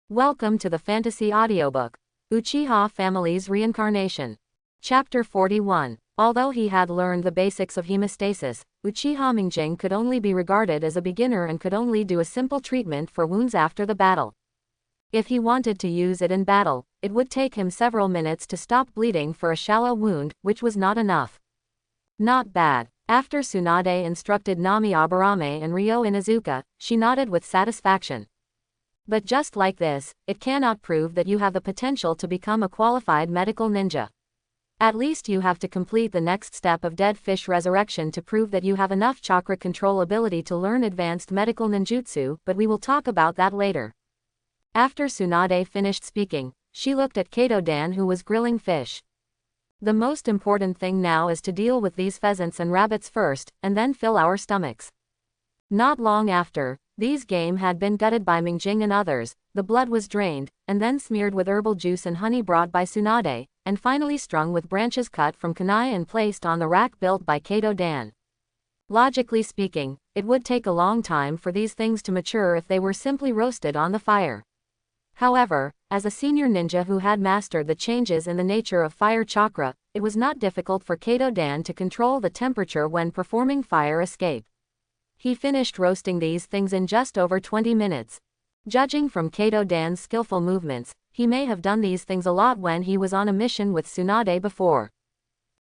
Welcome to the Fantasy Audiobook, Uchiha Family's Reincarnation. Chapter 41. Although he had learned the basics of hemostasis, Uchiha Mingjing could only be regarded as a beginner and could only do a simple treatment for wounds after the battle. If he wanted to use it in battle, it would take him several minutes to stop bleeding for a shallow wound, which was not enough. Not bad. After Tsunade instructed Nami Aburame and Ryo Inuzuka, she nodded with satisfaction. But just like this, it cannot prove that you have the potential to become a qualified medical ninja. At least you have to complete the next step of dead fish resurrection to prove that you have enough chakra control ability to learn advanced medical ninjutsu, but we will talk about that later. After Tsunade finished speaking, she looked at Kato-dan, who was grilling fish. The most important thing now is to deal with these pheasants and rabbits first, and then fill our stomachs. Not long after, these game had been gutted by Mingjing and others, the blood was drained, and then smeared with herbal juice and honey brought by Tsunade, and finally strung with branches cut from kunai and placed on the rack built by Kato-dan. Logically speaking, it would take a long time for these things to mature if they were simply roasted on the fire. However, as a senior ninja who had mastered the changes in the nature of fire chakra, it was not difficult for Kato-dan to control the temperature when performing fire escape. He finished roasting these things in just over 20 minutes. Judging from Kato-dan's skillful movements, he may have done these things a lot when he was on a mission with Tsunade before.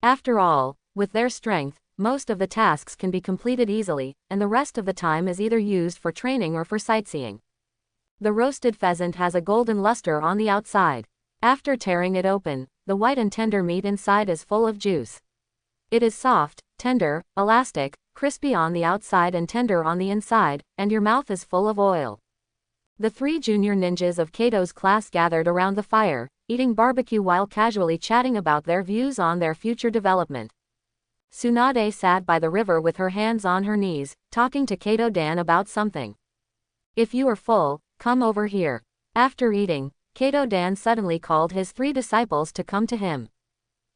After all, with their strength, most of the tasks can be completed easily, and the rest of the time is either used for training or for sightseeing. The roasted pheasant has a golden luster on the outside. After tearing it open, the white and tender meat inside is full of juice. It is soft, tender, elastic, crispy on the outside and tender on the inside, and your mouth is full of oil. The three junior ninjas of Kato's class gathered around the fire, eating barbecue while casually chatting about their views on their future development. Tsunade sat by the river with her hands on her knees, talking to Kato-dan about something. "If you are full, come over here." After eating, Kato-dan suddenly called his three disciples to come to him.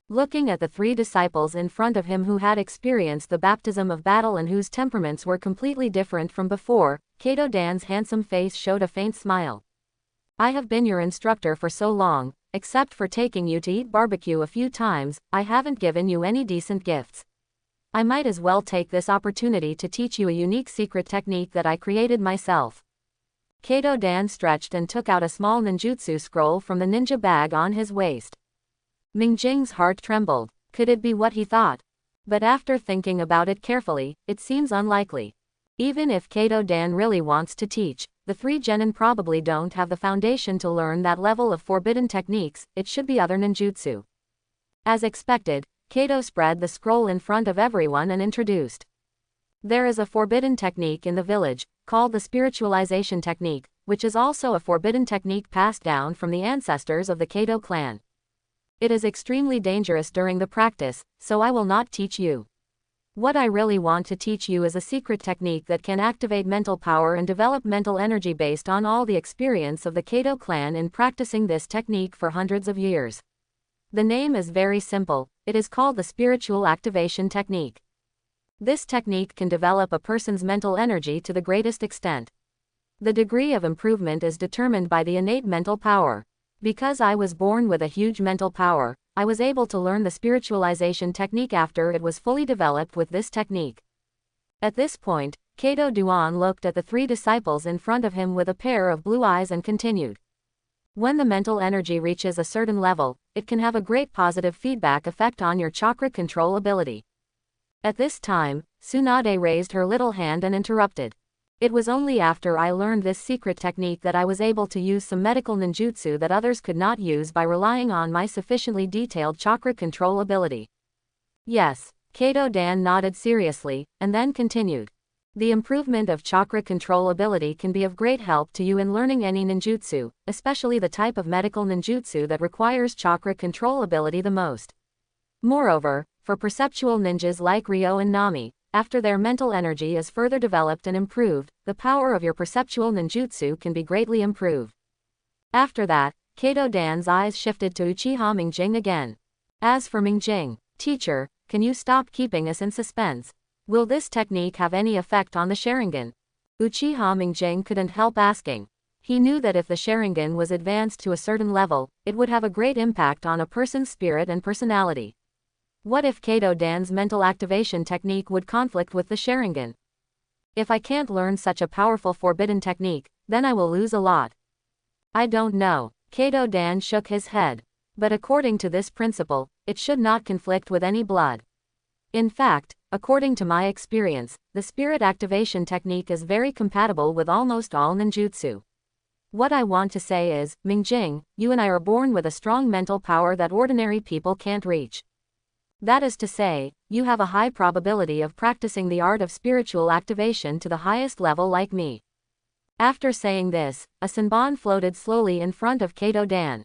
Looking at the three disciples in front of him who had experienced the baptism of battle and whose temperaments were completely different from before, Kato-dan's handsome face showed a faint smile. "I have been your instructor for so long, except for taking you to eat barbecue a few times, I haven't given you any decent gifts. I might as well take this opportunity to teach you a unique secret technique that I created myself." Kato-dan stretched and took out a small ninjutsu scroll from the ninja bag on his waist. Mingjing's heart trembled. Could it be what he thought? But after thinking about it carefully, it seems unlikely. Even if Kato-dan really wants to teach, the three genin probably don't have the foundation to learn that level of forbidden techniques. It should be other ninjutsu. As expected, Kato spread the scroll in front of everyone and introduced. "There is a forbidden technique in the village, called the spiritualization technique, which is also a forbidden technique passed down from the ancestors of the Kato clan. It is extremely dangerous during the practice, so I will not teach you. What I really want to teach you is a secret technique that can activate mental power and develop mental energy based on all the experience of the Kato clan in practicing this technique for hundreds of years. The name is very simple, it is called the spiritual activation technique. This technique can develop a person's mental energy to the greatest extent. The degree of improvement is determined by the innate mental power. Because I was born with a huge mental power, I was able to learn the spiritualization technique after it was fully developed with this technique." At this point, Kato-dan looked at the three disciples in front of him with a pair of blue eyes and continued. "When the mental energy reaches a certain level, it can have a great positive feedback effect on your chakra control ability." At this time, Tsunade raised her little hand and interrupted. "It was only after I learned this secret technique that I was able to use some medical ninjutsu that others could not use by relying on my sufficiently detailed chakra control ability." "Yes." Kato-dan nodded seriously, and then continued. "The improvement of chakra control ability can be of great help to you in learning any ninjutsu, especially the type of medical ninjutsu that requires chakra control ability the most. Moreover, for perceptual ninjas like Ryo and Nami, after their mental energy is further developed and improved, the power of your perceptual ninjutsu can be greatly improved." After that, Kato-dan's eyes shifted to Uchiha Mingjing again. "As for Mingjing, teacher, can you stop keeping us in suspense? Will this technique have any effect on the Sharingan?" Uchiha Mingjing couldn't help asking. He knew that if the Sharingan was advanced to a certain level, it would have a great impact on a person's spirit and personality. What if Kato Dan's mental activation technique would conflict with the Sharingan? If I can't learn such a powerful forbidden technique, then I will lose a lot. I don't know. Kato Dan shook his head. But according to this principle, it should not conflict with any blood. In fact, according to my experience, the spirit activation technique is very compatible with almost all ninjutsu. What I want to say is, Mingjing, you and I are born with a strong mental power that ordinary people can't reach. That is to say, you have a high probability of practicing the art of spiritual activation to the highest level like me. After saying this, a senbon floated slowly in front of Kato Dan.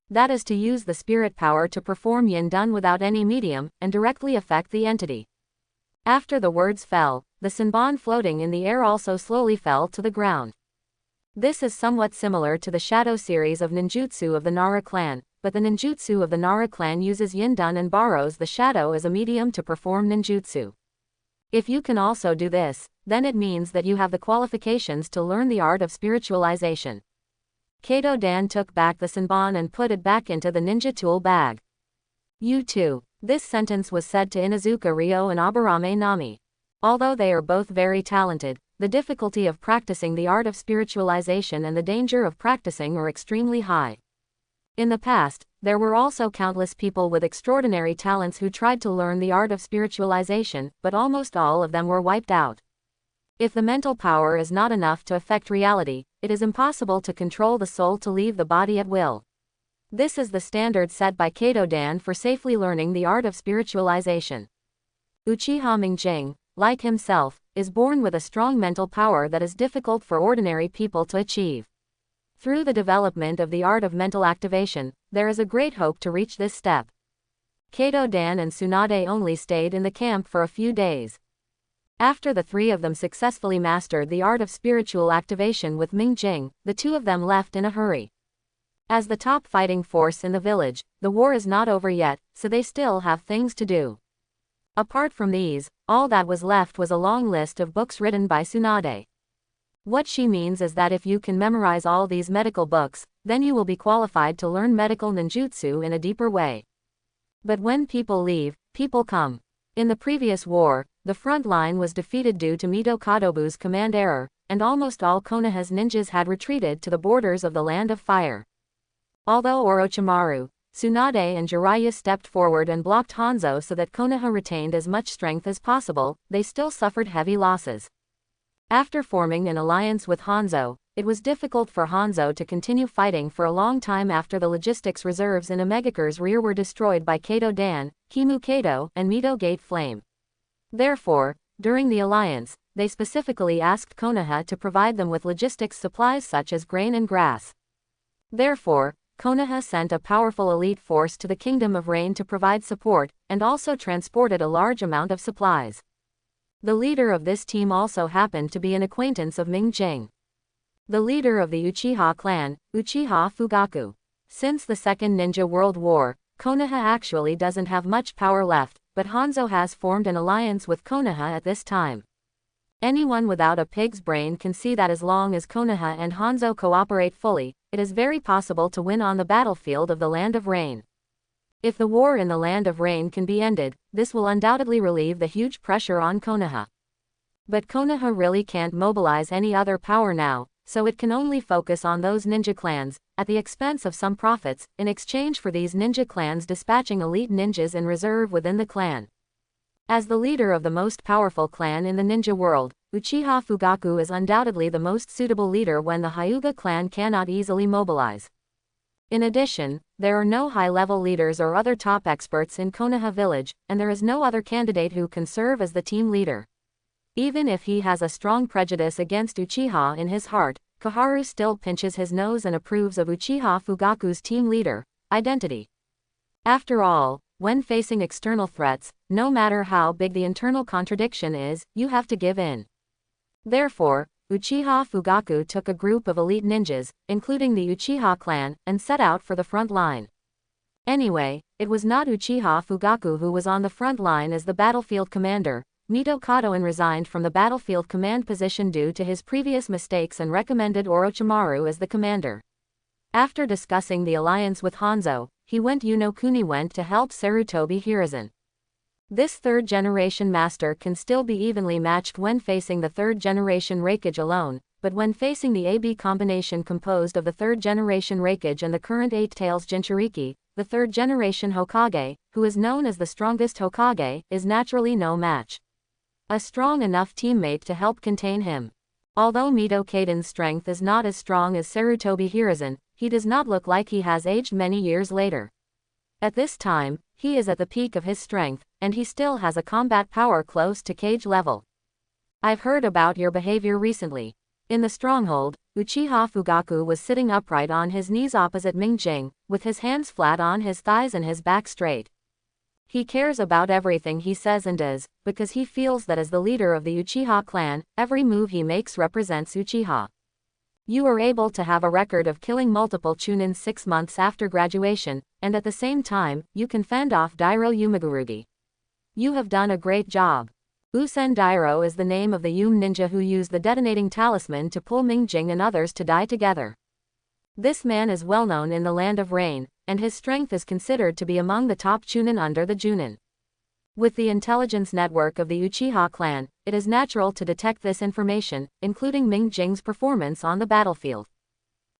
That is to use the spirit power to perform yin done without any medium, and directly affect the entity. After the words fell, the senbon floating in the air also slowly fell to the ground. This is somewhat similar to the shadow series of ninjutsu of the Nara clan, but the ninjutsu of the Nara clan uses yin done and borrows the shadow as a medium to perform ninjutsu. If you can also do this, then it means that you have the qualifications to learn the art of spiritualization. Kato Dan took back the senbon and put it back into the ninja tool bag. You too. This sentence was said to Inuzuka Ryo and Aburame Nami. Although they are both very talented, the difficulty of practicing the art of spiritualization and the danger of practicing are extremely high. In the past, there were also countless people with extraordinary talents who tried to learn the art of spiritualization, but almost all of them were wiped out. If the mental power is not enough to affect reality, it is impossible to control the soul to leave the body at will. This is the standard set by Kato Dan for safely learning the art of spiritualization. Uchiha Mingjing, like himself, is born with a strong mental power that is difficult for ordinary people to achieve. Through the development of the art of mental activation, there is a great hope to reach this step. Kato Dan and Tsunade only stayed in the camp for a few days. After the three of them successfully mastered the art of spiritual activation with Mingjing, the two of them left in a hurry. As the top fighting force in the village, the war is not over yet, so they still have things to do. Apart from these, all that was left was a long list of books written by Tsunade. What she means is that if you can memorize all these medical books, then you will be qualified to learn medical ninjutsu in a deeper way. But when people leave, people come. In the previous war, the front line was defeated due to Mito Kadobu's command error, and almost all Konoha's ninjas had retreated to the borders of the Land of Fire. Although Orochimaru, Tsunade and Jiraiya stepped forward and blocked Hanzo so that Konoha retained as much strength as possible, they still suffered heavy losses. After forming an alliance with Hanzo, it was difficult for Hanzo to continue fighting for a long time after the logistics reserves in Omegaker's rear were destroyed by Kato Dan, Kimu Kato, and Mito Gate Flame. Therefore, during the alliance, they specifically asked Konoha to provide them with logistics supplies such as grain and grass. Therefore, Konoha sent a powerful elite force to the Kingdom of Rain to provide support, and also transported a large amount of supplies. The leader of this team also happened to be an acquaintance of Mingjing. The leader of the Uchiha clan, Uchiha Fugaku. Since the Second Ninja World War, Konoha actually doesn't have much power left, but Hanzo has formed an alliance with Konoha at this time. Anyone without a pig's brain can see that as long as Konoha and Hanzo cooperate fully, it is very possible to win on the battlefield of the Land of Rain. If the war in the Land of Rain can be ended, this will undoubtedly relieve the huge pressure on Konoha. But Konoha really can't mobilize any other power now, so it can only focus on those ninja clans, at the expense of some profits, in exchange for these ninja clans dispatching elite ninjas in reserve within the clan. As the leader of the most powerful clan in the ninja world, Uchiha Fugaku is undoubtedly the most suitable leader when the Hyuga clan cannot easily mobilize. In addition, there are no high-level leaders or other top experts in Konoha village, and there is no other candidate who can serve as the team leader. Even if he has a strong prejudice against Uchiha in his heart, Koharu still pinches his nose and approves of Uchiha Fugaku's team leader identity. After all, when facing external threats, no matter how big the internal contradiction is, you have to give in. Therefore, Uchiha Fugaku took a group of elite ninjas, including the Uchiha clan, and set out for the front line. Anyway, it was not Uchiha Fugaku who was on the front line as the battlefield commander, Mito Katoin resigned from the battlefield command position due to his previous mistakes and recommended Orochimaru as the commander. After discussing the alliance with Hanzo, he went to help Sarutobi Hiruzen. This third-generation master can still be evenly matched when facing the third-generation Raikage alone, but when facing the AB combination composed of the third-generation Raikage and the current Eight Tails Jinchuriki, the third-generation Hokage, who is known as the strongest Hokage, is naturally no match. A strong enough teammate to help contain him. Although Mito Kaiden's strength is not as strong as Sarutobi Hiruzen, he does not look like he has aged many years later. At this time, he is at the peak of his strength, and he still has a combat power close to Kage level. I've heard about your behavior recently. In the stronghold, Uchiha Fugaku was sitting upright on his knees opposite Mingjing, with his hands flat on his thighs and his back straight. He cares about everything he says and does, because he feels that as the leader of the Uchiha clan, every move he makes represents Uchiha. You are able to have a record of killing multiple Chunin 6 months after graduation, and at the same time, you can fend off Dairo Yumagurugi. You have done a great job. Usen Dairo is the name of the Yum ninja who used the detonating talisman to pull Mingjing and others to die together. This man is well known in the Land of Rain, and his strength is considered to be among the top Chunin under the Junin. With the intelligence network of the Uchiha clan, it is natural to detect this information, including Mingjing's performance on the battlefield.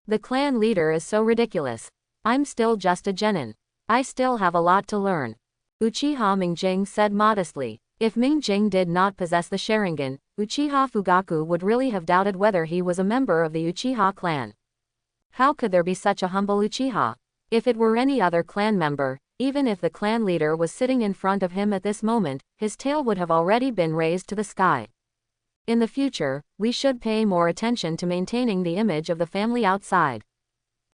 The clan leader is so ridiculous. I'm still just a genin. I still have a lot to learn. Uchiha Mingjing said modestly. If Mingjing did not possess the Sharingan, Uchiha Fugaku would really have doubted whether he was a member of the Uchiha clan. How could there be such a humble Uchiha? If it were any other clan member, even if the clan leader was sitting in front of him at this moment, his tail would have already been raised to the sky. In the future, we should pay more attention to maintaining the image of the family outside.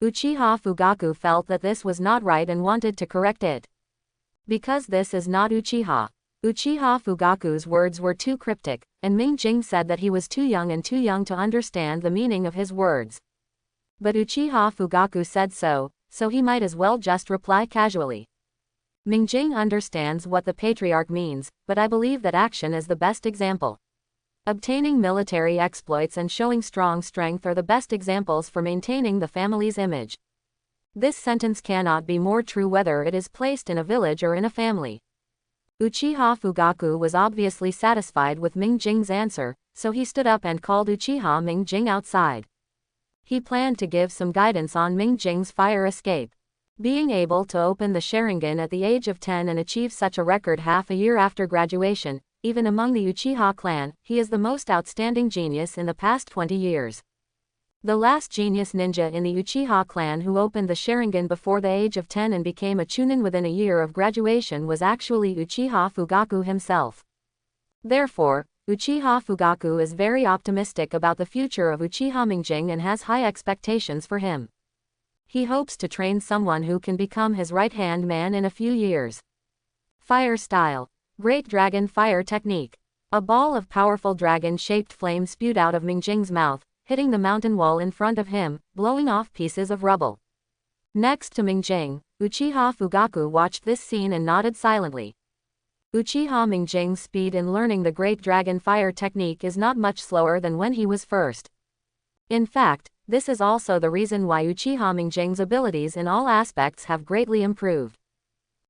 Uchiha Fugaku felt that this was not right and wanted to correct it. Because this is not Uchiha. Uchiha Fugaku's words were too cryptic, and Mingjing said that he was too young to understand the meaning of his words. But Uchiha Fugaku said so he might as well just reply casually. Mingjing understands what the patriarch means, but I believe that action is the best example. Obtaining military exploits and showing strong strength are the best examples for maintaining the family's image. This sentence cannot be more true whether it is placed in a village or in a family. Uchiha Fugaku was obviously satisfied with Mingjing's answer, so he stood up and called Uchiha Mingjing outside. He planned to give some guidance on Mingjing's fire escape. Being able to open the Sharingan at the age of 10 and achieve such a record half a year after graduation, even among the Uchiha clan, he is the most outstanding genius in the past 20 years. The last genius ninja in the Uchiha clan who opened the Sharingan before the age of 10 and became a Chunin within a year of graduation was actually Uchiha Fugaku himself. Therefore, Uchiha Fugaku is very optimistic about the future of Uchiha Mingjing and has high expectations for him. He hopes to train someone who can become his right-hand man in a few years. Fire Style. Great Dragon Fire Technique. A ball of powerful dragon-shaped flame spewed out of Mingjing's mouth, hitting the mountain wall in front of him, blowing off pieces of rubble. Next to Mingjing, Uchiha Fugaku watched this scene and nodded silently. Uchiha Mingjing's speed in learning the Great Dragon Fire technique is not much slower than when he was first. In fact, this is also the reason why Uchiha Mingjing's abilities in all aspects have greatly improved.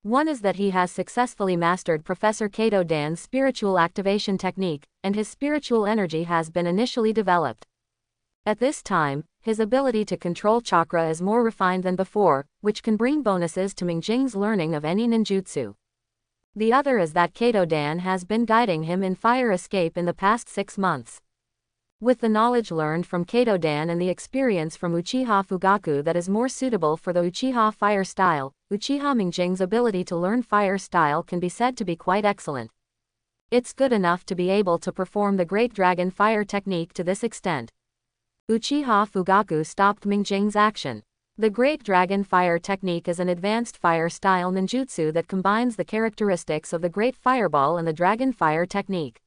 One is that he has successfully mastered Professor Kato Dan's spiritual activation technique, and his spiritual energy has been initially developed. At this time, his ability to control chakra is more refined than before, which can bring bonuses to Mingjing's learning of any ninjutsu. The other is that Kato Dan has been guiding him in fire escape in the past 6 months. With the knowledge learned from Kato Dan and the experience from Uchiha Fugaku that is more suitable for the Uchiha fire style, Uchiha Mingjing's ability to learn fire style can be said to be quite excellent. It's good enough to be able to perform the Great Dragon Fire technique to this extent. Uchiha Fugaku stopped Mingjing's action. The Great Dragon Fire technique is an advanced fire-style ninjutsu that combines the characteristics of the Great Fireball and the Dragon Fire technique.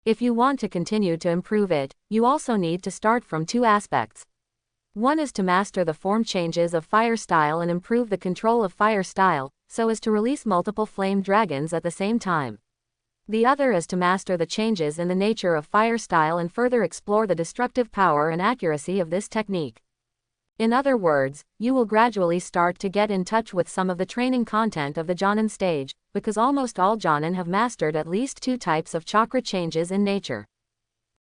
If you want to continue to improve it, you also need to start from 2 aspects. One is to master the form changes of fire style and improve the control of fire style, so as to release multiple flame dragons at the same time. The other is to master the changes in the nature of fire style and further explore the destructive power and accuracy of this technique. In other words, you will gradually start to get in touch with some of the training content of the Jonin stage, because almost all Jonin have mastered at least 2 types of chakra changes in nature.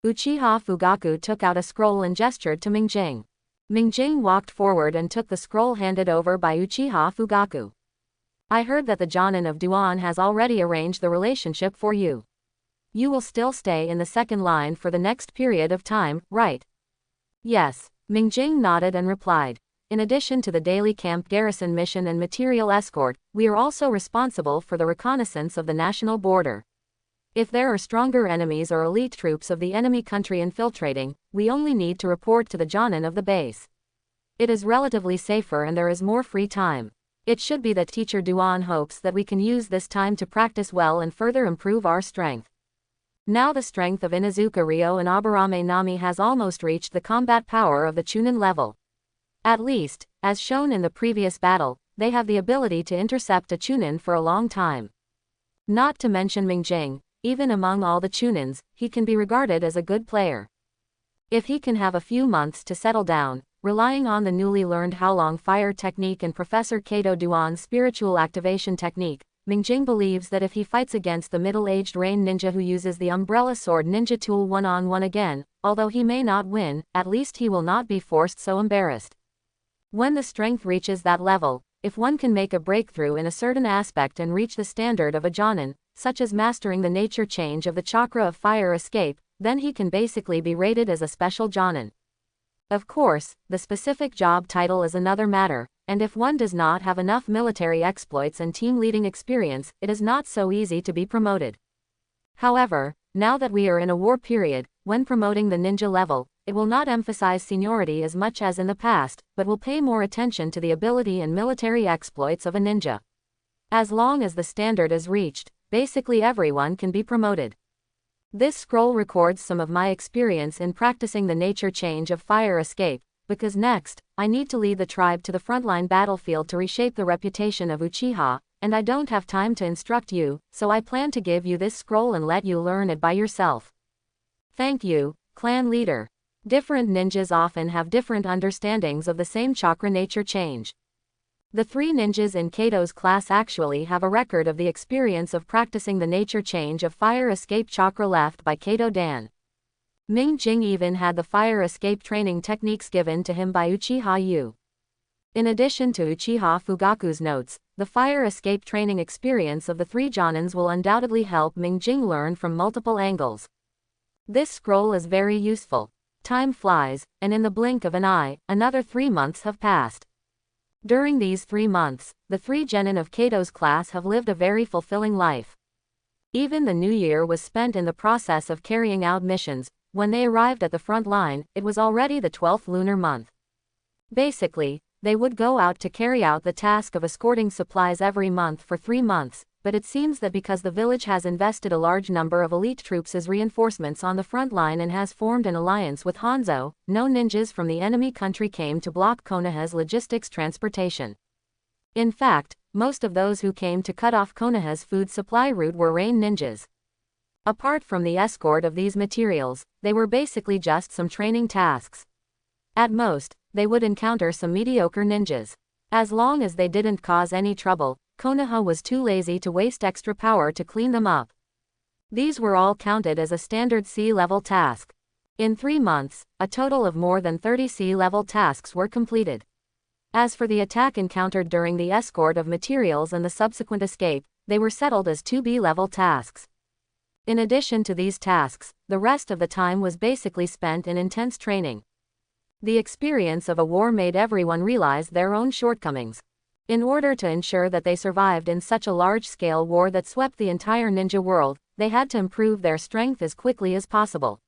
Uchiha Fugaku took out a scroll and gestured to Mingjing. Mingjing walked forward and took the scroll handed over by Uchiha Fugaku. I heard that the Jonin of Duan has already arranged the relationship for you. You will still stay in the second line for the next period of time, right? Yes. Mingjing nodded and replied. In addition to the daily camp garrison mission and material escort, we are also responsible for the reconnaissance of the national border. If there are stronger enemies or elite troops of the enemy country infiltrating, we only need to report to the Jonin of the base. It is relatively safer and there is more free time. It should be that Teacher Duan hopes that we can use this time to practice well and further improve our strength. Now the strength of Inuzuka Ryo and Aburame Nami has almost reached the combat power of the Chunin level. At least, as shown in the previous battle, they have the ability to intercept a Chunin for a long time. Not to mention Mingjing, even among all the Chunins, he can be regarded as a good player. If he can have a few months to settle down, relying on the newly learned Haolong fire technique and Professor Kato Duan's spiritual activation technique, Mingjing believes that if he fights against the middle-aged rain ninja who uses the umbrella sword ninja tool one-on-one again, although he may not win, at least he will not be forced so embarrassed. When the strength reaches that level, if one can make a breakthrough in a certain aspect and reach the standard of a Jonin, such as mastering the nature change of the chakra of fire escape, then he can basically be rated as a special Jonin. Of course, the specific job title is another matter, and if one does not have enough military exploits and team-leading experience, it is not so easy to be promoted. However, now that we are in a war period, when promoting the ninja level, it will not emphasize seniority as much as in the past, but will pay more attention to the ability and military exploits of a ninja. As long as the standard is reached, basically everyone can be promoted. This scroll records some of my experience in practicing the nature change of fire escape, because next, I need to lead the tribe to the frontline battlefield to reshape the reputation of Uchiha, and I don't have time to instruct you, so I plan to give you this scroll and let you learn it by yourself. Thank you, clan leader. Different ninjas often have different understandings of the same chakra nature change. The 3 ninjas in Kato's class actually have a record of the experience of practicing the nature change of fire escape chakra left by Kato Dan. Mingjing even had the fire escape training techniques given to him by Uchiha Yu. In addition to Uchiha Fugaku's notes, the fire escape training experience of the 3 Jonins will undoubtedly help Mingjing learn from multiple angles. This scroll is very useful. Time flies, and in the blink of an eye, another 3 months have passed. During these 3 months, the 3 genin of Kato's class have lived a very fulfilling life. Even the new year was spent in the process of carrying out missions. When they arrived at the front line, it was already the 12th lunar month. Basically, they would go out to carry out the task of escorting supplies every month for 3 months, but it seems that because the village has invested a large number of elite troops as reinforcements on the front line and has formed an alliance with Hanzo, no ninjas from the enemy country came to block Konoha's logistics transportation. In fact, most of those who came to cut off Konoha's food supply route were rain ninjas. Apart from the escort of these materials, they were basically just some training tasks. At most, they would encounter some mediocre ninjas. As long as they didn't cause any trouble, Konoha was too lazy to waste extra power to clean them up. These were all counted as a standard C-level task. In 3 months, a total of more than 30 C-level tasks were completed. As for the attack encountered during the escort of materials and the subsequent escape, they were settled as 2 B-level tasks. In addition to these tasks, the rest of the time was basically spent in intense training. The experience of a war made everyone realize their own shortcomings. In order to ensure that they survived in such a large-scale war that swept the entire ninja world, they had to improve their strength as quickly as possible.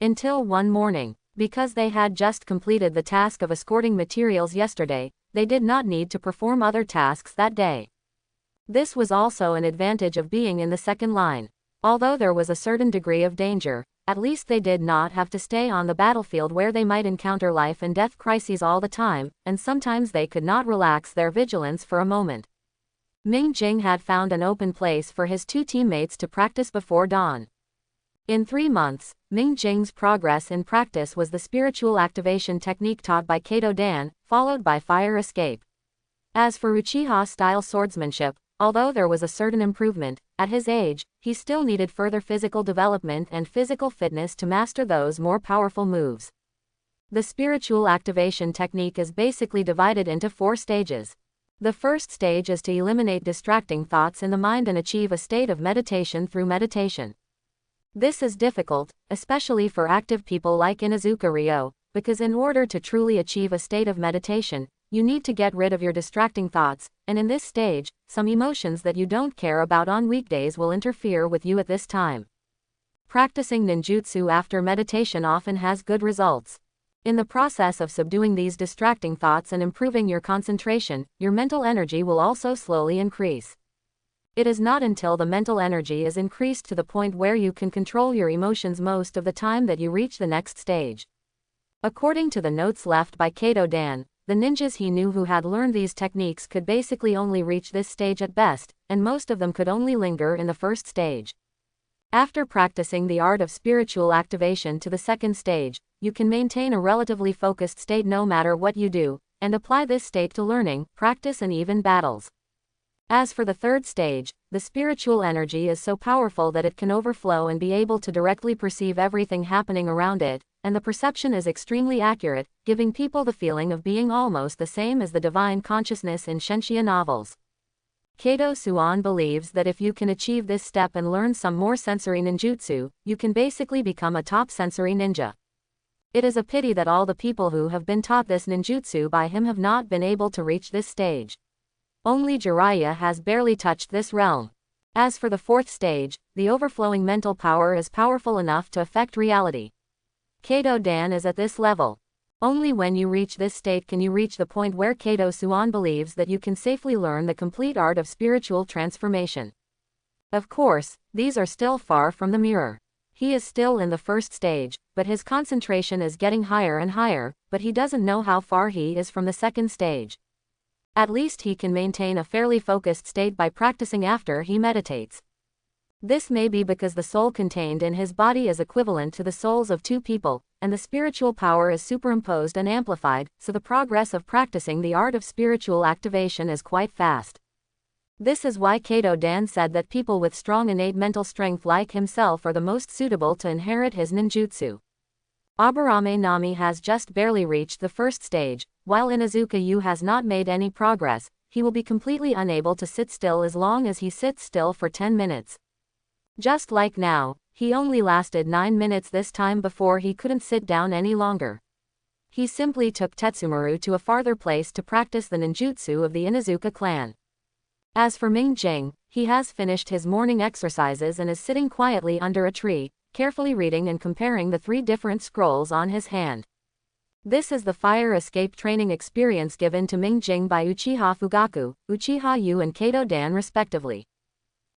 Until one morning, because they had just completed the task of escorting materials yesterday, they did not need to perform other tasks that day. This was also an advantage of being in the second line. Although there was a certain degree of danger, at least they did not have to stay on the battlefield where they might encounter life and death crises all the time, and sometimes they could not relax their vigilance for a moment. Ming Jing had found an open place for his two teammates to practice before dawn. In 3 months, Ming Jing's progress in practice was the spiritual activation technique taught by Kato Dan, followed by fire escape. As for Uchiha-style swordsmanship, although there was a certain improvement, at his age, he still needed further physical development and physical fitness to master those more powerful moves. The spiritual activation technique is basically divided into 4 stages. The first stage is to eliminate distracting thoughts in the mind and achieve a state of meditation through meditation. This is difficult, especially for active people like Inuzuka Ryo, because in order to truly achieve a state of meditation, you need to get rid of your distracting thoughts, and in this stage, some emotions that you don't care about on weekdays will interfere with you at this time. Practicing ninjutsu after meditation often has good results. In the process of subduing these distracting thoughts and improving your concentration, your mental energy will also slowly increase. It is not until the mental energy is increased to the point where you can control your emotions most of the time that you reach the next stage. According to the notes left by Kato Dan, the ninjas he knew who had learned these techniques could basically only reach this stage at best, and most of them could only linger in the first stage. After practicing the art of spiritual activation to the second stage, you can maintain a relatively focused state no matter what you do, and apply this state to learning, practice and even battles. As for the third stage, the spiritual energy is so powerful that it can overflow and be able to directly perceive everything happening around it, and the perception is extremely accurate, giving people the feeling of being almost the same as the divine consciousness in Shenxia novels. Kato Suan believes that if you can achieve this step and learn some more sensory ninjutsu, you can basically become a top sensory ninja. It is a pity that all the people who have been taught this ninjutsu by him have not been able to reach this stage. Only Jiraiya has barely touched this realm. As for the fourth stage, the overflowing mental power is powerful enough to affect reality. Kato Dan is at this level. Only when you reach this state can you reach the point where Kato Suan believes that you can safely learn the complete art of spiritual transformation. Of course, these are still far from the mirror. He is still in the first stage, but his concentration is getting higher and higher, but he doesn't know how far he is from the second stage. At least he can maintain a fairly focused state by practicing after he meditates. This may be because the soul contained in his body is equivalent to the souls of 2 people, and the spiritual power is superimposed and amplified, so the progress of practicing the art of spiritual activation is quite fast. This is why Kato Dan said that people with strong innate mental strength like himself are the most suitable to inherit his ninjutsu. Aburame Nami has just barely reached the first stage, while Inuzuka Yu has not made any progress. He will be completely unable to sit still as long as he sits still for 10 minutes. Just like now, he only lasted 9 minutes this time before he couldn't sit down any longer. He simply took Tetsumaru to a farther place to practice the ninjutsu of the Inuzuka clan. As for Ming Jing, he has finished his morning exercises and is sitting quietly under a tree, carefully reading and comparing the 3 different scrolls on his hand. This is the fire escape training experience given to Ming Jing by Uchiha Fugaku, Uchiha Yu and Kato Dan respectively.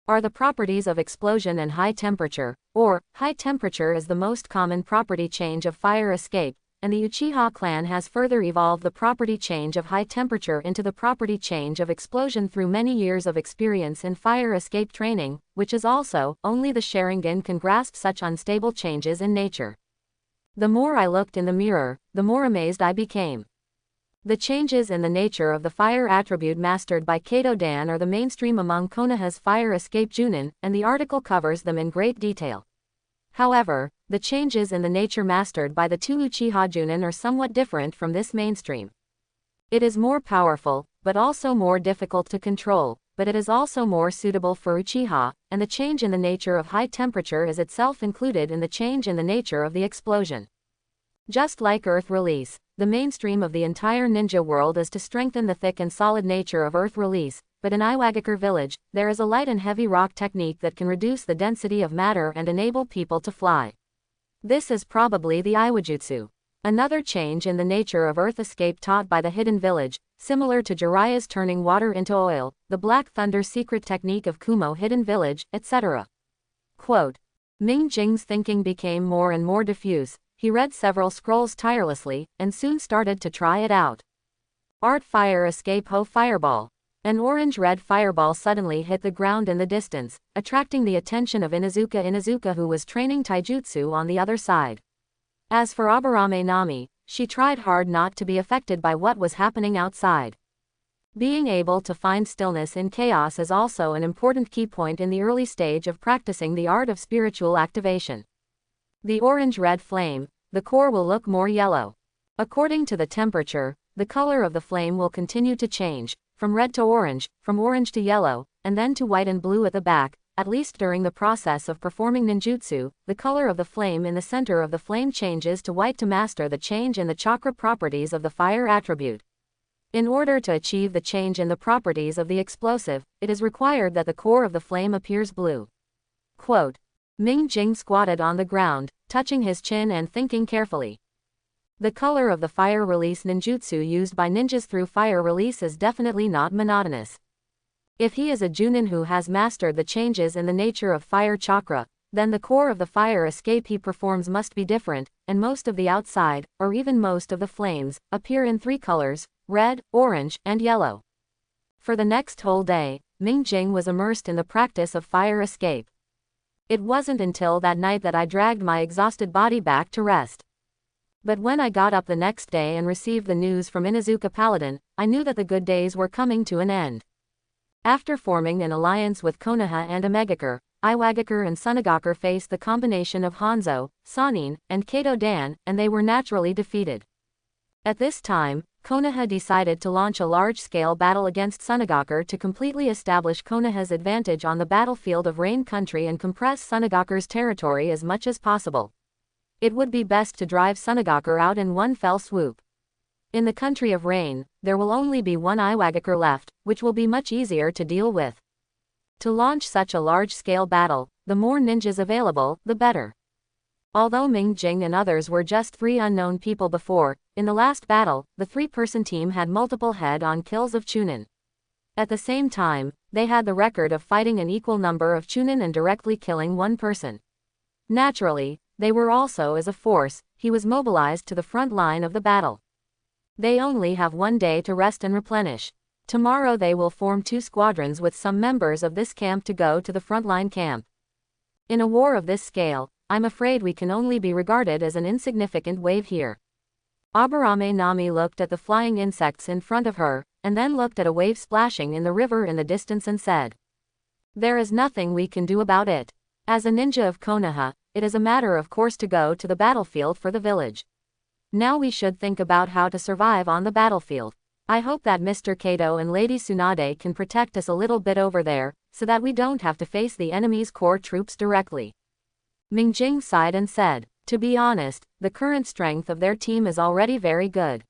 Are the properties of explosion and high temperature, or, high temperature is the most common property change of fire escape, and the Uchiha clan has further evolved the property change of high temperature into the property change of explosion through many years of experience in fire escape training, which is also, only the Sharingan can grasp such unstable changes in nature. The more I looked in the mirror, the more amazed I became. The changes in the nature of the fire attribute mastered by Kato Dan are the mainstream among Konoha's fire escape Chunin, and the article covers them in great detail. However, the changes in the nature mastered by the 2 Uchiha Chunin are somewhat different from this mainstream. It is more powerful, but also more difficult to control, but it is also more suitable for Uchiha, and the change in the nature of high temperature is itself included in the change in the nature of the explosion. Just like Earth Release, the mainstream of the entire ninja world is to strengthen the thick and solid nature of Earth Release, but in Iwagakure village, there is a light and heavy rock technique that can reduce the density of matter and enable people to fly. This is probably the Iwajutsu. Another change in the nature of Earth escape taught by the Hidden Village, similar to Jiraiya's turning water into oil, the Black Thunder secret technique of Kumo Hidden Village, etc. Quote, Ming Jing's thinking became more and more diffuse. He read several scrolls tirelessly, and soon started to try it out. Art Fire Escape Ho Fireball. An orange-red fireball suddenly hit the ground in the distance, attracting the attention of Inuzuka, who was training taijutsu on the other side. As for Aburame Nami, she tried hard not to be affected by what was happening outside. Being able to find stillness in chaos is also an important key point in the early stage of practicing the art of spiritual activation. The orange-red flame, the core will look more yellow. According to the temperature, the color of the flame will continue to change, from red to orange, from orange to yellow, and then to white and blue at the back. At least during the process of performing ninjutsu, the color of the flame in the center of the flame changes to white to master the change in the chakra properties of the fire attribute. In order to achieve the change in the properties of the explosive, it is required that the core of the flame appears blue. Quote, Ming Jing squatted on the ground, touching his chin and thinking carefully. The color of the fire release ninjutsu used by ninjas through fire release is definitely not monotonous. If he is a Chunin who has mastered the changes in the nature of fire chakra, then the core of the fire escape he performs must be different, and most of the outside, or even most of the flames, appear in 3 colors, red, orange, and yellow. For the next whole day, Ming Jing was immersed in the practice of fire escape. It wasn't until that night that I dragged my exhausted body back to rest. But when I got up the next day and received the news from Inuzuka Paladin, I knew that the good days were coming to an end. After forming an alliance with Konoha and Omegakure, Iwagakure and Sunagakure faced the combination of Hanzo, Sanin, and Kato Dan, and they were naturally defeated. At this time, Konoha decided to launch a large-scale battle against Sunagakure to completely establish Konoha's advantage on the battlefield of Rain Country and compress Sunagakure's territory as much as possible. It would be best to drive Sunagakure out in one fell swoop. In the country of Rain, there will only be one Iwagakure left, which will be much easier to deal with. To launch such a large-scale battle, the more ninjas available, the better. Although Ming Jing and others were just 3 unknown people before, in the last battle, the 3-person team had multiple head-on kills of Chunin. At the same time, they had the record of fighting an equal number of Chunin and directly killing 1 person. Naturally, they were also as a force, he was mobilized to the front line of the battle. They only have 1 day to rest and replenish. Tomorrow they will form 2 squadrons with some members of this camp to go to the frontline camp. In a war of this scale, I'm afraid we can only be regarded as an insignificant wave here. Aburame Nami looked at the flying insects in front of her, and then looked at a wave splashing in the river in the distance and said, There is nothing we can do about it. As a ninja of Konoha, it is a matter of course to go to the battlefield for the village. Now we should think about how to survive on the battlefield. I hope that Mr. Kato and Lady Tsunade can protect us a little bit over there, so that we don't have to face the enemy's core troops directly. Ming Jing sighed and said, To be honest, the current strength of their team is already very good.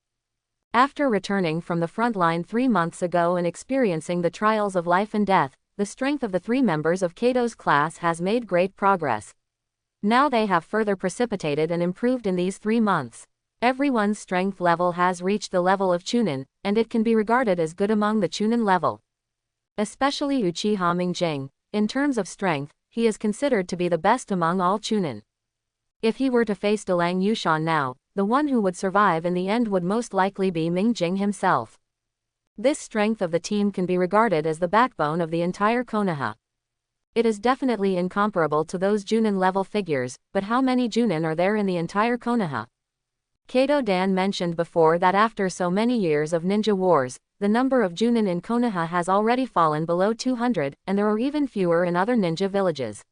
After returning from the front line 3 months ago and experiencing the trials of life and death, the strength of the 3 members of Kato's class has made great progress. Now they have further precipitated and improved in these 3 months. Everyone's strength level has reached the level of Chunin, and it can be regarded as good among the Chunin level. Especially Uchiha Ming Jing, in terms of strength, he is considered to be the best among all Chunin. If he were to face Delang Yushan now, the one who would survive in the end would most likely be Ming Jing himself. This strength of the team can be regarded as the backbone of the entire Konoha. It is definitely incomparable to those Chunin level figures, but how many Chunin are there in the entire Konoha? Kato Dan mentioned before that after so many years of ninja wars, the number of Chunin in Konoha has already fallen below 200, and there are even fewer in other ninja villages.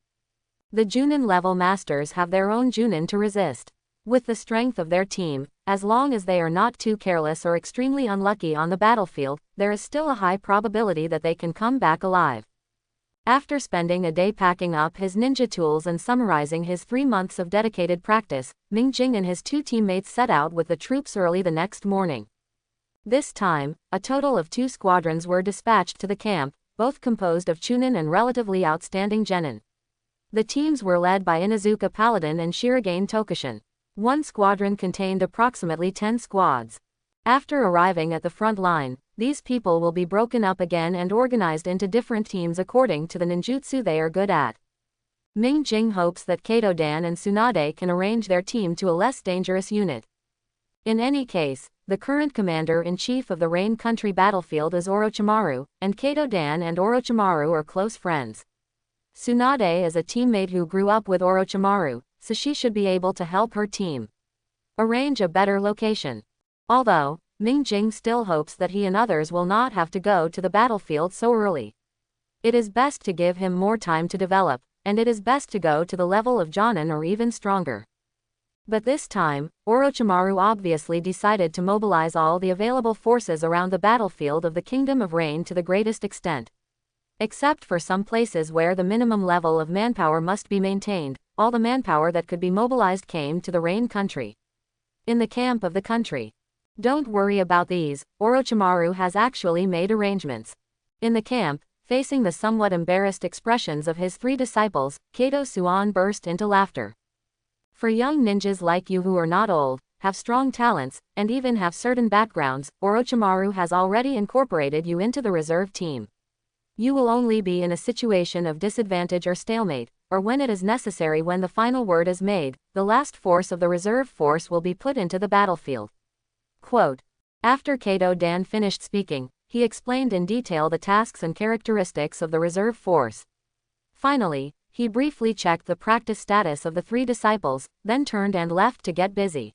The Chunin level masters have their own Chunin to resist. With the strength of their team, as long as they are not too careless or extremely unlucky on the battlefield, there is still a high probability that they can come back alive. After spending a day packing up his ninja tools and summarizing his 3 months of dedicated practice, Ming Jing and his 2 teammates set out with the troops early the next morning. This time, a total of 2 squadrons were dispatched to the camp, both composed of Chunin and relatively outstanding genin. The teams were led by Inuzuka Paladin and Shirogane Tokushin. 1 squadron contained approximately 10 squads. After arriving at the front line, these people will be broken up again and organized into different teams according to the ninjutsu they are good at. Ming Jing hopes that Kato Dan and Tsunade can arrange their team to a less dangerous unit. In any case, the current commander-in-chief of the Rain Country battlefield is Orochimaru, and Kato-dan and Orochimaru are close friends. Tsunade is a teammate who grew up with Orochimaru, so she should be able to help her team arrange a better location. Although, Mingjing still hopes that he and others will not have to go to the battlefield so early. It is best to give him more time to develop, and it is best to go to the level of Jonin or even stronger. But this time, Orochimaru obviously decided to mobilize all the available forces around the battlefield of the Kingdom of Rain to the greatest extent. Except for some places where the minimum level of manpower must be maintained, all the manpower that could be mobilized came to the Rain Country. In the camp of the country. Don't worry about these, Orochimaru has actually made arrangements. In the camp, facing the somewhat embarrassed expressions of his 3 disciples, Kato Suan burst into laughter. For young ninjas like you who are not old, have strong talents, and even have certain backgrounds, Orochimaru has already incorporated you into the reserve team. You will only be in a situation of disadvantage or stalemate, or when it is necessary when the final word is made, the last force of the reserve force will be put into the battlefield. Quote. After Kato-dan finished speaking, he explained in detail the tasks and characteristics of the reserve force. Finally, he briefly checked the practice status of the 3 disciples, then turned and left to get busy.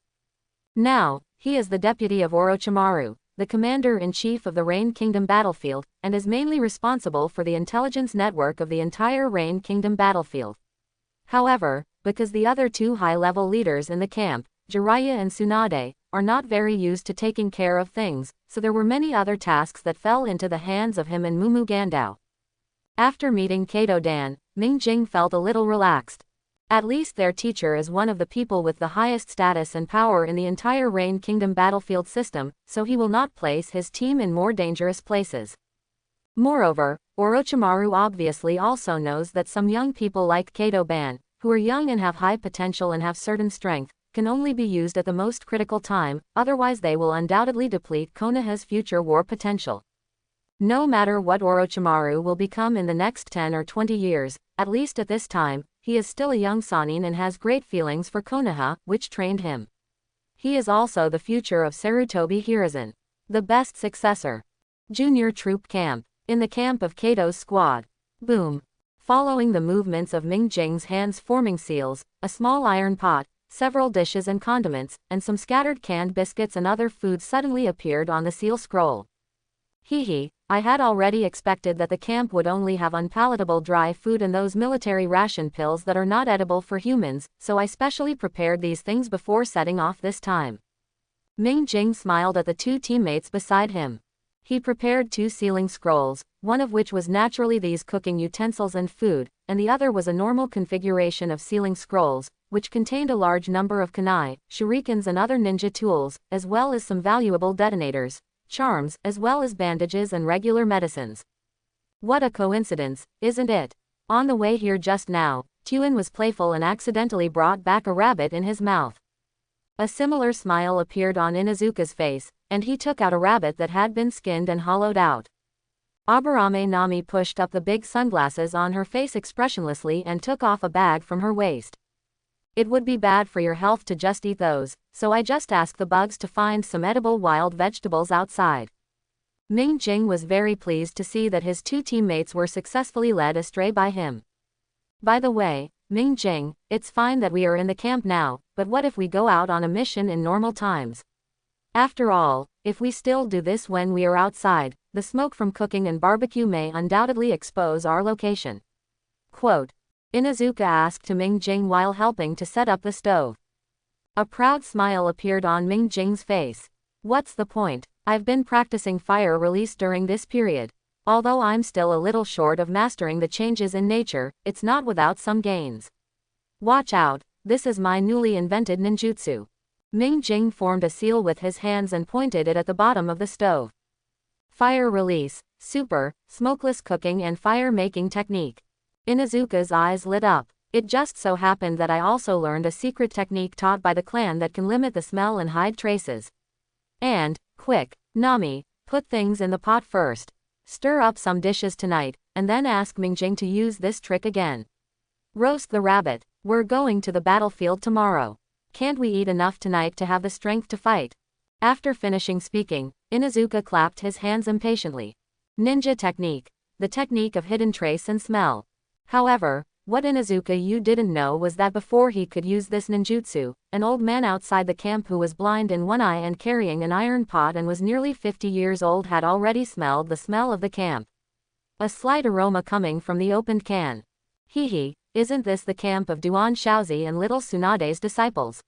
Now, he is the deputy of Orochimaru, the commander-in-chief of the Rain Kingdom battlefield, and is mainly responsible for the intelligence network of the entire Rain Kingdom battlefield. However, because the other 2 high-level leaders in the camp, Jiraiya and Tsunade, are not very used to taking care of things, so there were many other tasks that fell into the hands of him and Mumu Gandao. After meeting Kato-dan, Mingjing felt a little relaxed. At least their teacher is one of the people with the highest status and power in the entire Rain Kingdom battlefield system, so he will not place his team in more dangerous places. Moreover, Orochimaru obviously also knows that some young people like Kato-ban, who are young and have high potential and have certain strength, can only be used at the most critical time, otherwise they will undoubtedly deplete Konoha's future war potential. No matter what Orochimaru will become in the next 10 or 20 years, at least at this time, he is still a young Sannin and has great feelings for Konoha, which trained him. He is also the future of Sarutobi Hiruzen, the best successor. Junior Troop Camp. In the camp of Kato's squad. Boom. Following the movements of Mingjing's hands forming seals, a small iron pot, several dishes and condiments, and some scattered canned biscuits and other food suddenly appeared on the seal scroll. Hehe, I had already expected that the camp would only have unpalatable dry food and those military ration pills that are not edible for humans, so I specially prepared these things before setting off this time. Mingjing smiled at the 2 teammates beside him. He prepared 2 sealing scrolls, one of which was naturally these cooking utensils and food, and the other was a normal configuration of sealing scrolls, which contained a large number of kunai, shurikens and other ninja tools, as well as some valuable detonators, charms, as well as bandages and regular medicines. What a coincidence, isn't it? On the way here just now, Chunin was playful and accidentally brought back a rabbit in his mouth. A similar smile appeared on Inuzuka's face, and he took out a rabbit that had been skinned and hollowed out. Aburame Nami pushed up the big sunglasses on her face expressionlessly and took off a bag from her waist. It would be bad for your health to just eat those, so I just asked the bugs to find some edible wild vegetables outside. Mingjing was very pleased to see that his 2 teammates were successfully led astray by him. By the way, Mingjing, it's fine that we are in the camp now, but what if we go out on a mission in normal times? After all, if we still do this when we are outside, the smoke from cooking and barbecue may undoubtedly expose our location. Quote. Inuzuka asked to Mingjing while helping to set up the stove. A proud smile appeared on Mingjing's face. What's the point? I've been practicing fire release during this period. Although I'm still a little short of mastering the changes in nature, it's not without some gains. Watch out, this is my newly invented ninjutsu. Mingjing formed a seal with his hands and pointed it at the bottom of the stove. Fire release, super, smokeless cooking and fire making technique. Inuzuka's eyes lit up. It just so happened that I also learned a secret technique taught by the clan that can limit the smell and hide traces. And, quick, Nami, put things in the pot first. Stir up some dishes tonight, and then ask Mingjing to use this trick again. Roast the rabbit. We're going to the battlefield tomorrow. Can't we eat enough tonight to have the strength to fight? After finishing speaking, Inuzuka clapped his hands impatiently. Ninja technique. The technique of hidden trace and smell. However, what Inuzuka you didn't know was that before he could use this ninjutsu, an old man outside the camp who was blind in one eye and carrying an iron pot and was nearly 50 years old had already smelled the smell of the camp. A slight aroma coming from the opened can. Hehe, isn't this the camp of Duan Shaozi and little Tsunade's disciples?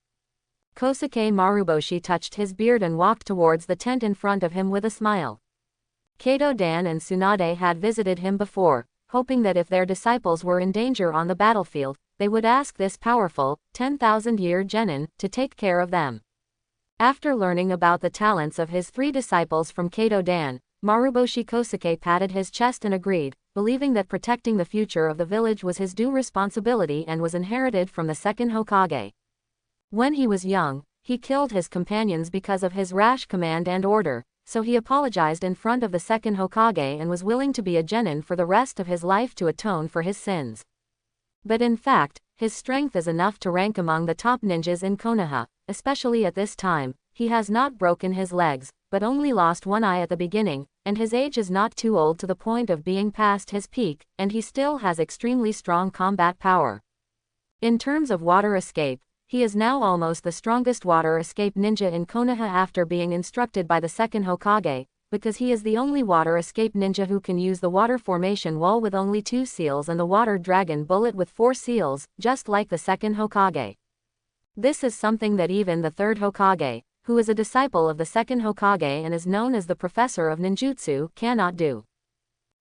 Kosuke Maruboshi touched his beard and walked towards the tent in front of him with a smile. Kato Dan and Tsunade had visited him before, hoping that if their disciples were in danger on the battlefield, they would ask this powerful, 10,000-year genin to take care of them. After learning about the talents of his 3 disciples from Kato Dan, Maruboshi Kosuke patted his chest and agreed, believing that protecting the future of the village was his due responsibility and was inherited from the second Hokage. When he was young, he killed his companions because of his rash command and order, so he apologized in front of the second Hokage and was willing to be a genin for the rest of his life to atone for his sins. But in fact, his strength is enough to rank among the top ninjas in Konoha, especially at this time. He has not broken his legs, but only lost one eye at the beginning, and his age is not too old to the point of being past his peak, and he still has extremely strong combat power. In terms of water escape, he is now almost the strongest water escape ninja in Konoha after being instructed by the second Hokage, because he is the only water escape ninja who can use the water formation wall with only 2 seals and the water dragon bullet with 4 seals, just like the second Hokage. This is something that even the third Hokage, who is a disciple of the second Hokage and is known as the Professor of Ninjutsu, cannot do.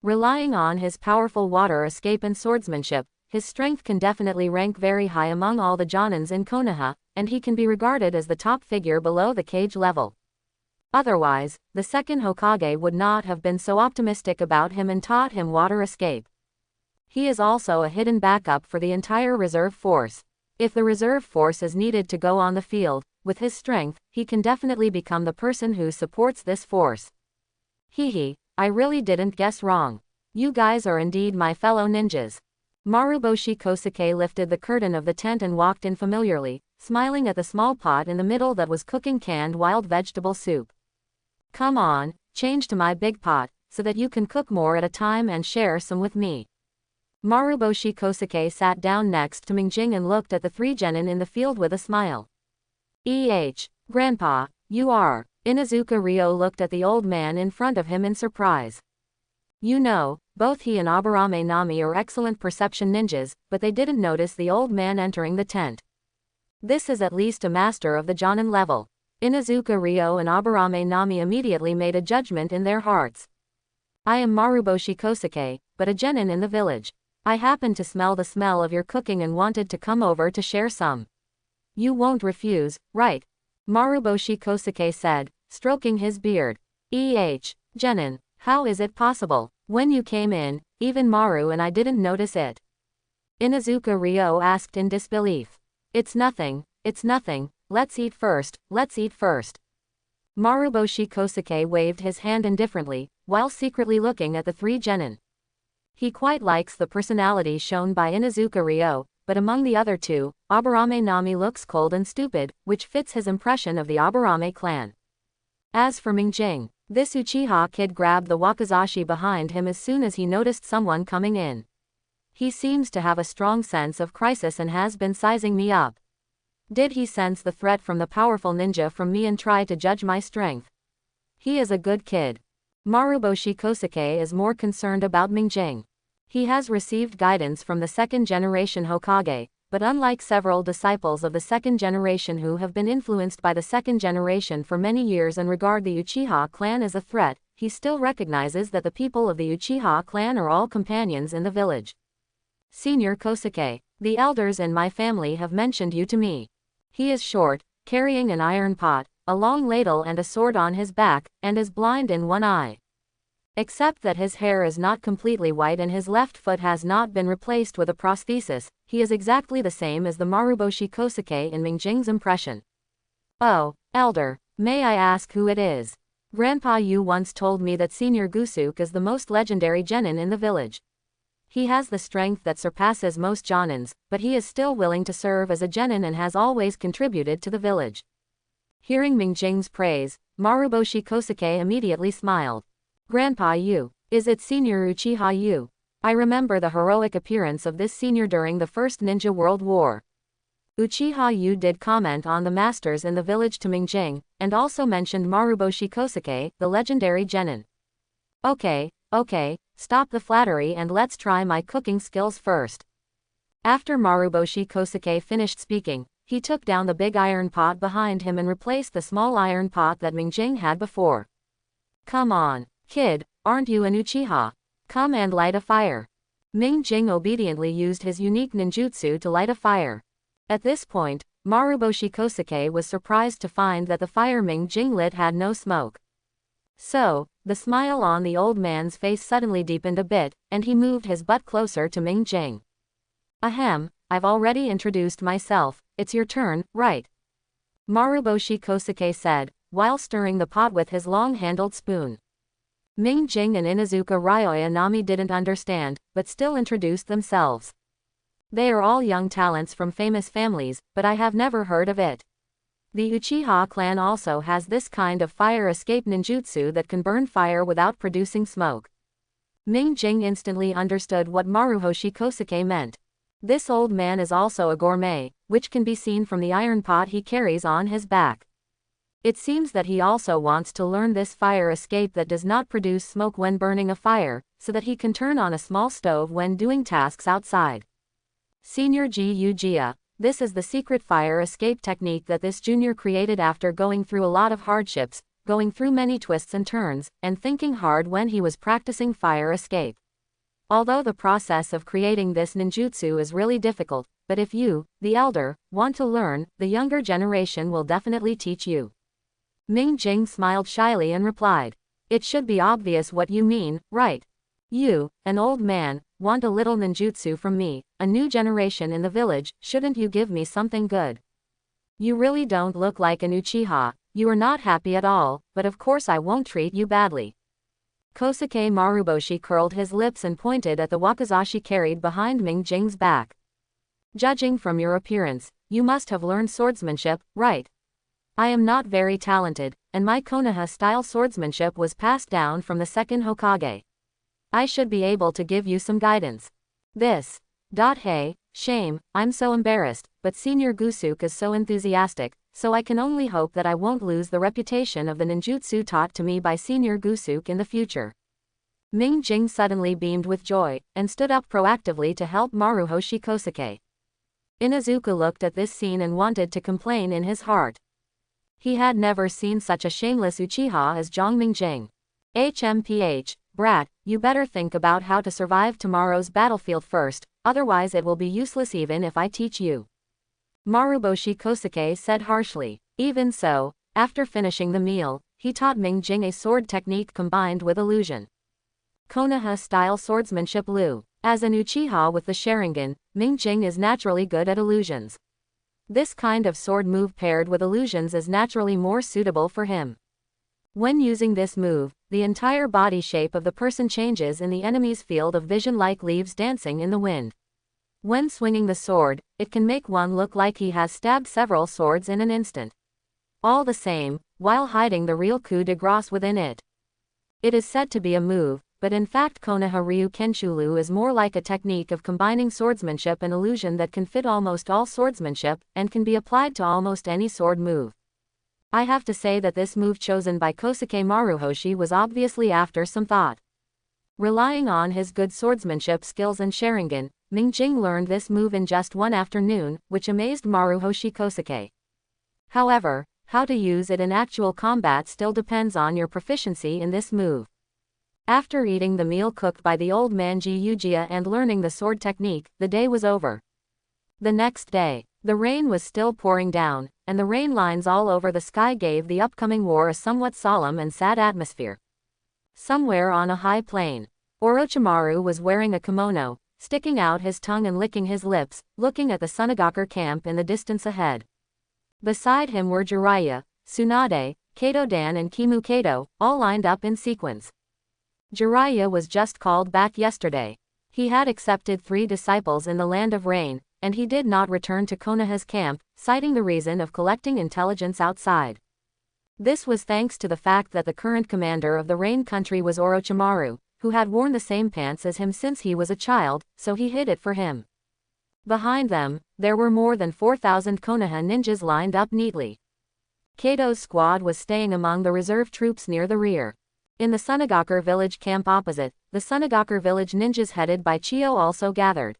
Relying on his powerful water escape and swordsmanship, his strength can definitely rank very high among all the Jonins in Konoha, and he can be regarded as the top figure below the cage level. Otherwise, the second Hokage would not have been so optimistic about him and taught him water escape. He is also a hidden backup for the entire reserve force. If the reserve force is needed to go on the field, with his strength, he can definitely become the person who supports this force. Hehe, I really didn't guess wrong. You guys are indeed my fellow ninjas. Maruboshi Kosuke lifted the curtain of the tent and walked in familiarly, smiling at the small pot in the middle that was cooking canned wild vegetable soup. Come on, change to my big pot, so that you can cook more at a time and share some with me. Maruboshi Kosuke sat down next to Mingjing and looked at the 3 genin in the field with a smile. Grandpa, you are. Inuzuka Ryo looked at the old man in front of him in surprise. You know, both he and Aburame Nami are excellent perception ninjas, but they didn't notice the old man entering the tent. This is at least a master of the Jonin level. Inuzuka Ryo and Aburame Nami immediately made a judgment in their hearts. I am Maruboshi Kosuke, but a genin in the village. I happened to smell the smell of your cooking and wanted to come over to share some. You won't refuse, right? Maruboshi Kosuke said, stroking his beard. Genin, how is it possible? When you came in, even Maru and I didn't notice it. Inuzuka Ryo asked in disbelief. It's nothing, let's eat first. Maruboshi Kosuke waved his hand indifferently, while secretly looking at the 3 genin. He quite likes the personality shown by Inuzuka Ryo, but among the other 2, Aburame Nami looks cold and stupid, which fits his impression of the Aburame clan. As for Mingjing, this Uchiha kid grabbed the wakizashi behind him as soon as he noticed someone coming in. He seems to have a strong sense of crisis and has been sizing me up. Did he sense the threat from the powerful ninja from me and try to judge my strength? He is a good kid. Maruboshi Kosuke is more concerned about Mingjing. He has received guidance from the second generation Hokage, but unlike several disciples of the second generation who have been influenced by the second generation for many years and regard the Uchiha clan as a threat, he still recognizes that the people of the Uchiha clan are all companions in the village. Senior Kosuke, the elders in my family have mentioned you to me. He is short, carrying an iron pot, a long ladle and a sword on his back, and is blind in one eye. Except that his hair is not completely white and his left foot has not been replaced with a prosthesis, he is exactly the same as the Maruboshi Kosuke in Mingjing's impression. Oh, elder, may I ask who it is? Grandpa, you once told me that Senior Gusuk is the most legendary genin in the village. He has the strength that surpasses most Jonins, but he is still willing to serve as a genin and has always contributed to the village. Hearing Mingjing's praise, Maruboshi Kosuke immediately smiled. Grandpa Yu, is it Senior Uchiha Yu? I remember the heroic appearance of this senior during the First Ninja World War. Uchiha Yu did comment on the masters in the village to Mingjing, and also mentioned Maruboshi Kosuke, the legendary genin. Okay, stop the flattery and let's try my cooking skills first. After Maruboshi Kosuke finished speaking, he took down the big iron pot behind him and replaced the small iron pot that Mingjing had before. Come on, kid, aren't you an Uchiha? Come and light a fire. Mingjing obediently used his unique ninjutsu to light a fire. At this point, Maruboshi Kosuke was surprised to find that the fire Mingjing lit had no smoke. So, the smile on the old man's face suddenly deepened a bit, and he moved his butt closer to Mingjing. Ahem, I've already introduced myself, it's your turn, right? Maruboshi Kosuke said, while stirring the pot with his long-handled spoon. Mingjing and Inuzuka Ryoyanami didn't understand, but still introduced themselves. They are all young talents from famous families, but I have never heard of it. The Uchiha clan also has this kind of fire escape ninjutsu that can burn fire without producing smoke. Mingjing instantly understood what Maruboshi Kosuke meant. This old man is also a gourmet, which can be seen from the iron pot he carries on his back. It seems that he also wants to learn this fire escape that does not produce smoke when burning a fire, so that he can turn on a small stove when doing tasks outside. Senior Uchiha. This is the secret fire escape technique that this junior created after going through a lot of hardships, going through many twists and turns, and thinking hard when he was practicing fire escape. Although the process of creating this ninjutsu is really difficult, but if you, the elder, want to learn, the younger generation will definitely teach you. Mingjing smiled shyly and replied. It should be obvious what you mean, right? You, an old man, want a little ninjutsu from me, a new generation in the village, shouldn't you give me something good? You really don't look like an Uchiha, you are not happy at all, but of course I won't treat you badly. Kosuke Maruboshi curled his lips and pointed at the wakizashi carried behind Mingjing's back. Judging from your appearance, you must have learned swordsmanship, right? I am not very talented, and my Konoha-style swordsmanship was passed down from the second Hokage. I should be able to give you some guidance. Hey, shame, I'm so embarrassed, but Senior Gusuke is so enthusiastic, so I can only hope that I won't lose the reputation of the ninjutsu taught to me by Senior Gusuke in the future. Mingjing suddenly beamed with joy, and stood up proactively to help Maruboshi Kosuke. Inuzuka looked at this scene and wanted to complain in his heart. He had never seen such a shameless Uchiha as Zhang Mingjing. HMPH, brat, you better think about how to survive tomorrow's battlefield first, otherwise it will be useless even if I teach you. Maruboshi Kosuke said harshly. Even so, after finishing the meal, he taught Mingjing a sword technique combined with illusion. Konoha-style swordsmanship Lu. As an Uchiha with the Sharingan, Mingjing is naturally good at illusions. This kind of sword move paired with illusions is naturally more suitable for him. When using this move, the entire body shape of the person changes in the enemy's field of vision like leaves dancing in the wind. When swinging the sword, it can make one look like he has stabbed several swords in an instant. All the same, while hiding the real coup de grace within it. It is said to be a move, but in fact Konoha Ryu Kenshulu is more like a technique of combining swordsmanship and illusion that can fit almost all swordsmanship, and can be applied to almost any sword move. I have to say that this move chosen by Kosuke Maruboshi was obviously after some thought. Relying on his good swordsmanship skills and Sharingan, Mingjing learned this move in just one afternoon, which amazed Maruboshi Kosuke. However, how to use it in actual combat still depends on your proficiency in this move. After eating the meal cooked by the old man Uchiha and learning the sword technique, the day was over. The next day, the rain was still pouring down, and the rain lines all over the sky gave the upcoming war a somewhat solemn and sad atmosphere. Somewhere on a high plain, Orochimaru was wearing a kimono, sticking out his tongue and licking his lips, looking at the Sunagaku camp in the distance ahead. Beside him were Jiraiya, Tsunade, Kato-dan and Kimu Kato, all lined up in sequence. Jiraiya was just called back yesterday. He had accepted 3 disciples in the Land of Rain, and he did not return to Konoha's camp, citing the reason of collecting intelligence outside. This was thanks to the fact that the current commander of the Rain country was Orochimaru, who had worn the same pants as him since he was a child, so he hid it for him. Behind them, there were more than 4,000 Konoha ninjas lined up neatly. Kato's squad was staying among the reserve troops near the rear. In the Sunagakur village camp opposite, the Sunagakur village ninjas headed by Chiyo also gathered.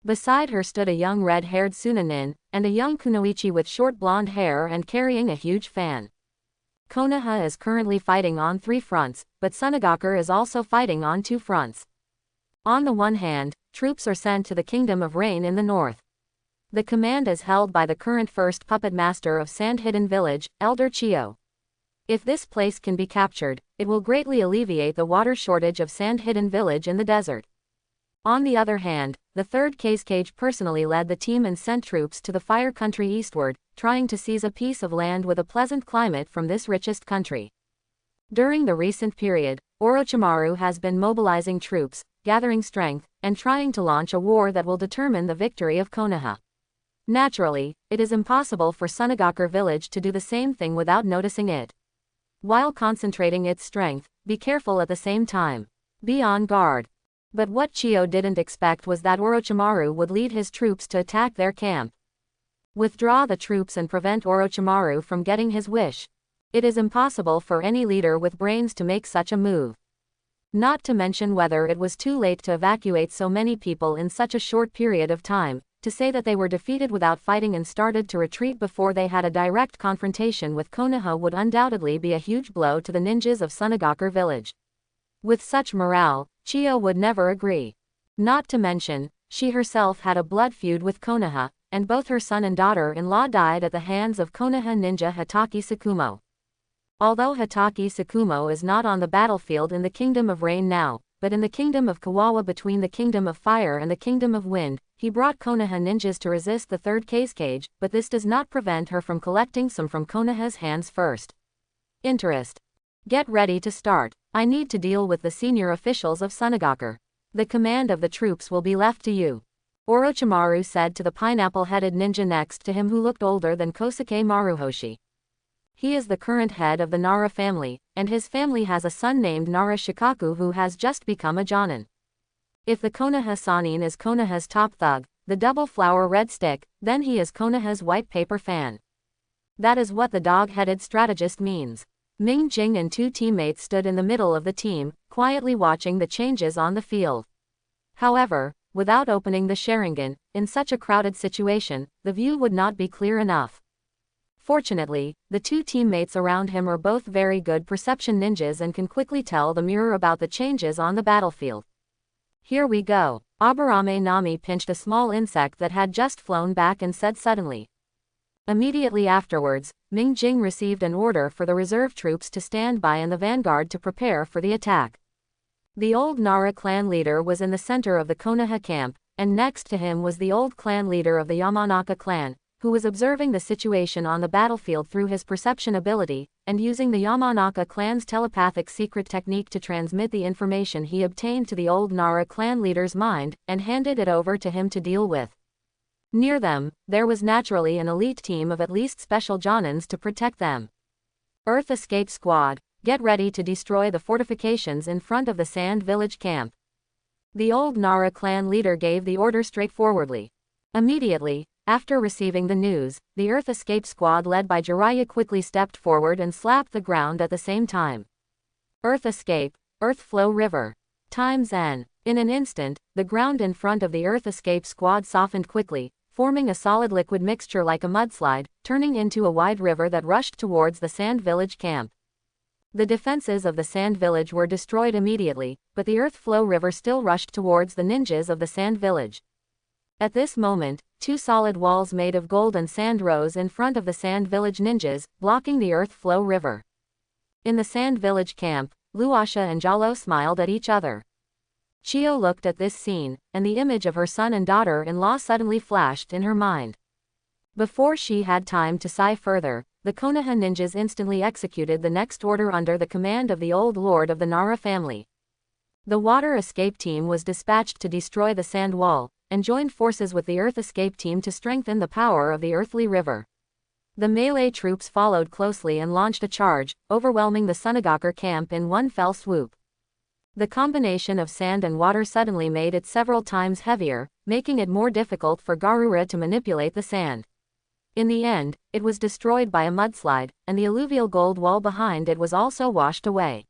Beside her stood a young red-haired Sunanin, and a young kunoichi with short blonde hair and carrying a huge fan. Konoha is currently fighting on 3 fronts, but Sunagakur is also fighting on 2 fronts. On the one hand, troops are sent to the Kingdom of Rain in the north. The command is held by the current first puppet master of Sand Hidden Village, Elder Chiyo. If this place can be captured, it will greatly alleviate the water shortage of Sand Hidden Village in the desert. On the other hand, the 3rd Kosak personally led the team and sent troops to the Fire Country eastward, trying to seize a piece of land with a pleasant climate from this richest country. During the recent period, Orochimaru has been mobilizing troops, gathering strength, and trying to launch a war that will determine the victory of Konoha. Naturally, it is impossible for Sunagakur village to do the same thing without noticing it. While concentrating its strength, be careful at the same time. Be on guard. But what Chiyo didn't expect was that Orochimaru would lead his troops to attack their camp. Withdraw the troops and prevent Orochimaru from getting his wish. It is impossible for any leader with brains to make such a move. Not to mention whether it was too late to evacuate so many people in such a short period of time. To say that they were defeated without fighting and started to retreat before they had a direct confrontation with Konoha would undoubtedly be a huge blow to the ninjas of Sunagakur village. With such morale, Chiyo would never agree. Not to mention, she herself had a blood feud with Konoha, and both her son and daughter-in-law died at the hands of Konoha ninja Hatake Tsukumo. Although Hatake Tsukumo is not on the battlefield in the Kingdom of Rain now, but in the Kingdom of Kawawa between the Kingdom of Fire and the Kingdom of Wind, he brought Konoha ninjas to resist the 3rd Kosak, but this does not prevent her from collecting some from Konoha's hands first. Interest. Get ready to start. I need to deal with the senior officials of Sunagakur. The command of the troops will be left to you. Orochimaru said to the pineapple-headed ninja next to him who looked older than Kosuke Maruboshi. He is the current head of the Nara family, and his family has a son named Nara Shikaku who has just become a Jonin. If the Konoha Sanin is Konoha's top thug, the double flower red stick, then he is Konoha's white paper fan. That is what the dog-headed strategist means. Ming Jing and 2 teammates stood in the middle of the team, quietly watching the changes on the field. However, without opening the Sharingan, in such a crowded situation, the view would not be clear enough. Fortunately, the 2 teammates around him are both very good perception ninjas and can quickly tell the mirror about the changes on the battlefield. Here we go. Aburame Nami pinched a small insect that had just flown back and said suddenly. Immediately afterwards, Ming Jing received an order for the reserve troops to stand by in the vanguard to prepare for the attack. The old Nara clan leader was in the center of the Konoha camp, and next to him was the old clan leader of the Yamanaka clan, who was observing the situation on the battlefield through his perception ability, and using the Yamanaka clan's telepathic secret technique to transmit the information he obtained to the old Nara clan leader's mind, and handed it over to him to deal with. Near them, there was naturally an elite team of at least special Jonins to protect them. Earth Escape Squad, get ready to destroy the fortifications in front of the Sand Village camp. The old Nara clan leader gave the order straightforwardly. Immediately, after receiving the news, the Earth Escape Squad led by Jiraiya quickly stepped forward and slapped the ground at the same time. Earth Escape, Earth Flow River. Times N. In an instant, the ground in front of the Earth Escape Squad softened quickly, forming a solid liquid mixture like a mudslide, turning into a wide river that rushed towards the Sand Village camp. The defenses of the Sand Village were destroyed immediately, but the Earth Flow River still rushed towards the ninjas of the Sand Village. At this moment, 2 solid walls made of gold and sand rose in front of the Sand Village ninjas, blocking the Earth Flow River. In the Sand Village camp, Luasha and Jalo smiled at each other. Chiyo looked at this scene, and the image of her son and daughter-in-law suddenly flashed in her mind. Before she had time to sigh further, the Konoha ninjas instantly executed the next order under the command of the old lord of the Nara family. The water escape team was dispatched to destroy the sand wall, and joined forces with the earth escape team to strengthen the power of the earthly river. The melee troops followed closely and launched a charge, overwhelming the Sunagakur camp in one fell swoop. The combination of sand and water suddenly made it several times heavier, making it more difficult for Garura to manipulate the sand. In the end, it was destroyed by a mudslide, and the alluvial gold wall behind it was also washed away.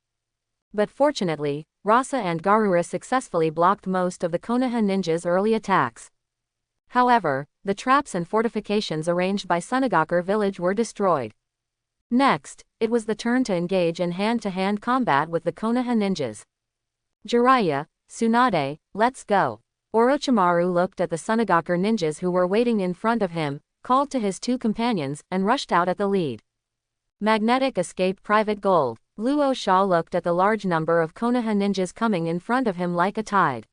But fortunately, Rasa and Garura successfully blocked most of the Konoha ninjas' early attacks. However, the traps and fortifications arranged by Sunagakur village were destroyed. Next, it was the turn to engage in hand-to-hand combat with the Konoha ninjas. Jiraiya, Tsunade, let's go. Orochimaru looked at the Sunagakur ninjas who were waiting in front of him, called to his two companions, and rushed out at the lead. Magnetic escape Private Gold. Luo Sha looked at the large number of Konoha ninjas coming in front of him like a tide.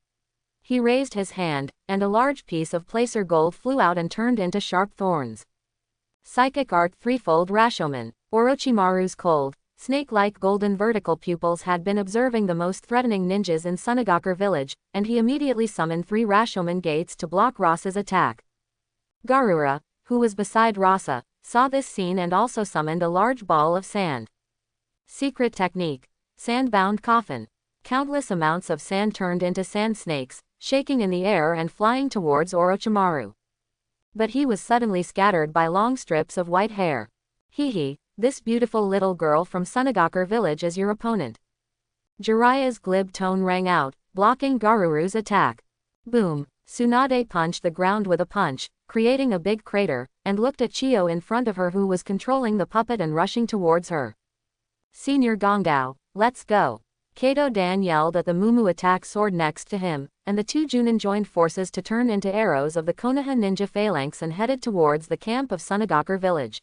He raised his hand, and a large piece of placer gold flew out and turned into sharp thorns. Psychic Art Threefold Rashomon. Orochimaru's cold, snake-like golden vertical pupils had been observing the most threatening ninjas in Sunagakur village, and he immediately summoned 3 Rashomon gates to block Rasa's attack. Garura, who was beside Rasa, saw this scene and also summoned a large ball of sand. Secret technique. Sand-bound coffin. Countless amounts of sand turned into sand snakes, shaking in the air and flying towards Orochimaru. But he was suddenly scattered by long strips of white hair. Hee, this beautiful little girl from Sunagakur village is your opponent. Jiraiya's glib tone rang out, blocking Garuru's attack. Boom! Tsunade punched the ground with a punch, creating a big crater, and looked at Chiyo in front of her who was controlling the puppet and rushing towards her. Senior Gongdao, let's go. Kato Dan yelled at the Mumu attack sword next to him, and the 2 Chunin joined forces to turn into arrows of the Konoha ninja phalanx and headed towards the camp of Sunagakur village.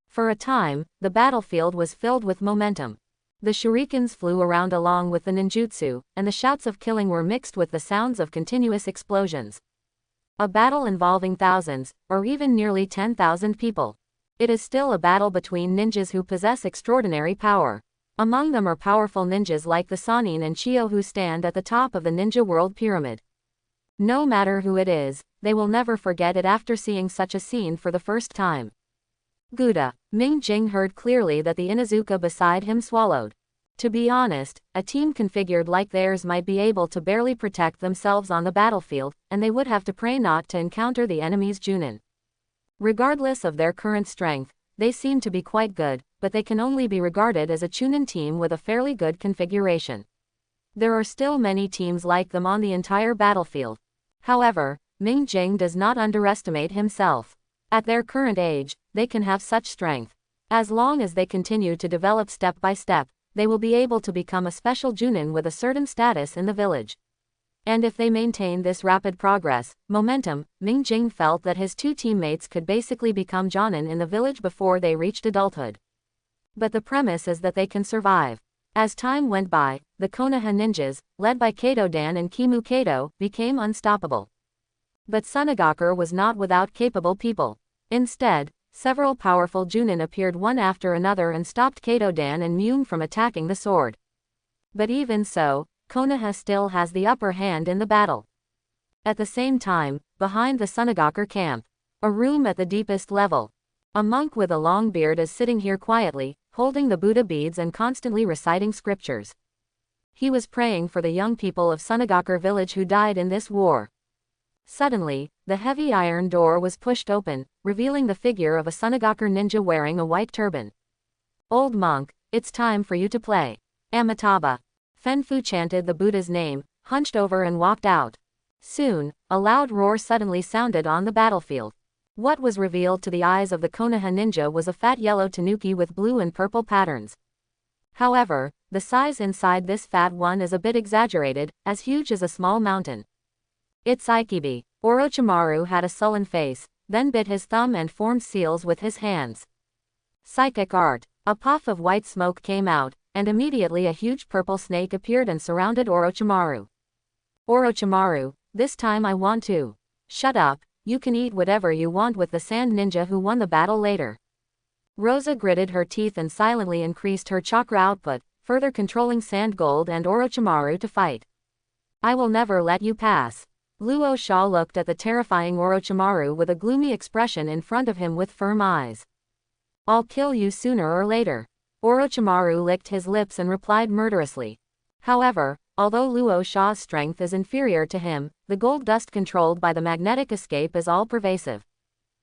For a time, the battlefield was filled with momentum. The shurikens flew around along with the ninjutsu, and the shouts of killing were mixed with the sounds of continuous explosions. A battle involving thousands, or even nearly 10,000 people. It is still a battle between ninjas who possess extraordinary power. Among them are powerful ninjas like the Sannin and Chiyo who stand at the top of the ninja world pyramid. No matter who it is, they will never forget it after seeing such a scene for the first time. Gouda. Ming Jing heard clearly that the Inuzuka beside him swallowed. To be honest, a team configured like theirs might be able to barely protect themselves on the battlefield, and they would have to pray not to encounter the enemy's Chunin. Regardless of their current strength, they seem to be quite good, but they can only be regarded as a Chunin team with a fairly good configuration. There are still many teams like them on the entire battlefield. However, Ming Jing does not underestimate himself. At their current age, they can have such strength. As long as they continue to develop step by step, they will be able to become a special Chunin with a certain status in the village. And if they maintain this rapid progress, momentum, Ming Jing felt that his 2 teammates could basically become Jonin in the village before they reached adulthood. But the premise is that they can survive. As time went by, the Konoha ninjas, led by Kato Dan and Kimu Kato, became unstoppable. But Sunagakur was not without capable people. Instead, several powerful Chunin appeared one after another and stopped Kato Dan and Mume from attacking the sword. But even so, Konoha still has the upper hand in the battle. At the same time, behind the Sunagakur camp, a room at the deepest level. A monk with a long beard is sitting here quietly, holding the Buddha beads and constantly reciting scriptures. He was praying for the young people of Sunagakur village who died in this war. Suddenly, the heavy iron door was pushed open, revealing the figure of a Sunagakur ninja wearing a white turban. Old monk, it's time for you to play. Amitabha. Fenfu chanted the Buddha's name, hunched over and walked out. Soon, a loud roar suddenly sounded on the battlefield. What was revealed to the eyes of the Konoha ninja was a fat yellow tanuki with blue and purple patterns. However, the size inside this fat one is a bit exaggerated, as huge as a small mountain. It's Ikibi. Orochimaru had a sullen face, then bit his thumb and formed seals with his hands. Psychic Art. A puff of white smoke came out, and immediately a huge purple snake appeared and surrounded Orochimaru. Orochimaru, this time I want to. Shut up, you can eat whatever you want with the sand ninja who won the battle later. Rosa gritted her teeth and silently increased her chakra output, further controlling Sand Gold and Orochimaru to fight. I will never let you pass. Luo Sha looked at the terrifying Orochimaru with a gloomy expression in front of him with firm eyes. I'll kill you sooner or later. Orochimaru licked his lips and replied murderously. However, although Luo Sha's strength is inferior to him, the gold dust controlled by the magnetic escape is all-pervasive.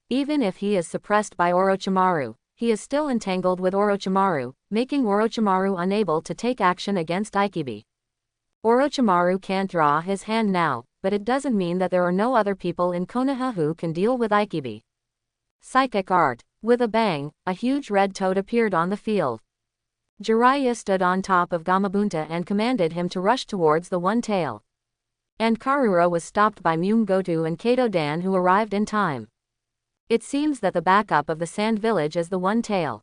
Even if he is suppressed by Orochimaru, he is still entangled with Orochimaru, making Orochimaru unable to take action against Ikibi. Orochimaru can't draw his hand now, but it doesn't mean that there are no other people in Konoha who can deal with Ikibi. Psychic art. With a bang, a huge red toad appeared on the field. Jiraiya stood on top of Gamabunta and commanded him to rush towards the One Tail. And Karura was stopped by Mune-Goto and Kato Dan, who arrived in time. It seems that the backup of the Sand Village is the One Tail.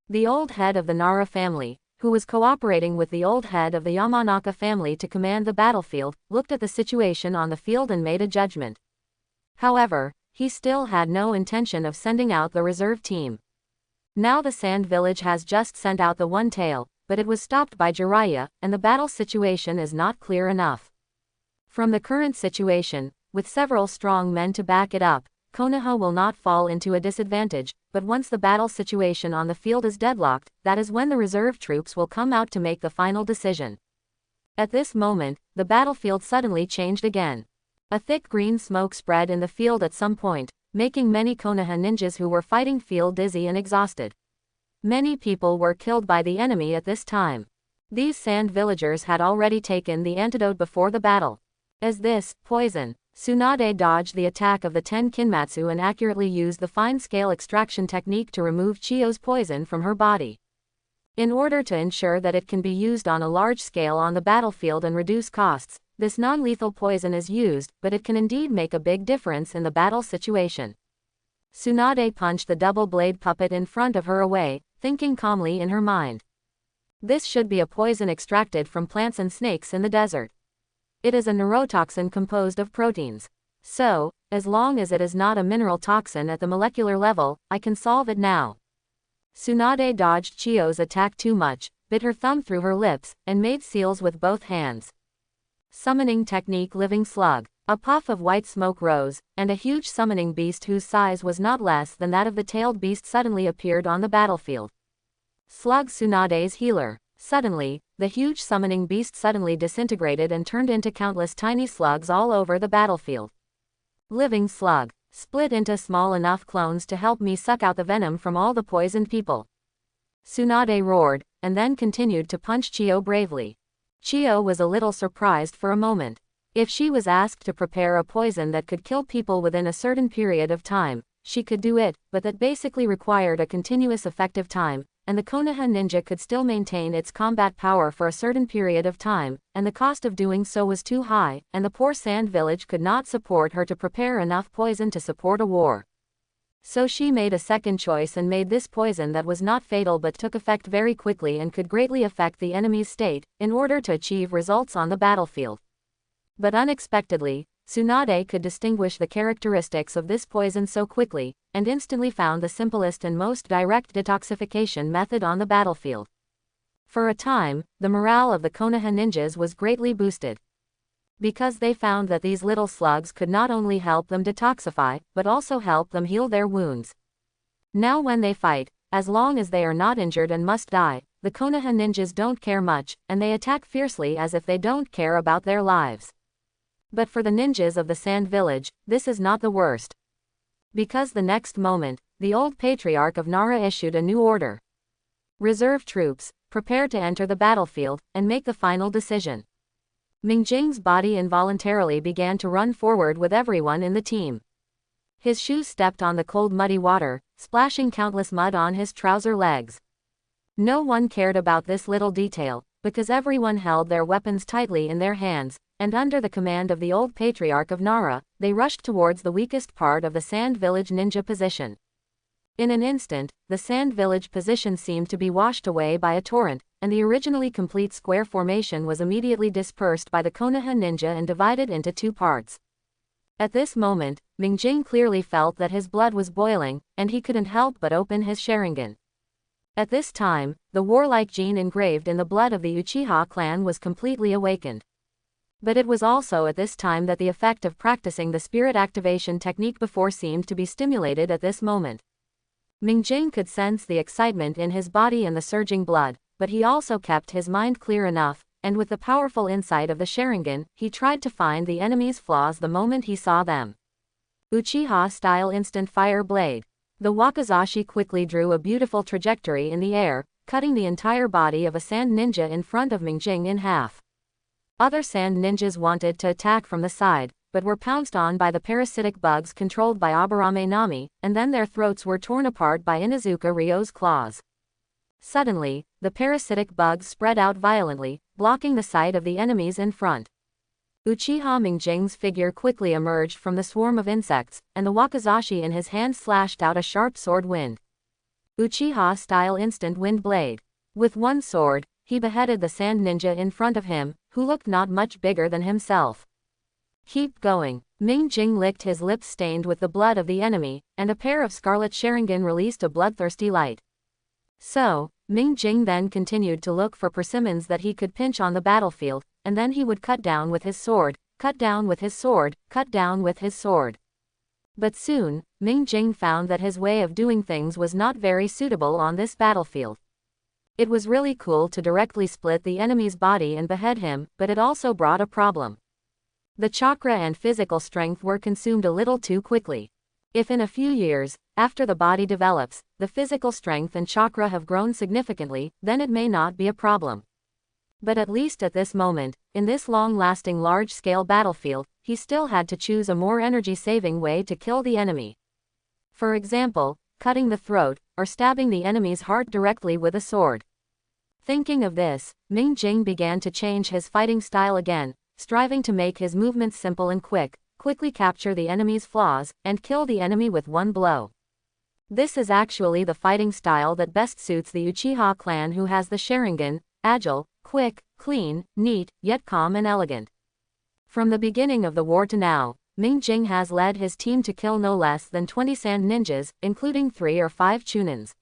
The old head of the Nara family, who was cooperating with the old head of the Yamanaka family to command the battlefield, looked at the situation on the field and made a judgment. However, he still had no intention of sending out the reserve team. Now the Sand Village has just sent out the One Tail, but it was stopped by Jiraiya, and the battle situation is not clear enough. From the current situation, with several strong men to back it up, Konoha will not fall into a disadvantage, but once the battle situation on the field is deadlocked, that is when the reserve troops will come out to make the final decision. At this moment, the battlefield suddenly changed again. A thick green smoke spread in the field at some point, making many Konoha ninjas who were fighting feel dizzy and exhausted. Many people were killed by the enemy at this time. These sand villagers had already taken the antidote before the battle. As this, poison, Tsunade dodged the attack of the 10 Kinmatsu and accurately used the fine-scale extraction technique to remove Chiyo's poison from her body. In order to ensure that it can be used on a large scale on the battlefield and reduce costs, this non-lethal poison is used, but it can indeed make a big difference in the battle situation. Tsunade punched the double-blade puppet in front of her away, thinking calmly in her mind. This should be a poison extracted from plants and snakes in the desert. It is a neurotoxin composed of proteins. So, as long as it is not a mineral toxin at the molecular level, I can solve it now. Tsunade dodged Chiyo's attack too much, bit her thumb through her lips, and made seals with both hands. Summoning technique Living Slug. A puff of white smoke rose, and a huge summoning beast whose size was not less than that of the tailed beast suddenly appeared on the battlefield. Slug Tsunade's healer. Suddenly, the huge summoning beast suddenly disintegrated and turned into countless tiny slugs all over the battlefield. Living Slug. Split into small enough clones to help me suck out the venom from all the poisoned people. Tsunade roared, and then continued to punch Chiyo bravely. Chiyo was a little surprised for a moment. If she was asked to prepare a poison that could kill people within a certain period of time, she could do it, but that basically required a continuous effective time, and the Konoha ninja could still maintain its combat power for a certain period of time, and the cost of doing so was too high, and the poor sand village could not support her to prepare enough poison to support a war. So she made a second choice and made this poison that was not fatal but took effect very quickly and could greatly affect the enemy's state, in order to achieve results on the battlefield. But unexpectedly, Tsunade could distinguish the characteristics of this poison so quickly, and instantly found the simplest and most direct detoxification method on the battlefield. For a time, the morale of the Konoha ninjas was greatly boosted. Because they found that these little slugs could not only help them detoxify, but also help them heal their wounds. Now when they fight, as long as they are not injured and must die, the Konoha ninjas don't care much, and they attack fiercely as if they don't care about their lives. But for the ninjas of the Sand Village, this is not the worst. Because the next moment, the old patriarch of Nara issued a new order. Reserve troops, prepare to enter the battlefield, and make the final decision. Mingjing's body involuntarily began to run forward with everyone in the team. His shoes stepped on the cold muddy water, splashing countless mud on his trouser legs. No one cared about this little detail, because everyone held their weapons tightly in their hands, and under the command of the old patriarch of Nara, they rushed towards the weakest part of the Sand Village ninja position. In an instant, the Sand Village position seemed to be washed away by a torrent, and the originally complete square formation was immediately dispersed by the Konoha ninja and divided into two parts. At this moment, Mingjing clearly felt that his blood was boiling, and he couldn't help but open his Sharingan. At this time, the warlike gene engraved in the blood of the Uchiha clan was completely awakened. But it was also at this time that the effect of practicing the spirit activation technique before seemed to be stimulated at this moment. Mingjing could sense the excitement in his body and the surging blood, but he also kept his mind clear enough, and with the powerful insight of the Sharingan, he tried to find the enemy's flaws the moment he saw them. Uchiha-style instant fire blade. The wakizashi quickly drew a beautiful trajectory in the air, cutting the entire body of a sand ninja in front of Mingjing in half. Other sand ninjas wanted to attack from the side, but were pounced on by the parasitic bugs controlled by Aburame Nami, and then their throats were torn apart by Inuzuka Ryo's claws. Suddenly, the parasitic bugs spread out violently, blocking the sight of the enemies in front. Uchiha Mingjing's figure quickly emerged from the swarm of insects, and the wakizashi in his hand slashed out a sharp sword wind. Uchiha-style instant wind blade. With one sword, he beheaded the sand ninja in front of him, who looked not much bigger than himself. Keep going. Mingjing licked his lips stained with the blood of the enemy, and a pair of scarlet Sharingan released a bloodthirsty light. So, Mingjing then continued to look for persimmons that he could pinch on the battlefield, and then he would cut down with his sword, cut down with his sword, cut down with his sword. But soon, Mingjing found that his way of doing things was not very suitable on this battlefield. It was really cool to directly split the enemy's body and behead him, but it also brought a problem. The chakra and physical strength were consumed a little too quickly. If in a few years, after the body develops, the physical strength and chakra have grown significantly, then it may not be a problem. But at least at this moment, in this long-lasting large-scale battlefield, he still had to choose a more energy-saving way to kill the enemy. For example, cutting the throat, or stabbing the enemy's heart directly with a sword. Thinking of this, Mingjing began to change his fighting style again, striving to make his movements simple and quickly capture the enemy's flaws, and kill the enemy with one blow. This is actually the fighting style that best suits the Uchiha clan, who has the Sharingan, agile, quick, clean, neat, yet calm and elegant. From the beginning of the war to now, Mingjing has led his team to kill no less than 20 sand ninjas, including 3 or 5 Chunins.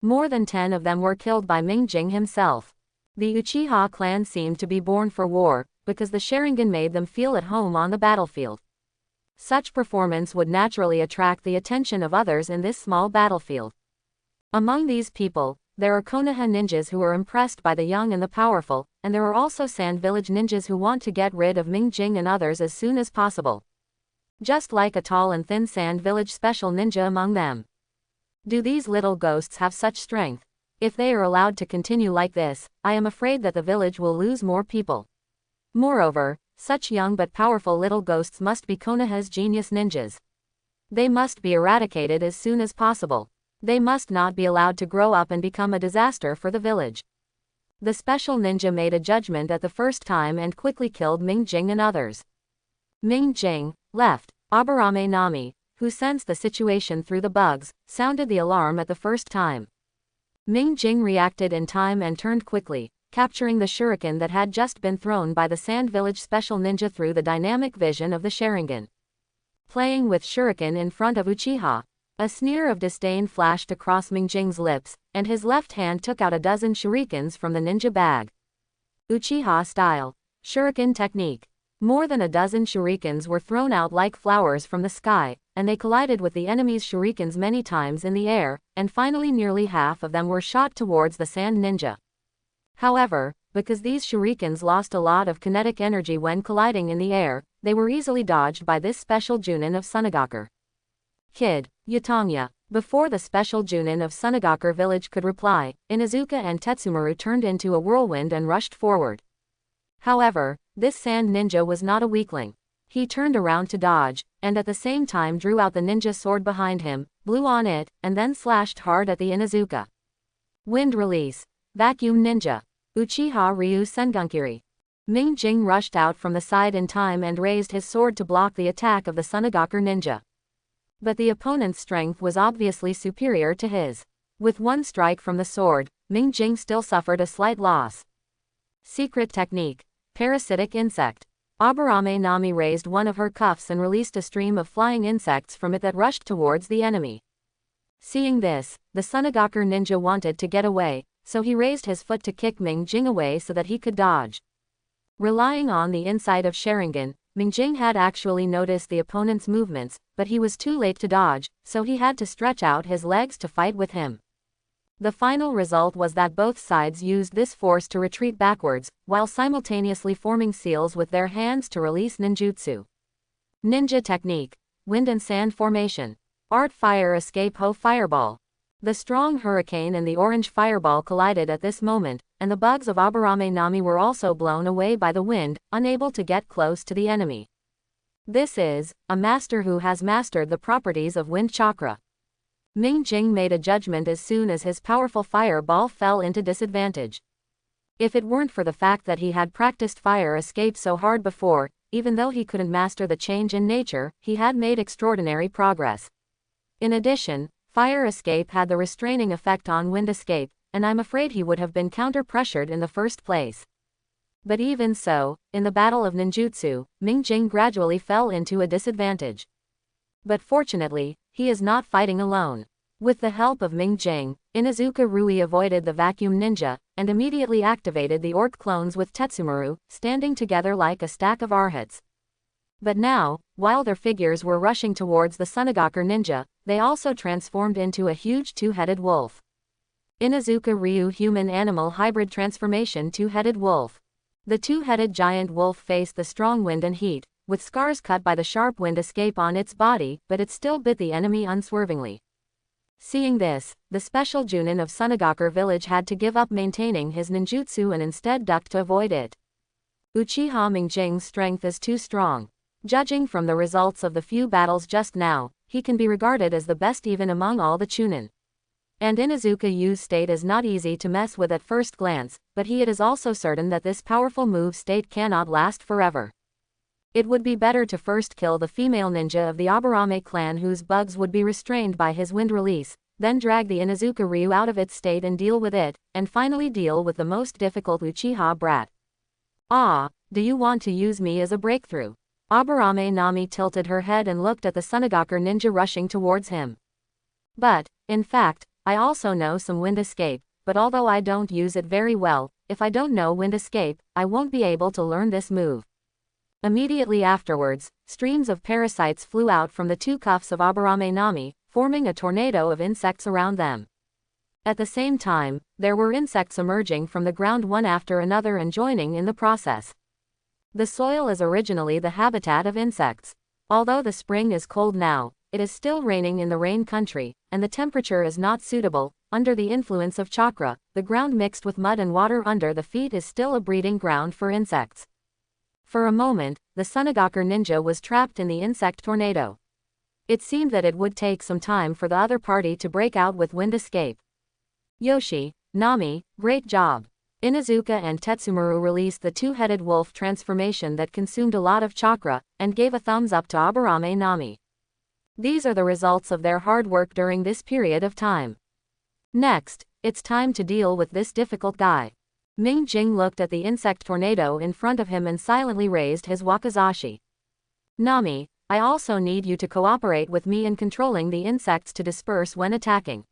More than 10 of them were killed by Mingjing himself. The Uchiha clan seemed to be born for war, because the Sharingan made them feel at home on the battlefield. Such performance would naturally attract the attention of others in this small battlefield. Among these people, there are Konoha ninjas who are impressed by the young and the powerful, and there are also Sand Village ninjas who want to get rid of Mingjing and others as soon as possible. Just like a tall and thin Sand Village special ninja among them. Do these little ghosts have such strength? If they are allowed to continue like this, I am afraid that the village will lose more people. Moreover, such young but powerful little ghosts must be Konoha's genius ninjas. They must be eradicated as soon as possible. They must not be allowed to grow up and become a disaster for the village. The special ninja made a judgment at the first time and quickly killed Mingjing and others. Mingjing, left. Aburame Nami, who sensed the situation through the bugs, sounded the alarm at the first time. Mingjing reacted in time and turned quickly, capturing the shuriken that had just been thrown by the Sand Village special ninja through the dynamic vision of the Sharingan. Playing with shuriken in front of Uchiha. A sneer of disdain flashed across Mingjing's lips, and his left hand took out a dozen shurikens from the ninja bag. Uchiha style. Shuriken technique. More than a dozen shurikens were thrown out like flowers from the sky, and they collided with the enemy's shurikens many times in the air, and finally nearly half of them were shot towards the sand ninja. However, because these shurikens lost a lot of kinetic energy when colliding in the air, they were easily dodged by this special Chunin of Sunagakur. Kid, Yutongya. Before the special Chunin of Sunagakur village could reply, Inuzuka and Tetsumaru turned into a whirlwind and rushed forward. However, this sand ninja was not a weakling. He turned around to dodge, and at the same time drew out the ninja sword behind him, blew on it, and then slashed hard at the Inuzuka. Wind release. Vacuum ninja. Uchiha Ryu Sengonkiri. Mingjing rushed out from the side in time and raised his sword to block the attack of the Sunagakur ninja. But the opponent's strength was obviously superior to his. With one strike from the sword, Mingjing still suffered a slight loss. Secret technique. Parasitic insect. Aburame Nami raised one of her cuffs and released a stream of flying insects from it that rushed towards the enemy. Seeing this, the Sunagaku ninja wanted to get away, so he raised his foot to kick Ming Jing away so that he could dodge. Relying on the insight of Sharingan, Ming Jing had actually noticed the opponent's movements, but he was too late to dodge, so he had to stretch out his legs to fight with him. The final result was that both sides used this force to retreat backwards, while simultaneously forming seals with their hands to release ninjutsu. Ninja technique. Wind and sand formation. Art fire escape Ho fireball. The strong hurricane and the orange fireball collided at this moment, and the bugs of Aburame Nami were also blown away by the wind, unable to get close to the enemy. This is a master who has mastered the properties of wind chakra. Ming Jing made a judgment as soon as his powerful fireball fell into disadvantage. If it weren't for the fact that he had practiced fire escape so hard before, even though he couldn't master the change in nature, he had made extraordinary progress. In addition, fire escape had the restraining effect on wind escape, and I'm afraid he would have been counter-pressured in the first place. But even so, in the battle of ninjutsu, Ming Jing gradually fell into a disadvantage. But fortunately, he is not fighting alone. With the help of Ming Jing, Inuzuka Rui avoided the vacuum ninja, and immediately activated the orc clones with Tetsumaru, standing together like a stack of arhats. But now, while their figures were rushing towards the Sunagaku ninja, they also transformed into a huge two-headed wolf. Inuzuka Ryu human-animal hybrid transformation two-headed wolf. The two-headed giant wolf faced the strong wind and heat, with scars cut by the sharp wind escape on its body, but it still bit the enemy unswervingly. Seeing this, the special Chunin of Sunagaku village had to give up maintaining his ninjutsu and instead ducked to avoid it. Uchiha Ming Jing's strength is too strong. Judging from the results of the few battles just now, he can be regarded as the best even among all the Chunin. And Inuzuka Yu's state is not easy to mess with at first glance, but it is also certain that this powerful move state cannot last forever. It would be better to first kill the female ninja of the Aburame clan whose bugs would be restrained by his wind release, then drag the Inuzuka Ryu out of its state and deal with it, and finally deal with the most difficult Uchiha brat. Ah, do you want to use me as a breakthrough? Aburame Nami tilted her head and looked at the Sunagaku ninja rushing towards him. But, in fact, I also know some wind escape, but although I don't use it very well, if I don't know wind escape, I won't be able to learn this move. Immediately afterwards, streams of parasites flew out from the two cuffs of Aburame Nami, forming a tornado of insects around them. At the same time, there were insects emerging from the ground one after another and joining in the process. The soil is originally the habitat of insects. Although the spring is cold now, it is still raining in the rain country, and the temperature is not suitable. Under the influence of chakra, the ground mixed with mud and water under the feet is still a breeding ground for insects. For a moment, the Sunagaku ninja was trapped in the insect tornado. It seemed that it would take some time for the other party to break out with wind escape. Yoshi, Nami, great job. Inuzuka and Tetsumaru released the two-headed wolf transformation that consumed a lot of chakra, and gave a thumbs up to Aburame Nami. These are the results of their hard work during this period of time. Next, it's time to deal with this difficult guy. Ming Jing looked at the insect tornado in front of him and silently raised his wakizashi. Nami, I also need you to cooperate with me in controlling the insects to disperse when attacking.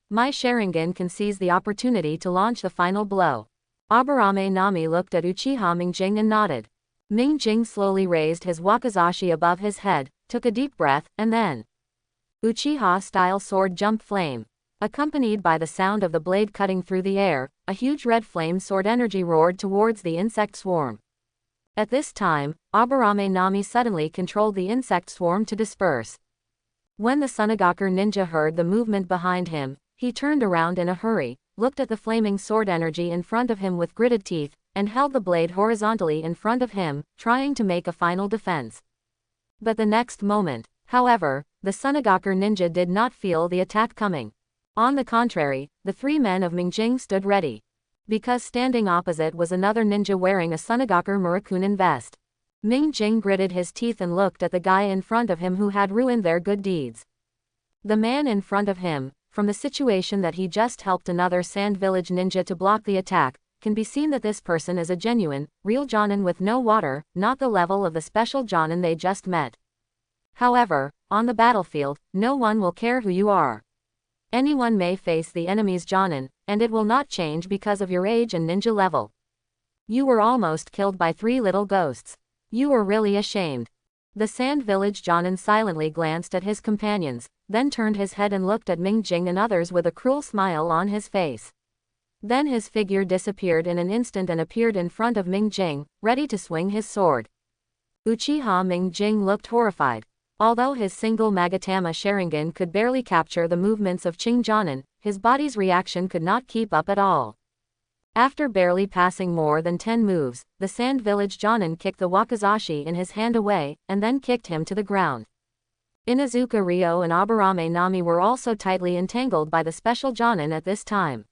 My Sharingan can seize the opportunity to launch the final blow. Aburame Nami looked at Uchiha Ming Jing and nodded. Ming Jing slowly raised his wakizashi above his head, took a deep breath, and then Uchiha-style sword jump flame. Accompanied by the sound of the blade cutting through the air, a huge red flame sword energy roared towards the insect swarm. At this time, Aburame Nami suddenly controlled the insect swarm to disperse. When the Sunagaku ninja heard the movement behind him, he turned around in a hurry, looked at the flaming sword energy in front of him with gritted teeth, and held the blade horizontally in front of him, trying to make a final defense. But the next moment, however, the Sunagaku ninja did not feel the attack coming. On the contrary, the three men of Ming Jing stood ready. Because standing opposite was another ninja wearing a Sunagaku Murakunin vest. Ming Jing gritted his teeth and looked at the guy in front of him who had ruined their good deeds. The man in front of him, from the situation that he just helped another Sand Village ninja to block the attack, can be seen that this person is a genuine, real Jonin with no water, not the level of the special Jonin they just met. However, on the battlefield, no one will care who you are. Anyone may face the enemy's Jonin, and it will not change because of your age and ninja level. You were almost killed by 3 little ghosts. You were really ashamed. The Sand Village Jonin silently glanced at his companions, then turned his head and looked at Ming Jing and others with a cruel smile on his face. Then his figure disappeared in an instant and appeared in front of Ming Jing, ready to swing his sword. Uchiha Ming Jing looked horrified. Although his single Magatama Sharingan could barely capture the movements of Qing Jonin, his body's reaction could not keep up at all. After barely passing more than 10 moves, the Sand Village Jonin kicked the wakizashi in his hand away, and then kicked him to the ground. Inuzuka Ryo and Aburame Nami were also tightly entangled by the special Jonin at this time.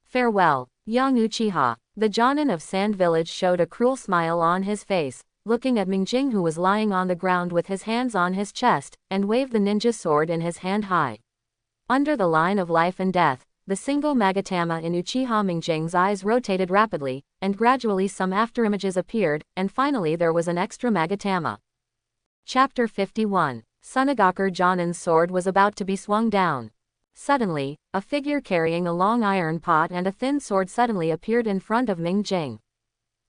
Farewell, young Uchiha. The Jonin of Sand Village showed a cruel smile on his face, looking at Ming Jing, who was lying on the ground with his hands on his chest, and waved the ninja sword in his hand high. Under the line of life and death, the single Magatama in Uchiha Ming Jing's eyes rotated rapidly, and gradually some afterimages appeared, and finally there was an extra Magatama. Chapter 51. Sunagaku Jonin's sword was about to be swung down. Suddenly, a figure carrying a long iron pot and a thin sword suddenly appeared in front of Ming Jing.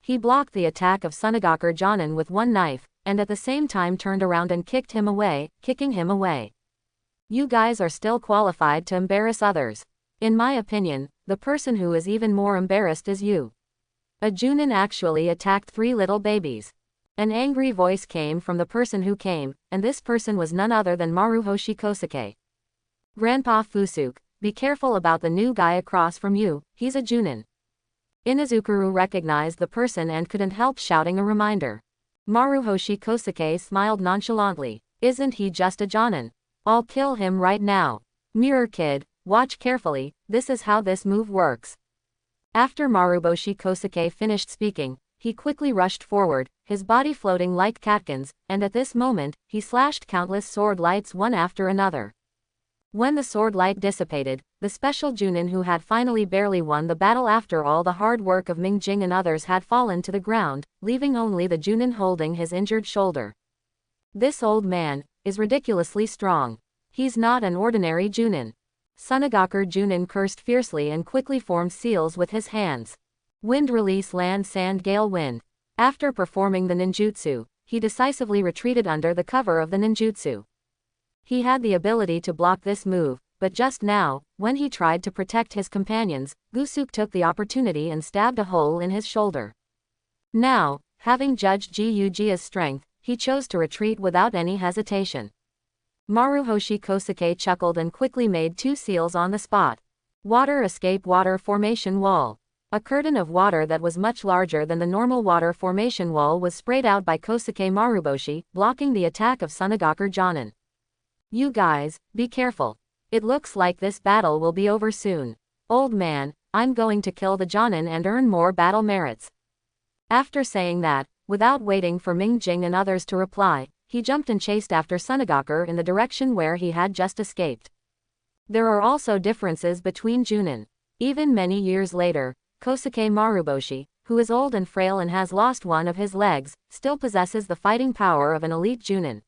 He blocked the attack of Sunagaku Jonin with one knife, and at the same time turned around and kicked him away, kicking him away. You guys are still qualified to embarrass others. In my opinion, the person who is even more embarrassed is you. A Junin actually attacked 3 little babies. An angry voice came from the person who came, and this person was none other than Maruboshi Kosak. Grandpa Fusuke, be careful about the new guy across from you, he's a Junin. Inazukuru recognized the person and couldn't help shouting a reminder. Maruboshi Kosak smiled nonchalantly. Isn't he just a Jonin? I'll kill him right now. Mirror Kid, watch carefully, this is how this move works. After Maruboshi Kosak finished speaking, he quickly rushed forward, his body floating like catkins, and at this moment, he slashed countless sword lights one after another. When the sword light dissipated, the special Junin who had finally barely won the battle after all the hard work of Ming Jing and others had fallen to the ground, leaving only the Junin holding his injured shoulder. This old man is ridiculously strong. He's not an ordinary Junin. Sunagaku Junin cursed fiercely and quickly formed seals with his hands. Wind release land sand gale wind. After performing the ninjutsu, he decisively retreated under the cover of the ninjutsu. He had the ability to block this move, but just now, when he tried to protect his companions, Gusuke took the opportunity and stabbed a hole in his shoulder. Now, having judged Uchiha's strength, he chose to retreat without any hesitation. Maruboshi Kosak chuckled and quickly made 2 seals on the spot. Water escape water formation wall. A curtain of water that was much larger than the normal water formation wall was sprayed out by Kosak Maruboshi, blocking the attack of Sunagaku Jonin. You guys, be careful. It looks like this battle will be over soon. Old man, I'm going to kill the Jonin and earn more battle merits. After saying that, without waiting for Ming Jing and others to reply, he jumped and chased after Sunagaku in the direction where he had just escaped. There are also differences between Junin. Even many years later, Kosak Maruboshi, who is old and frail and has lost one of his legs, still possesses the fighting power of an elite Junin.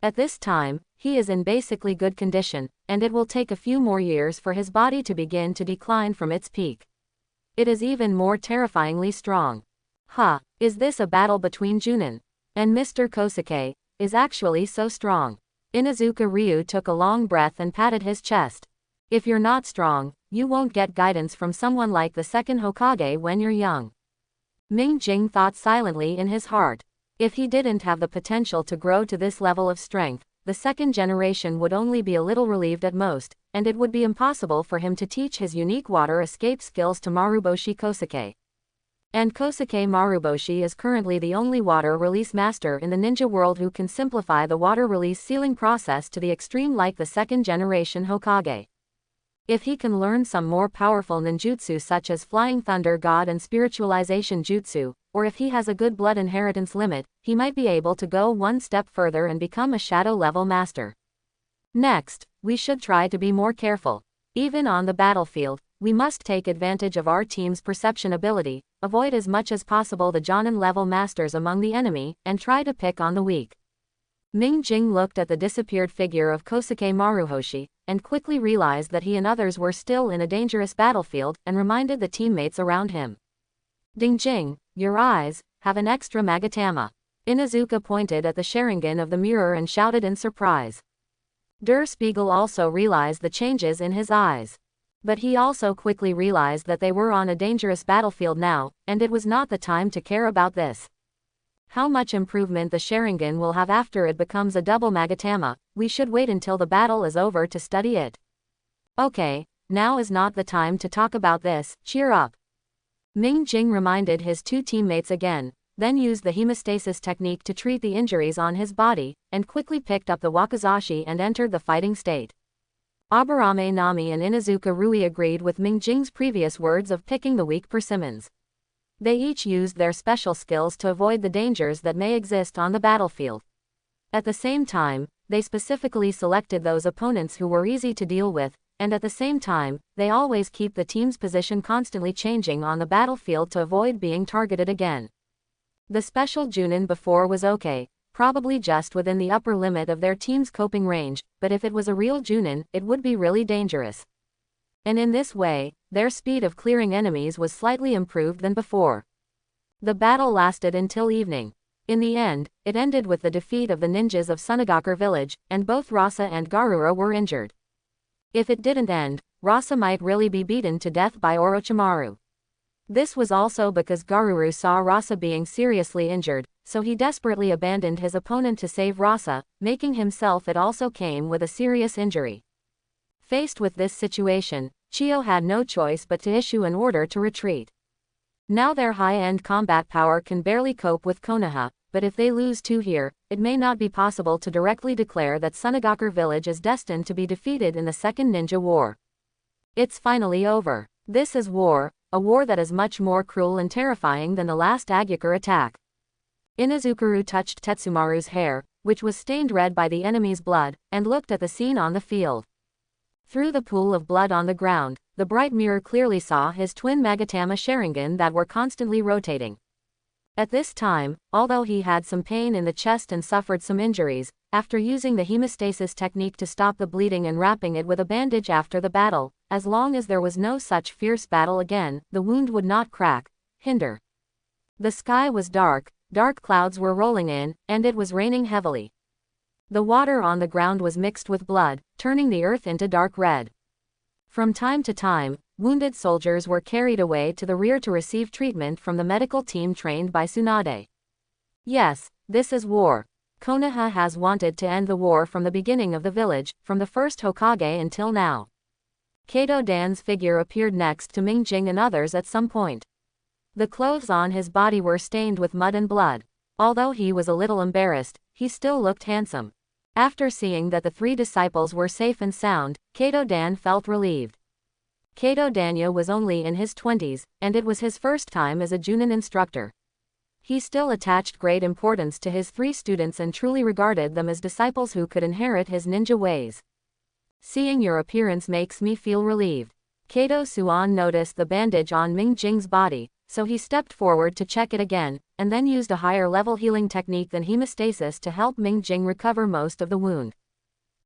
At this time, he is in basically good condition, and it will take a few more years for his body to begin to decline from its peak. It is even more terrifyingly strong. Is this a battle between Junin? And Mr. Kosak is actually so strong. Inuzuka Ryu took a long breath and patted his chest. If you're not strong, you won't get guidance from someone like the second Hokage when you're young. Ming Jing thought silently in his heart. If he didn't have the potential to grow to this level of strength, the second generation would only be a little relieved at most, and it would be impossible for him to teach his unique water escape skills to Maruboshi Kosak. And Kosak Maruboshi is currently the only water release master in the ninja world who can simplify the water release sealing process to the extreme like the second generation Hokage. If he can learn some more powerful ninjutsu such as Flying Thunder God and Spiritualization Jutsu, or if he has a good blood inheritance limit, he might be able to go one step further and become a shadow level master. Next, we should try to be more careful. Even on the battlefield, we must take advantage of our team's perception ability, avoid as much as possible the Jonin level masters among the enemy, and try to pick on the weak. Ming Jing looked at the disappeared figure of Kosuke Maruboshi, and quickly realized that he and others were still in a dangerous battlefield, and reminded the teammates around him. Dingjing, your eyes have an extra Magatama. Inuzuka pointed at the Sharingan of the mirror and shouted in surprise. Der Spiegel also realized the changes in his eyes. But he also quickly realized that they were on a dangerous battlefield now, and it was not the time to care about this. How much improvement the Sharingan will have after it becomes a double Magatama, we should wait until the battle is over to study it. Okay, now is not the time to talk about this, cheer up. Ming Jing reminded his two teammates again, then used the hemostasis technique to treat the injuries on his body, and quickly picked up the wakizashi and entered the fighting state. Aburame Nami and Inuzuka Rui agreed with Ming Jing's previous words of picking the weak persimmons. They each used their special skills to avoid the dangers that may exist on the battlefield. At the same time, they specifically selected those opponents who were easy to deal with, and at the same time, they always keep the team's position constantly changing on the battlefield to avoid being targeted again. The special Chunin before was okay, probably just within the upper limit of their team's coping range, but if it was a real Chunin, it would be really dangerous. And in this way, their speed of clearing enemies was slightly improved than before. The battle lasted until evening. In the end, it ended with the defeat of the ninjas of Sunagakur village, and both Rasa and Garura were injured. If it didn't end, Rasa might really be beaten to death by Orochimaru. This was also because Garuru saw Rasa being seriously injured, so he desperately abandoned his opponent to save Rasa, making himself it also came with a serious injury. Faced with this situation, Chio had no choice but to issue an order to retreat. Now their high-end combat power can barely cope with Konoha, but if they lose too here, it may not be possible to directly declare that Sunagakur village is destined to be defeated in the Second Ninja War. It's finally over. This is war, a war that is much more cruel and terrifying than the last Agakure attack. Inazukuru touched Tetsumaru's hair, which was stained red by the enemy's blood, and looked at the scene on the field. Through the pool of blood on the ground, the bright mirror clearly saw his twin Magatama Sharingan that were constantly rotating. At this time, although he had some pain in the chest and suffered some injuries, after using the hemostasis technique to stop the bleeding and wrapping it with a bandage after the battle, as long as there was no such fierce battle again, the wound would not crack, hinder. The sky was dark clouds were rolling in, and it was raining heavily. The water on the ground was mixed with blood, turning the earth into dark red. From time to time, wounded soldiers were carried away to the rear to receive treatment from the medical team trained by Tsunade. Yes, this is war. Konoha has wanted to end the war from the beginning of the village, from the first Hokage until now. Kato Dan's figure appeared next to Ming Jing and others at some point. The clothes on his body were stained with mud and blood. Although he was a little embarrassed, he still looked handsome. After seeing that the three disciples were safe and sound, Kato Dan felt relieved. Kato Danya was only in his 20s, and it was his first time as a Chunin instructor. He still attached great importance to his three students and truly regarded them as disciples who could inherit his ninja ways. Seeing your appearance makes me feel relieved. Kato Suan noticed the bandage on Ming Jing's body, so he stepped forward to check it again, and then used a higher-level healing technique than hemostasis to help Ming Jing recover most of the wound.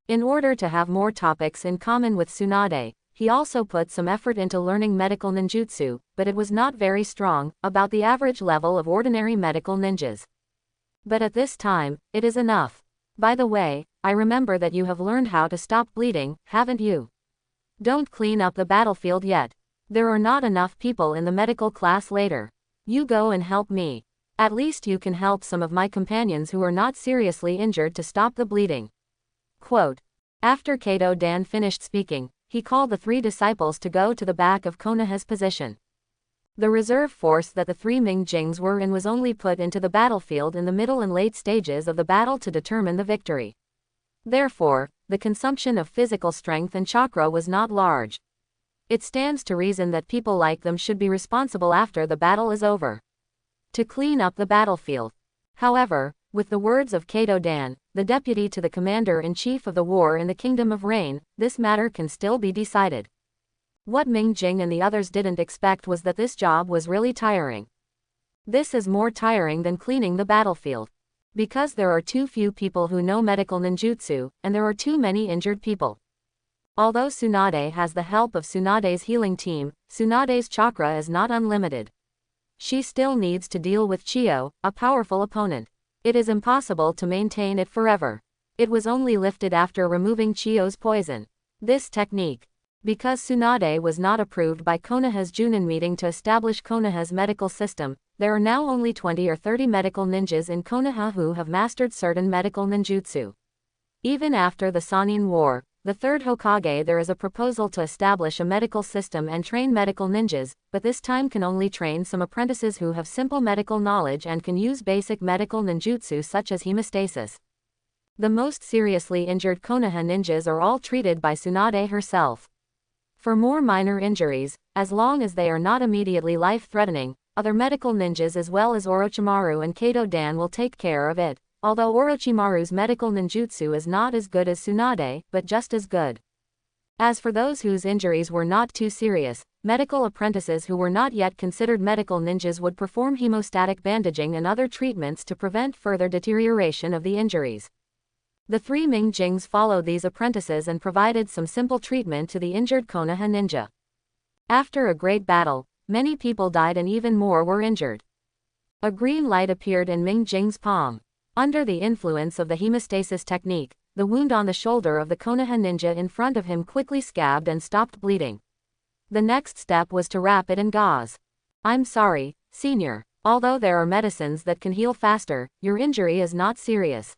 In order to have more topics in common with Tsunade, he also put some effort into learning medical ninjutsu, but it was not very strong, about the average level of ordinary medical ninjas. But at this time, it is enough. By the way, I remember that you have learned how to stop bleeding, haven't you? Don't clean up the battlefield yet. There are not enough people in the medical class later. You go and help me. At least you can help some of my companions who are not seriously injured to stop the bleeding. Quote. After Kato Dan finished speaking, he called the three disciples to go to the back of Konoha's position. The reserve force that the three Ming Jings were in was only put into the battlefield in the middle and late stages of the battle to determine the victory. Therefore, the consumption of physical strength and chakra was not large. It stands to reason that people like them should be responsible after the battle is over, to clean up the battlefield. However, with the words of Kato Dan, the deputy to the commander-in-chief of the war in the Kingdom of Rain, this matter can still be decided. What Ming Jing and the others didn't expect was that this job was really tiring. This is more tiring than cleaning the battlefield. Because there are too few people who know medical ninjutsu, and there are too many injured people. Although Tsunade has the help of Tsunade's healing team, Tsunade's chakra is not unlimited. She still needs to deal with Chiyo, a powerful opponent. It is impossible to maintain it forever. It was only lifted after removing Chiyo's poison. This technique. Because Tsunade was not approved by Konoha's Chunin meeting to establish Konoha's medical system, there are now only 20 or 30 medical ninjas in Konoha who have mastered certain medical ninjutsu. Even after the Sannin War, the third Hokage, there is a proposal to establish a medical system and train medical ninjas, but this time can only train some apprentices who have simple medical knowledge and can use basic medical ninjutsu such as hemostasis. The most seriously injured Konoha ninjas are all treated by Tsunade herself. For more minor injuries, as long as they are not immediately life-threatening, other medical ninjas as well as Orochimaru and Kato Dan will take care of it, although Orochimaru's medical ninjutsu is not as good as Tsunade, but just as good. As for those whose injuries were not too serious, medical apprentices who were not yet considered medical ninjas would perform hemostatic bandaging and other treatments to prevent further deterioration of the injuries. The three Mingjings followed these apprentices and provided some simple treatment to the injured Konoha ninja. After a great battle, many people died and even more were injured. A green light appeared in Mingjing's palm. Under the influence of the hemostasis technique, the wound on the shoulder of the Konoha ninja in front of him quickly scabbed and stopped bleeding. The next step was to wrap it in gauze. I'm sorry, senior. Although there are medicines that can heal faster, your injury is not serious.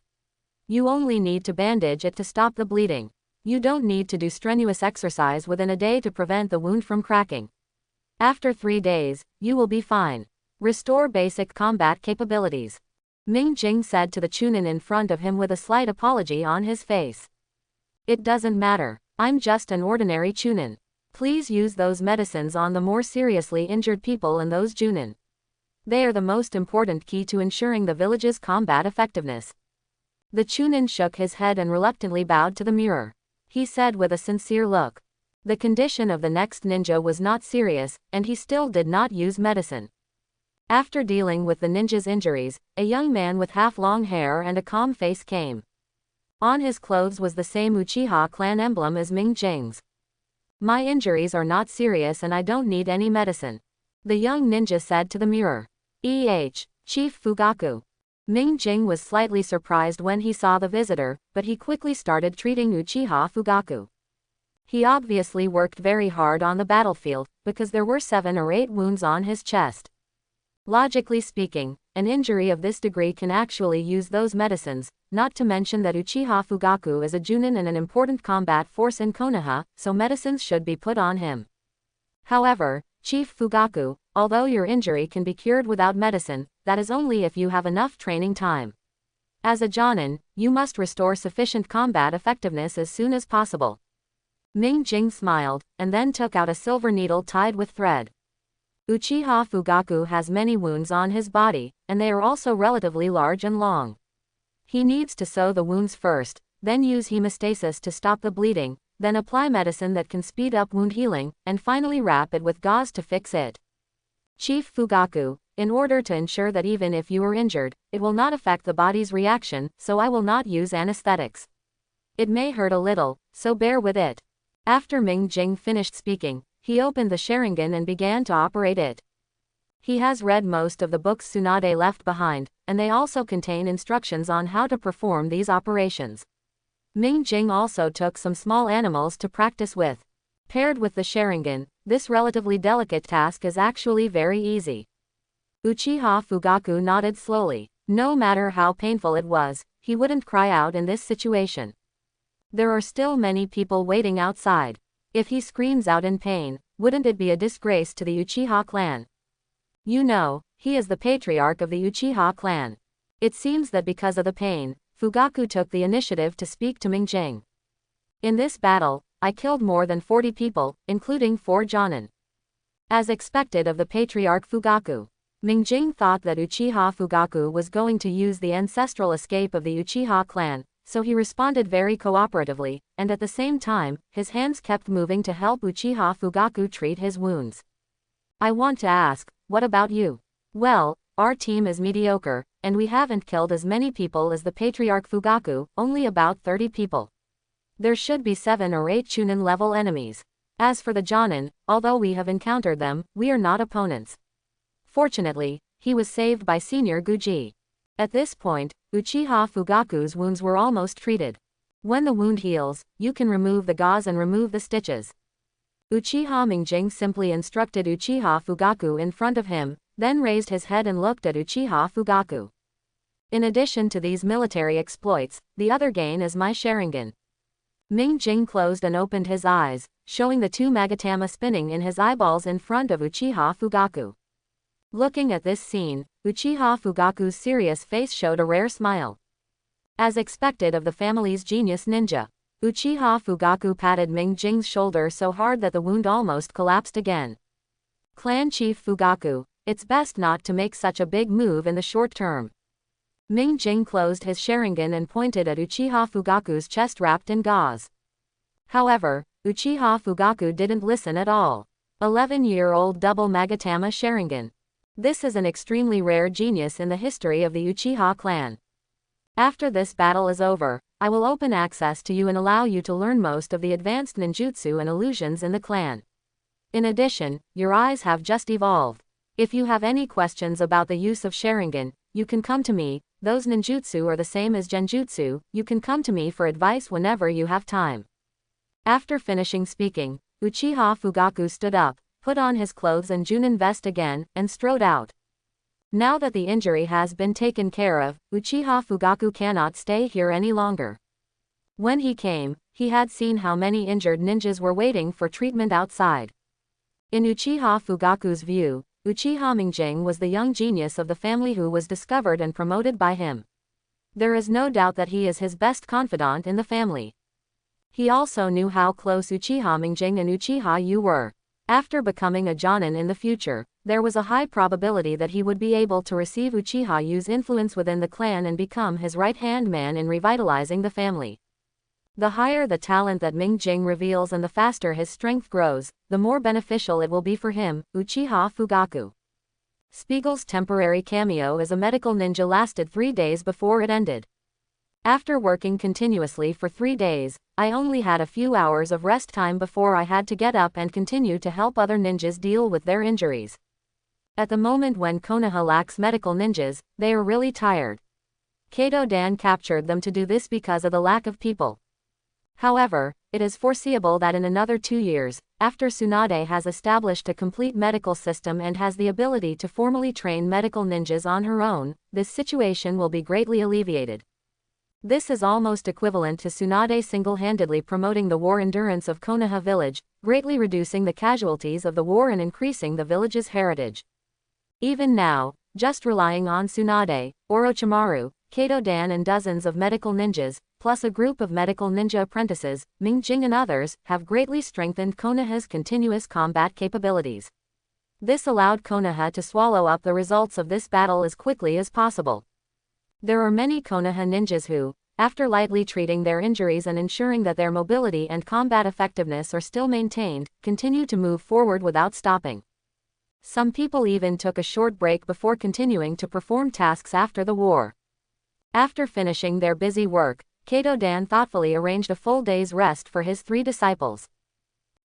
You only need to bandage it to stop the bleeding. You don't need to do strenuous exercise within a day to prevent the wound from cracking. After 3 days, you will be fine. Restore basic combat capabilities. Mingjing said to the Chunin in front of him with a slight apology on his face. It doesn't matter. I'm just an ordinary Chunin. Please use those medicines on the more seriously injured people and those Chunin. They are the most important key to ensuring the village's combat effectiveness. The Chunin shook his head and reluctantly bowed to the mirror. He said with a sincere look. The condition of the next ninja was not serious, and he still did not use medicine. After dealing with the ninja's injuries, a young man with half-long hair and a calm face came. On his clothes was the same Uchiha clan emblem as Mingjing's. My injuries are not serious and I don't need any medicine. The young ninja said to the mirror. Chief Fugaku. Mingjing was slightly surprised when he saw the visitor, but he quickly started treating Uchiha Fugaku. He obviously worked very hard on the battlefield, because there were 7 or 8 wounds on his chest. Logically speaking, an injury of this degree can actually use those medicines, not to mention that Uchiha Fugaku is a Chunin and an important combat force in Konoha, so medicines should be put on him. However, Chief Fugaku, although your injury can be cured without medicine, that is only if you have enough training time. As a Jonin, you must restore sufficient combat effectiveness as soon as possible. Mingjing smiled, and then took out a silver needle tied with thread. Uchiha Fugaku has many wounds on his body, and they are also relatively large and long. He needs to sew the wounds first, then use hemostasis to stop the bleeding, then apply medicine that can speed up wound healing, and finally wrap it with gauze to fix it. Chief Fugaku, in order to ensure that even if you are injured, it will not affect the body's reaction, so I will not use anesthetics. It may hurt a little, so bear with it. After Mingjing finished speaking, he opened the Sharingan and began to operate it. He has read most of the books Tsunade left behind, and they also contain instructions on how to perform these operations. Mingjing also took some small animals to practice with. Paired with the Sharingan, this relatively delicate task is actually very easy. Uchiha Fugaku nodded slowly. No matter how painful it was, he wouldn't cry out in this situation. There are still many people waiting outside. If he screams out in pain, wouldn't it be a disgrace to the Uchiha clan? You know, he is the patriarch of the Uchiha clan. It seems that because of the pain, Fugaku took the initiative to speak to Mingjing. In this battle, I killed more than 40 people, including 4 Jonin. As expected of the patriarch Fugaku. Mingjing thought that Uchiha Fugaku was going to use the ancestral escape of the Uchiha clan, so he responded very cooperatively, and at the same time, his hands kept moving to help Uchiha Fugaku treat his wounds. I want to ask, what about you? Well, our team is mediocre, and we haven't killed as many people as the Patriarch Fugaku, only about 30 people. There should be 7 or 8 Chunin level enemies. As for the Jonin, although we have encountered them, we are not opponents. Fortunately, he was saved by Senior Guji. At this point, Uchiha Fugaku's wounds were almost treated. When the wound heals, you can remove the gauze and remove the stitches. Uchiha Mingjing simply instructed Uchiha Fugaku in front of him, then raised his head and looked at Uchiha Fugaku. In addition to these military exploits, the other gain is my Sharingan. Mingjing closed and opened his eyes, showing the 2 Magatama spinning in his eyeballs in front of Uchiha Fugaku. Looking at this scene, Uchiha Fugaku's serious face showed a rare smile. As expected of the family's genius ninja, Uchiha Fugaku patted Mingjing's shoulder so hard that the wound almost collapsed again. Clan Chief Fugaku, it's best not to make such a big move in the short term. Mingjing closed his Sharingan and pointed at Uchiha Fugaku's chest wrapped in gauze. However, Uchiha Fugaku didn't listen at all. 11-year-old double Magatama Sharingan. This is an extremely rare genius in the history of the Uchiha clan. After this battle is over, I will open access to you and allow you to learn most of the advanced ninjutsu and illusions in the clan. In addition, your eyes have just evolved. If you have any questions about the use of Sharingan, you can come to me. Those ninjutsu are the same as genjutsu, you can come to me for advice whenever you have time. After finishing speaking, Uchiha Fugaku stood up, put on his clothes and Junin vest again, and strode out. Now that the injury has been taken care of, Uchiha Fugaku cannot stay here any longer. When he came, he had seen how many injured ninjas were waiting for treatment outside. In Uchiha Fugaku's view, Uchiha Mingjing was the young genius of the family who was discovered and promoted by him. There is no doubt that he is his best confidant in the family. He also knew how close Uchiha Mingjing and Uchiha Yu were. After becoming a Jonin in the future, there was a high probability that he would be able to receive Uchiha Yu's influence within the clan and become his right-hand man in revitalizing the family. The higher the talent that Mingjing reveals and the faster his strength grows, the more beneficial it will be for him, Uchiha Fugaku. Spiegel's temporary cameo as a medical ninja lasted 3 days before it ended. After working continuously for 3 days, I only had a few hours of rest time before I had to get up and continue to help other ninjas deal with their injuries. At the moment when Konoha lacks medical ninjas, they are really tired. Kato Dan captured them to do this because of the lack of people. However, it is foreseeable that in another 2 years, after Tsunade has established a complete medical system and has the ability to formally train medical ninjas on her own, this situation will be greatly alleviated. This is almost equivalent to Tsunade single-handedly promoting the war endurance of Konoha village, greatly reducing the casualties of the war and increasing the village's heritage. Even now, just relying on Tsunade, Orochimaru, Kato Dan and dozens of medical ninjas, plus a group of medical ninja apprentices, Mingjing and others, have greatly strengthened Konoha's continuous combat capabilities. This allowed Konoha to swallow up the results of this battle as quickly as possible. There are many Konoha ninjas who, after lightly treating their injuries and ensuring that their mobility and combat effectiveness are still maintained, continue to move forward without stopping. Some people even took a short break before continuing to perform tasks after the war. After finishing their busy work, Kato Dan thoughtfully arranged a full day's rest for his 3 disciples.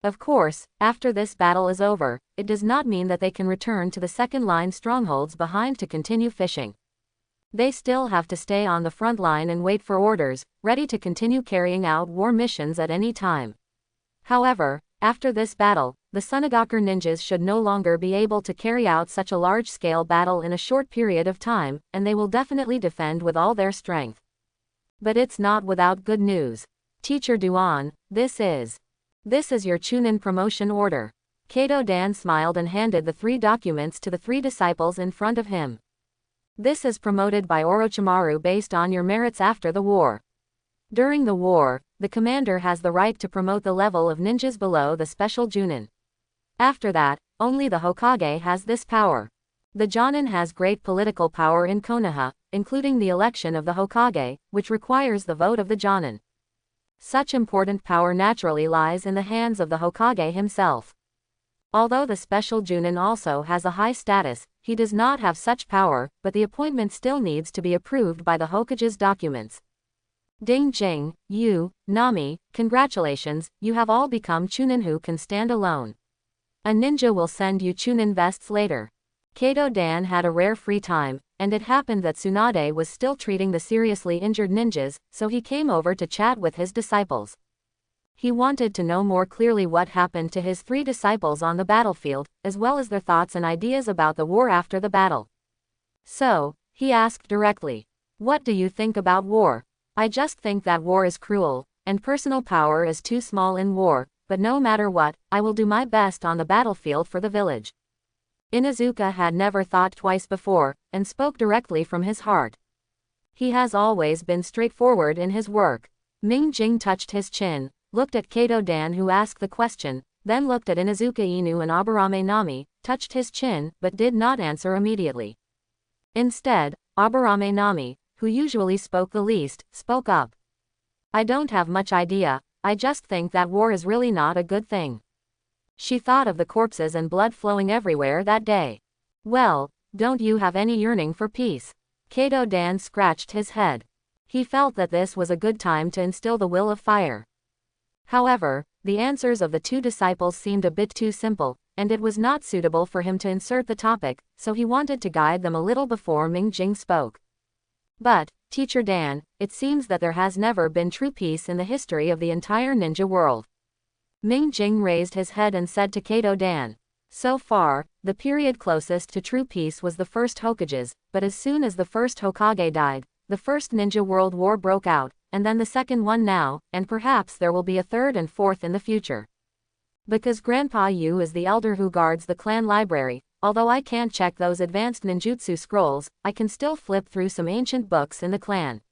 Of course, after this battle is over, it does not mean that they can return to the second-line strongholds behind to continue fishing. They still have to stay on the front line and wait for orders, ready to continue carrying out war missions at any time. However, after this battle, the Sunagaku ninjas should no longer be able to carry out such a large-scale battle in a short period of time, and they will definitely defend with all their strength. But it's not without good news. Teacher Duan, this is your Chunin promotion order. Kato Dan smiled and handed the 3 documents to the 3 disciples in front of him. This is promoted by Orochimaru based on your merits after the war. During the war, the commander has the right to promote the level of ninjas below the special Junin. After that, only the Hokage has this power. The Jonin has great political power in Konoha, including the election of the Hokage, which requires the vote of the Jonin. Such important power naturally lies in the hands of the Hokage himself. Although the special Junin also has a high status, he does not have such power, but the appointment still needs to be approved by the Hokage's documents. Ding Jing, you, Nami, congratulations, you have all become Chunin who can stand alone. A ninja will send you Chunin vests later. Kato Dan had a rare free time, and it happened that Tsunade was still treating the seriously injured ninjas, so he came over to chat with his disciples. He wanted to know more clearly what happened to his 3 disciples on the battlefield, as well as their thoughts and ideas about the war after the battle. So, he asked directly, "What do you think about war?" "I just think that war is cruel, and personal power is too small in war, but no matter what, I will do my best on the battlefield for the village." Inuzuka had never thought twice before, and spoke directly from his heart. He has always been straightforward in his work. Ming Jing touched his chin, looked at Kato Dan who asked the question, then looked at Inuzuka Inu and Aburame Nami, touched his chin, but did not answer immediately. Instead, Aburame Nami, who usually spoke the least, spoke up. "I don't have much idea, I just think that war is really not a good thing." She thought of the corpses and blood flowing everywhere that day. "Well, don't you have any yearning for peace?" Kato Dan scratched his head. He felt that this was a good time to instill the will of fire. However, the answers of the 2 disciples seemed a bit too simple, and it was not suitable for him to insert the topic, so he wanted to guide them a little before Ming Jing spoke. "But, Teacher Dan, it seems that there has never been true peace in the history of the entire ninja world." Ming Jing raised his head and said to Kato Dan, "So far, the period closest to true peace was the first Hokages, but as soon as the first Hokage died, the first ninja world war broke out, and then the second one now, and perhaps there will be a third and fourth in the future. Because Grandpa Yu is the elder who guards the clan library, although I can't check those advanced ninjutsu scrolls, I can still flip through some ancient books in the clan.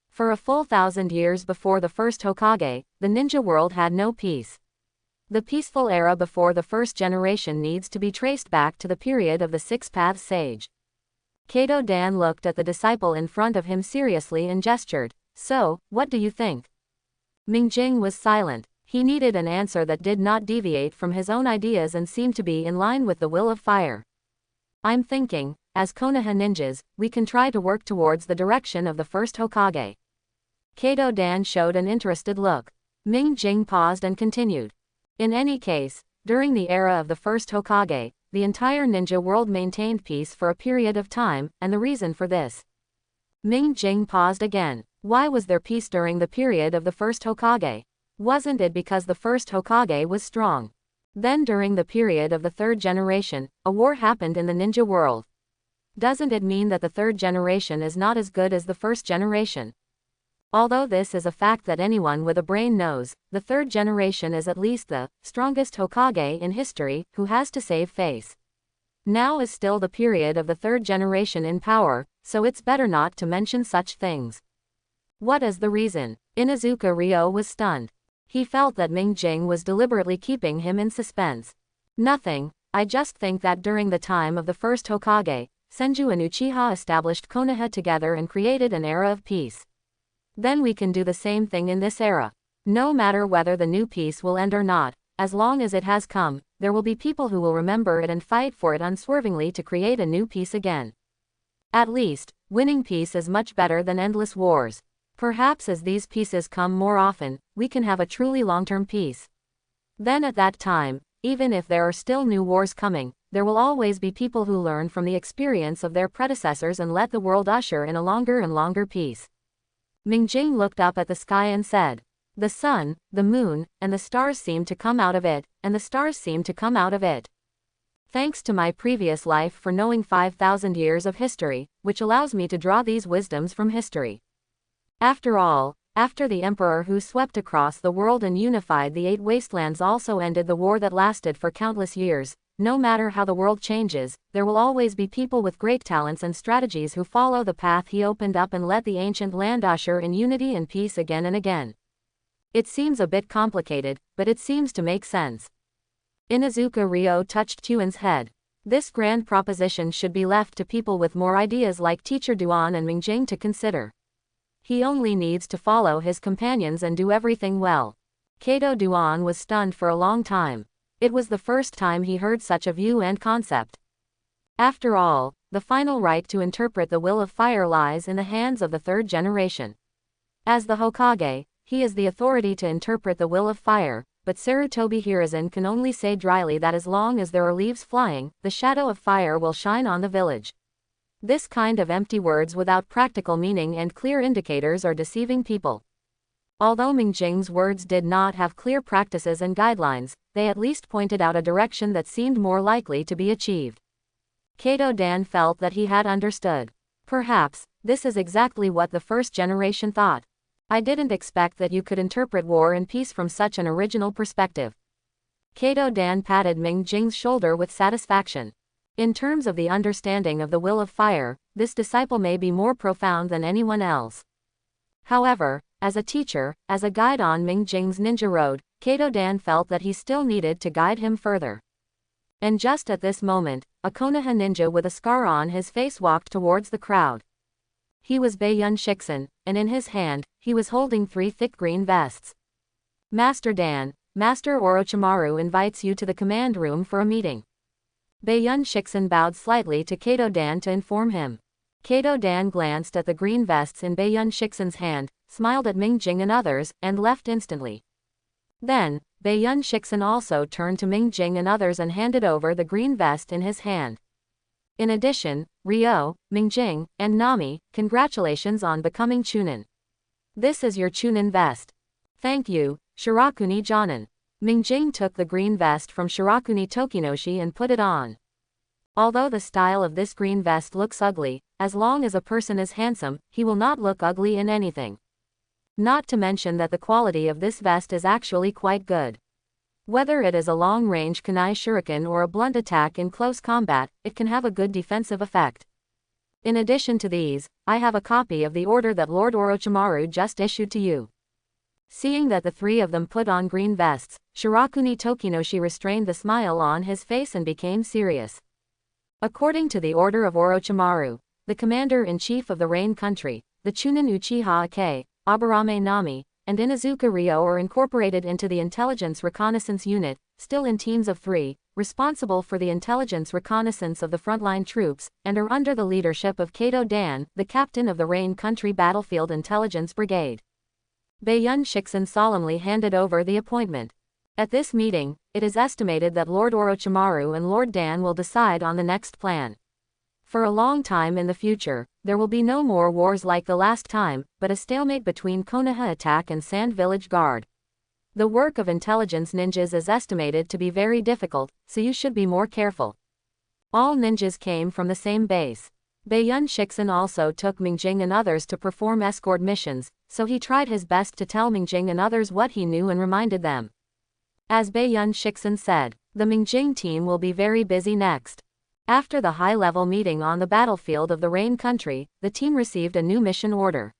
For a full 1,000 years before the first Hokage, the ninja world had no peace. The peaceful era before the first generation needs to be traced back to the period of the 6 Paths Sage." Kato Dan looked at the disciple in front of him seriously and gestured, "So, what do you think?" Ming Jing was silent. He needed an answer that did not deviate from his own ideas and seemed to be in line with the will of fire. "I'm thinking, as Konoha ninjas, we can try to work towards the direction of the first Hokage." Kato Dan showed an interested look. Ming Jing paused and continued. "In any case, during the era of the first Hokage, the entire ninja world maintained peace for a period of time, and the reason for this." Ming Jing paused again. "Why was there peace during the period of the first Hokage? Wasn't it because the first Hokage was strong? Then during the period of the 3rd generation, a war happened in the ninja world. Doesn't it mean that the 3rd generation is not as good as the 1st generation? Although this is a fact that anyone with a brain knows, the 3rd generation is at least the strongest Hokage in history, who has to save face. Now is still the period of the 3rd generation in power, so it's better not to mention such things." "What is the reason?" Inuzuka Ryo was stunned. He felt that Ming Jing was deliberately keeping him in suspense. "Nothing, I just think that during the time of the first Hokage, Senju and Uchiha established Konoha together and created an era of peace. Then we can do the same thing in this era. No matter whether the new peace will end or not, as long as it has come, there will be people who will remember it and fight for it unswervingly to create a new peace again. At least, winning peace is much better than endless wars. Perhaps as these peaces come more often, we can have a truly long-term peace. Then at that time, even if there are still new wars coming, there will always be people who learn from the experience of their predecessors and let the world usher in a longer and longer peace." Ming Jing looked up at the sky and said, "The sun, the moon, and the stars seem to come out of it, and the stars seem to come out of it. Thanks to my previous life for knowing 5,000 years of history, which allows me to draw these wisdoms from history. After all, after the emperor who swept across the world and unified the 8 wastelands also ended the war that lasted for countless years, no matter how the world changes, there will always be people with great talents and strategies who follow the path he opened up and let the ancient land usher in unity and peace again and again. It seems a bit complicated, but it seems to make sense." Inuzuka Ryo touched Chuin's head. "This grand proposition should be left to people with more ideas like Teacher Duan and Ming Jing to consider. He only needs to follow his companions and do everything well." Kato Duan was stunned for a long time. It was the first time he heard such a view and concept. After all, the final right to interpret the will of fire lies in the hands of the third generation. As the Hokage, he is the authority to interpret the will of fire, but Sarutobi Hiruzen can only say dryly that as long as there are leaves flying, the shadow of fire will shine on the village. This kind of empty words without practical meaning and clear indicators are deceiving people. Although Mingjing's words did not have clear practices and guidelines, they at least pointed out a direction that seemed more likely to be achieved. Kato Dan felt that he had understood. Perhaps, this is exactly what the first generation thought. I didn't expect that you could interpret war and peace from such an original perspective. Kato Dan patted Mingjing's shoulder with satisfaction. In terms of the understanding of the will of fire, this disciple may be more profound than anyone else. However, as a teacher, as a guide on Mingjing's ninja road, Kato Dan felt that he still needed to guide him further. And just at this moment, a Konoha ninja with a scar on his face walked towards the crowd. He was Baiyun Shiksen, and in his hand, he was holding 3 thick green vests. Master Dan, Master Orochimaru invites you to the command room for a meeting. Baiyun Shiksen bowed slightly to Kato Dan to inform him. Kato Dan glanced at the green vests in Baiyun Shiksen's hand, smiled at Mingjing and others, and left instantly. Then, Baiyun Shiksen also turned to Mingjing and others and handed over the green vest in his hand. In addition, Ryo, Mingjing, and Nami, congratulations on becoming Chunin. This is your Chunin vest. Thank you, Shirakuni Jonin. Mingjing took the green vest from Shirakuni Tokinoshi and put it on. Although the style of this green vest looks ugly, as long as a person is handsome, he will not look ugly in anything. Not to mention that the quality of this vest is actually quite good. Whether it is a long-range kunai shuriken or a blunt attack in close combat, it can have a good defensive effect. In addition to these, I have a copy of the order that Lord Orochimaru just issued to you. Seeing that the 3 of them put on green vests, Shirakuni Tokinoshi restrained the smile on his face and became serious. According to the order of Orochimaru, the commander-in-chief of the Rain Country, the Chunin Uchiha Ake, Aburame Nami, and Inazuka Ryo are incorporated into the Intelligence Reconnaissance Unit, still in teams of 3, responsible for the intelligence reconnaissance of the frontline troops, and are under the leadership of Kato Dan, the captain of the Rain Country Battlefield Intelligence Brigade. Baiyun Shiksen solemnly handed over the appointment. At this meeting, it is estimated that Lord Orochimaru and Lord Dan will decide on the next plan. For a long time in the future, there will be no more wars like the last time, but a stalemate between Konoha Attack and Sand Village Guard. The work of intelligence ninjas is estimated to be very difficult, so you should be more careful. All ninjas came from the same base. Baiyun Shiksen also took Mingjing and others to perform escort missions, so he tried his best to tell Mingjing and others what he knew and reminded them. As Baiyun Shiksen said, the Mingjing team will be very busy next. After the high-level meeting on the battlefield of the Rain Country, the team received a new mission order.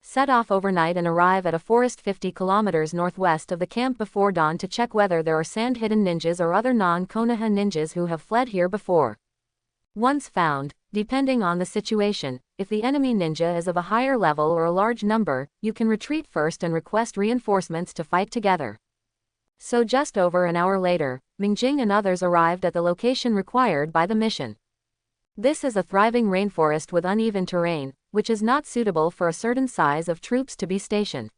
Set off overnight and arrive at a forest 50 kilometers northwest of the camp before dawn to check whether there are sand-hidden ninjas or other non-Konoha ninjas who have fled here before. Once found, depending on the situation, if the enemy ninja is of a higher level or a large number, you can retreat first and request reinforcements to fight together. So just over an hour later, Mingjing and others arrived at the location required by the mission. This is a thriving rainforest with uneven terrain, which is not suitable for a certain size of troops to be stationed.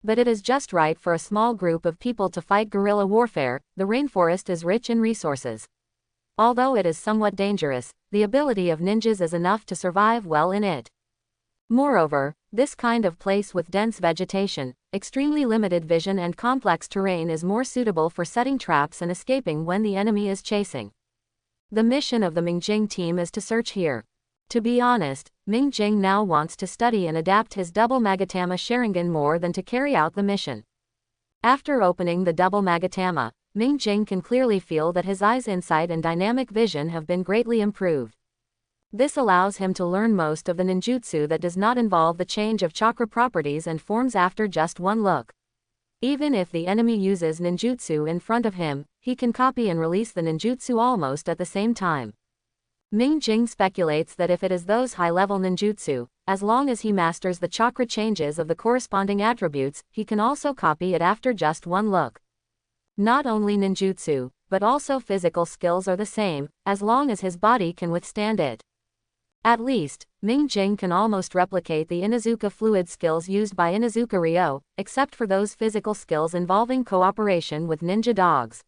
But it is just right for a small group of people to fight guerrilla warfare. The rainforest is rich in resources. Although it is somewhat dangerous, the ability of ninjas is enough to survive well in it. Moreover, this kind of place with dense vegetation, extremely limited vision and complex terrain is more suitable for setting traps and escaping when the enemy is chasing. The mission of the Mingjing team is to search here. To be honest, Mingjing now wants to study and adapt his double Magatama Sharingan more than to carry out the mission. After opening the double Magatama, Mingjing can clearly feel that his eyes' insight and dynamic vision have been greatly improved. This allows him to learn most of the ninjutsu that does not involve the change of chakra properties and forms after just one look. Even if the enemy uses ninjutsu in front of him, he can copy and release the ninjutsu almost at the same time. Mingjing speculates that if it is those high-level ninjutsu, as long as he masters the chakra changes of the corresponding attributes, he can also copy it after just one look. Not only ninjutsu, but also physical skills are the same, as long as his body can withstand it. At least, Ming Jing can almost replicate the Inuzuka fluid skills used by Inuzuka Ryo, except for those physical skills involving cooperation with ninja dogs.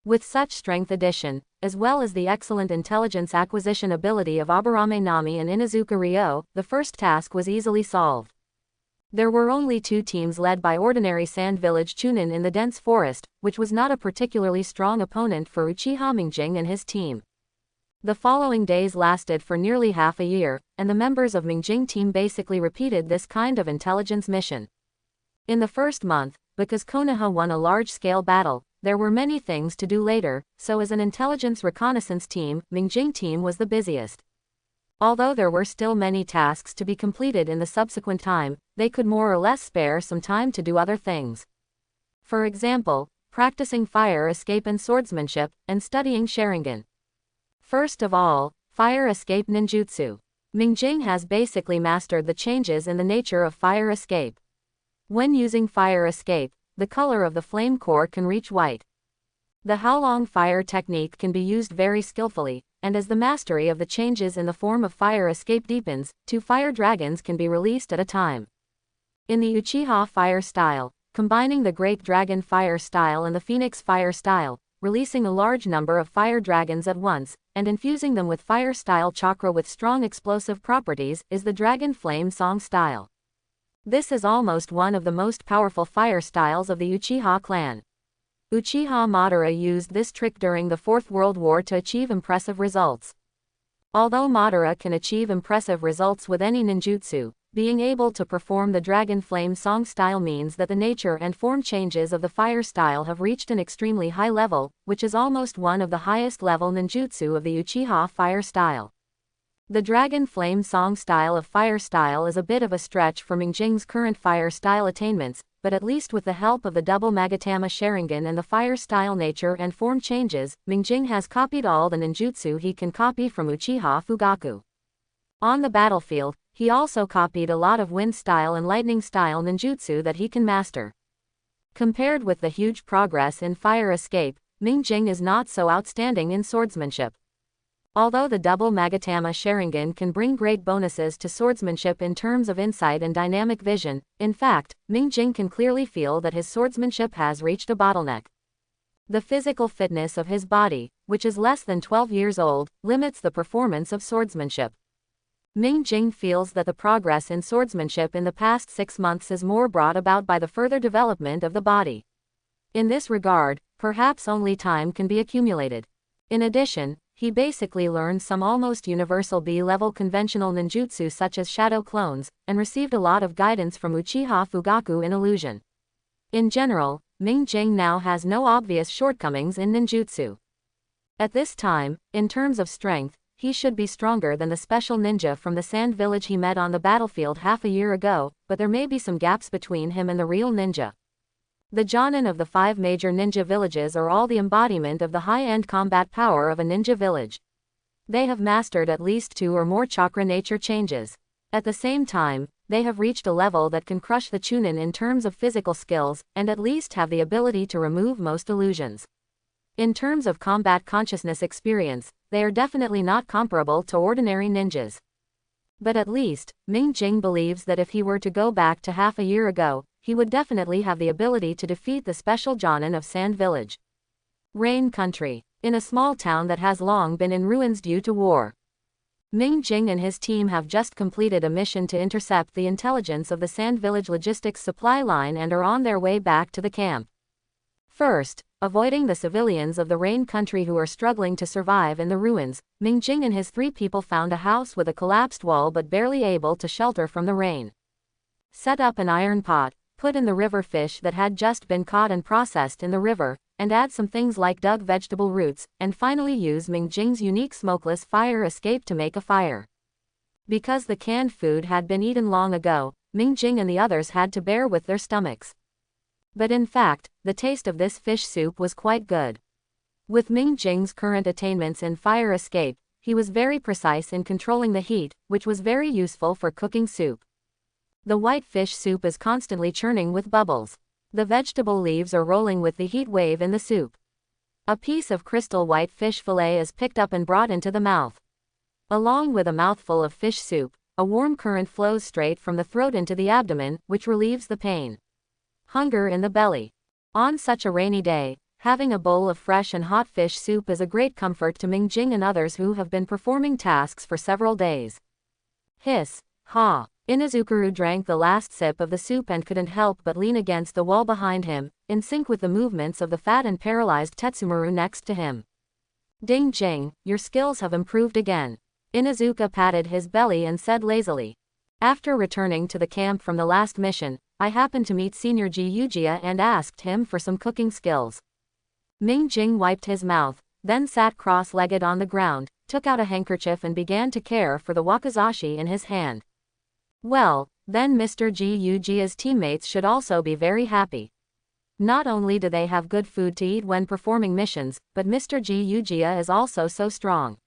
With such strength addition, as well as the excellent intelligence acquisition ability of Aburame Nami and Inuzuka Ryo, the first task was easily solved. There were only 2 teams led by ordinary Sand Village Chunin in the dense forest, which was not a particularly strong opponent for Uchiha Mingjing and his team. The following days lasted for nearly half a year, and the members of Mingjing team basically repeated this kind of intelligence mission. In the first month, because Konoha won a large-scale battle, there were many things to do later, so as an intelligence reconnaissance team, Mingjing team was the busiest. Although there were still many tasks to be completed in the subsequent time, they could more or less spare some time to do other things. For example, practicing fire escape and swordsmanship, and studying Sharingan. First of all, fire escape ninjutsu. Mingjing has basically mastered the changes in the nature of fire escape. When using fire escape, the color of the flame core can reach white. The Haolong fire technique can be used very skillfully, and as the mastery of the changes in the form of fire escape deepens, 2 fire dragons can be released at a time. In the Uchiha fire style, combining the Great Dragon fire style and the Phoenix fire style, releasing a large number of fire dragons at once, and infusing them with fire style chakra with strong explosive properties, is the Dragon Flame Song style. This is almost one of the most powerful fire styles of the Uchiha clan. Uchiha Madara used this trick during the Fourth World War to achieve impressive results. Although Madara can achieve impressive results with any ninjutsu, being able to perform the Dragon Flame Song style means that the nature and form changes of the fire style have reached an extremely high level, which is almost one of the highest level ninjutsu of the Uchiha fire style. The Dragon Flame Song style of fire style is a bit of a stretch for Mingjing's current fire style attainments, but at least with the help of the double Magatama Sharingan and the fire style nature and form changes, Mingjing has copied all the ninjutsu he can copy from Uchiha Fugaku. On the battlefield, he also copied a lot of wind style and lightning style ninjutsu that he can master. Compared with the huge progress in fire escape, Mingjing is not so outstanding in swordsmanship. Although the double Magatama Sharingan can bring great bonuses to swordsmanship in terms of insight and dynamic vision, in fact, Mingjing can clearly feel that his swordsmanship has reached a bottleneck. The physical fitness of his body, which is less than 12 years old, limits the performance of swordsmanship. Mingjing feels that the progress in swordsmanship in the past 6 months is more brought about by the further development of the body. In this regard, perhaps only time can be accumulated. In addition, he basically learned some almost universal B-level conventional ninjutsu such as shadow clones, and received a lot of guidance from Uchiha Fugaku in illusion. In general, Mingjing now has no obvious shortcomings in ninjutsu. At this time, in terms of strength, he should be stronger than the special ninja from the sand village he met on the battlefield half a year ago, but there may be some gaps between him and the real ninja. The Jonin of the 5 major ninja villages are all the embodiment of the high-end combat power of a ninja village. They have mastered at least 2 or more chakra nature changes. At the same time, they have reached a level that can crush the Chunin in terms of physical skills, and at least have the ability to remove most illusions. In terms of combat consciousness experience, they are definitely not comparable to ordinary ninjas. But at least, Mingjing believes that if he were to go back to half a year ago, he would definitely have the ability to defeat the special Jonin of Sand Village. Rain Country. In a small town that has long been in ruins due to war. Mingjing and his team have just completed a mission to intercept the intelligence of the Sand Village logistics supply line and are on their way back to the camp. First, avoiding the civilians of the Rain Country who are struggling to survive in the ruins, Mingjing and his 3 people found a house with a collapsed wall but barely able to shelter from the rain. Set up an iron pot, put in the river fish that had just been caught and processed in the river, and add some things like dug vegetable roots, and finally use Mingjing's unique smokeless fire escape to make a fire. Because the canned food had been eaten long ago, Mingjing and the others had to bear with their stomachs. But in fact, the taste of this fish soup was quite good. With Mingjing's current attainments in fire escape, he was very precise in controlling the heat, which was very useful for cooking soup. The white fish soup is constantly churning with bubbles. The vegetable leaves are rolling with the heat wave in the soup. A piece of crystal white fish fillet is picked up and brought into the mouth. Along with a mouthful of fish soup, a warm current flows straight from the throat into the abdomen, which relieves the pain. Hunger in the belly. On such a rainy day, having a bowl of fresh and hot fish soup is a great comfort to Mingjing and others who have been performing tasks for several days. Hiss, ha. Inazukuru drank the last sip of the soup and couldn't help but lean against the wall behind him, in sync with the movements of the fat and paralyzed Tetsumaru next to him. Ding Jing, your skills have improved again. Inazuka patted his belly and said lazily. After returning to the camp from the last mission, I happened to meet Senior Ji Uchiha and asked him for some cooking skills. Ming Jing wiped his mouth, then sat cross-legged on the ground, took out a handkerchief and began to care for the wakizashi in his hand. Well, then Mr. Ji Uchiha's teammates should also be very happy. Not only do they have good food to eat when performing missions, but Mr. Ji Uchiha is also so strong.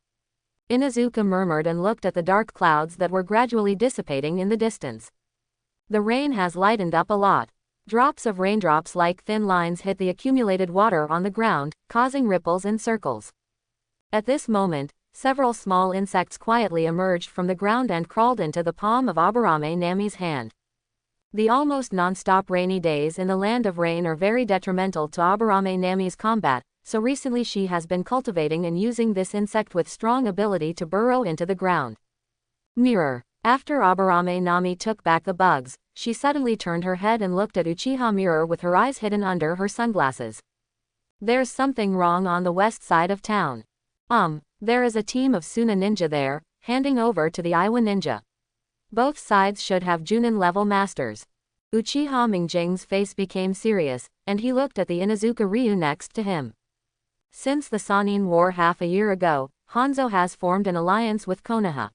Inazuka murmured and looked at the dark clouds that were gradually dissipating in the distance. The rain has lightened up a lot. Drops of raindrops like thin lines hit the accumulated water on the ground, causing ripples in circles. At this moment, several small insects quietly emerged from the ground and crawled into the palm of Aburame Nami's hand. The almost non-stop rainy days in the land of rain are very detrimental to Aburame Nami's combat, so recently she has been cultivating and using this insect with strong ability to burrow into the ground. Mirror. After Aburame Nami took back the bugs, she suddenly turned her head and looked at Uchiha Mirror with her eyes hidden under her sunglasses. There's something wrong on the west side of town. There is a team of Suna ninja there, handing over to the Iwa ninja. Both sides should have Junin level masters. Uchiha Mingjing's face became serious, and he looked at the Inazuka Ryu next to him. Since the Sanin War half a year ago, Hanzo has formed an alliance with Konoha.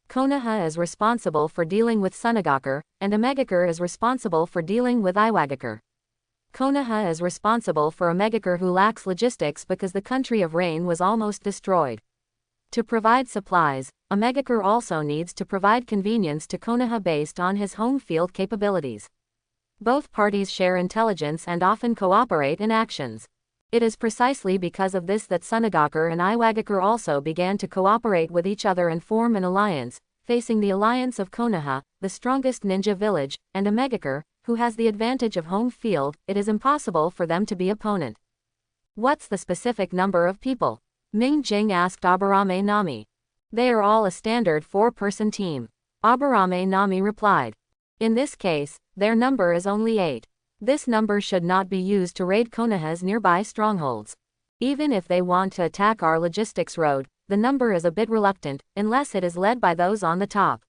Konoha is responsible for dealing with Sunagakur, and Omegakure is responsible for dealing with Iwagakure. Konoha is responsible for Omegakure who lacks logistics because the country of rain was almost destroyed. To provide supplies, Omegakure also needs to provide convenience to Konoha based on his home field capabilities. Both parties share intelligence and often cooperate in actions. It is precisely because of this that Sunagakur and Iwagakure also began to cooperate with each other and form an alliance, facing the alliance of Konoha, the strongest ninja village, and Omegakure, who has the advantage of home field. It is impossible for them to be opponent. What's the specific number of people? Ming Jing asked Aburame Nami. They are all a standard 4-person team. Aburame Nami replied. In this case, their number is only 8. This number should not be used to raid Konoha's nearby strongholds. Even if they want to attack our logistics road, the number is a bit reluctant, unless it is led by those on the top.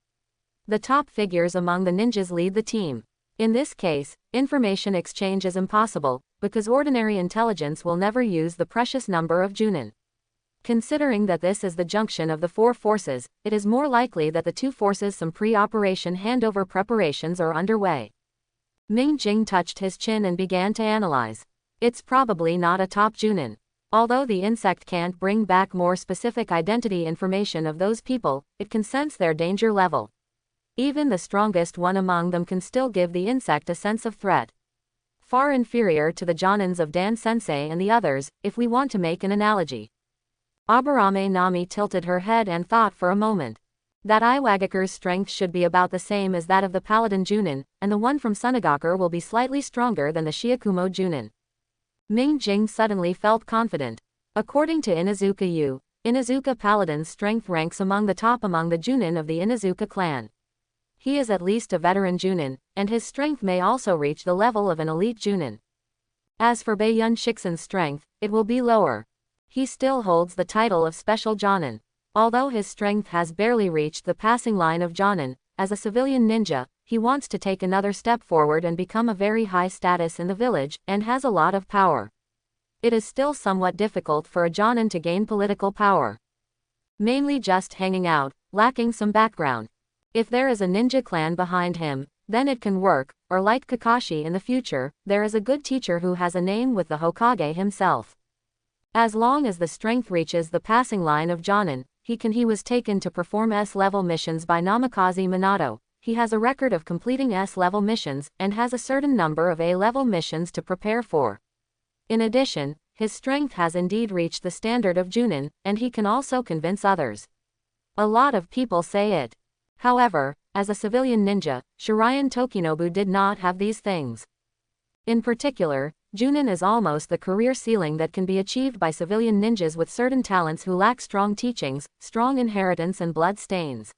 The top figures among the ninjas lead the team. In this case, information exchange is impossible, because ordinary intelligence will never use the precious number of Junin. Considering that this is the junction of the 4 forces, it is more likely that the 2 forces some pre-operation handover preparations are underway. Ming Jing touched his chin and began to analyze. It's probably not a top Junin. Although the insect can't bring back more specific identity information of those people, it can sense their danger level. Even the strongest one among them can still give the insect a sense of threat. Far inferior to the Jonins of Dan Sensei and the others, if we want to make an analogy. Aburame Nami tilted her head and thought for a moment. That Iwagakure's strength should be about the same as that of the Paladin Junin, and the one from Sunagakure will be slightly stronger than the Shiakumo Junin. Ming Jing suddenly felt confident. According to Inazuka Yu, Inazuka Paladin's strength ranks among the top among the Junin of the Inazuka clan. He is at least a veteran Junin, and his strength may also reach the level of an elite Junin. As for Baiyun Shixin's strength, it will be lower. He still holds the title of Special Jonin. Although his strength has barely reached the passing line of Jonin, as a civilian ninja, he wants to take another step forward and become a very high status in the village, and has a lot of power. It is still somewhat difficult for a Jonin to gain political power. Mainly just hanging out, lacking some background. If there is a ninja clan behind him, then it can work, or like Kakashi in the future, there is a good teacher who has a name with the Hokage himself. As long as the strength reaches the passing line of Jonin, he was taken to perform S-level missions by Namikaze Minato. he has a record of completing S-level missions and has a certain number of A-level missions to prepare for. In addition, his strength has indeed reached the standard of Chunin, and he can also convince others. A lot of people say it. However, as a civilian ninja, Shiraian Tokinobu did not have these things. In particular, Chunin is almost the career ceiling that can be achieved by civilian ninjas with certain talents who lack strong teachings, strong inheritance and blood stains.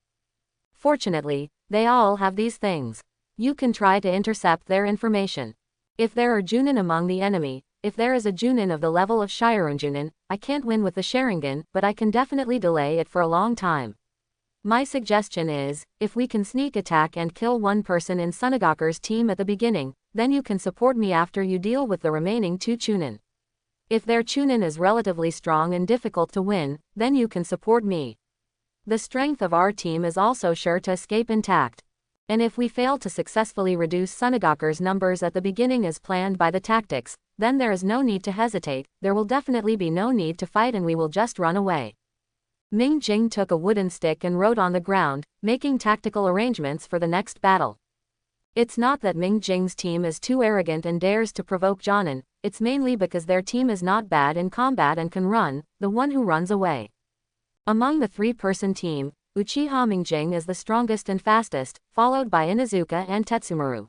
Fortunately, they all have these things. You can try to intercept their information. If there are Chunin among the enemy, if there is a Chunin of the level of Shirun Chunin, I can't win with the Sharingan, but I can definitely delay it for a long time. My suggestion is, if we can sneak attack and kill one person in Sunagaku's team at the beginning, then you can support me after you deal with the remaining 2 Chunin. If their Chunin is relatively strong and difficult to win, then you can support me. The strength of our team is also sure to escape intact. And if we fail to successfully reduce Sunagaku's numbers at the beginning as planned by the tactics, then there is no need to hesitate, there will definitely be no need to fight and we will just run away. Ming Jing took a wooden stick and wrote on the ground, making tactical arrangements for the next battle. It's not that Ming Jing's team is too arrogant and dares to provoke Jonin, it's mainly because their team is not bad in combat and can run, the one who runs away. Among the 3-person team, Uchiha Mingjing is the strongest and fastest, followed by Inuzuka and Tetsumaru.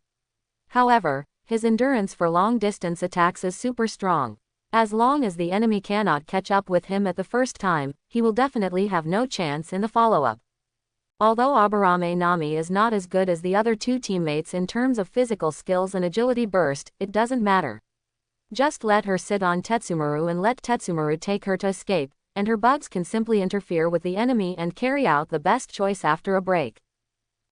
However, his endurance for long-distance attacks is super strong. As long as the enemy cannot catch up with him at the first time, he will definitely have no chance in the follow-up. Although Aburame Nami is not as good as the other 2 teammates in terms of physical skills and agility burst, it doesn't matter. Just let her sit on Tetsumaru and let Tetsumaru take her to escape, and her bugs can simply interfere with the enemy and carry out the best choice after a break.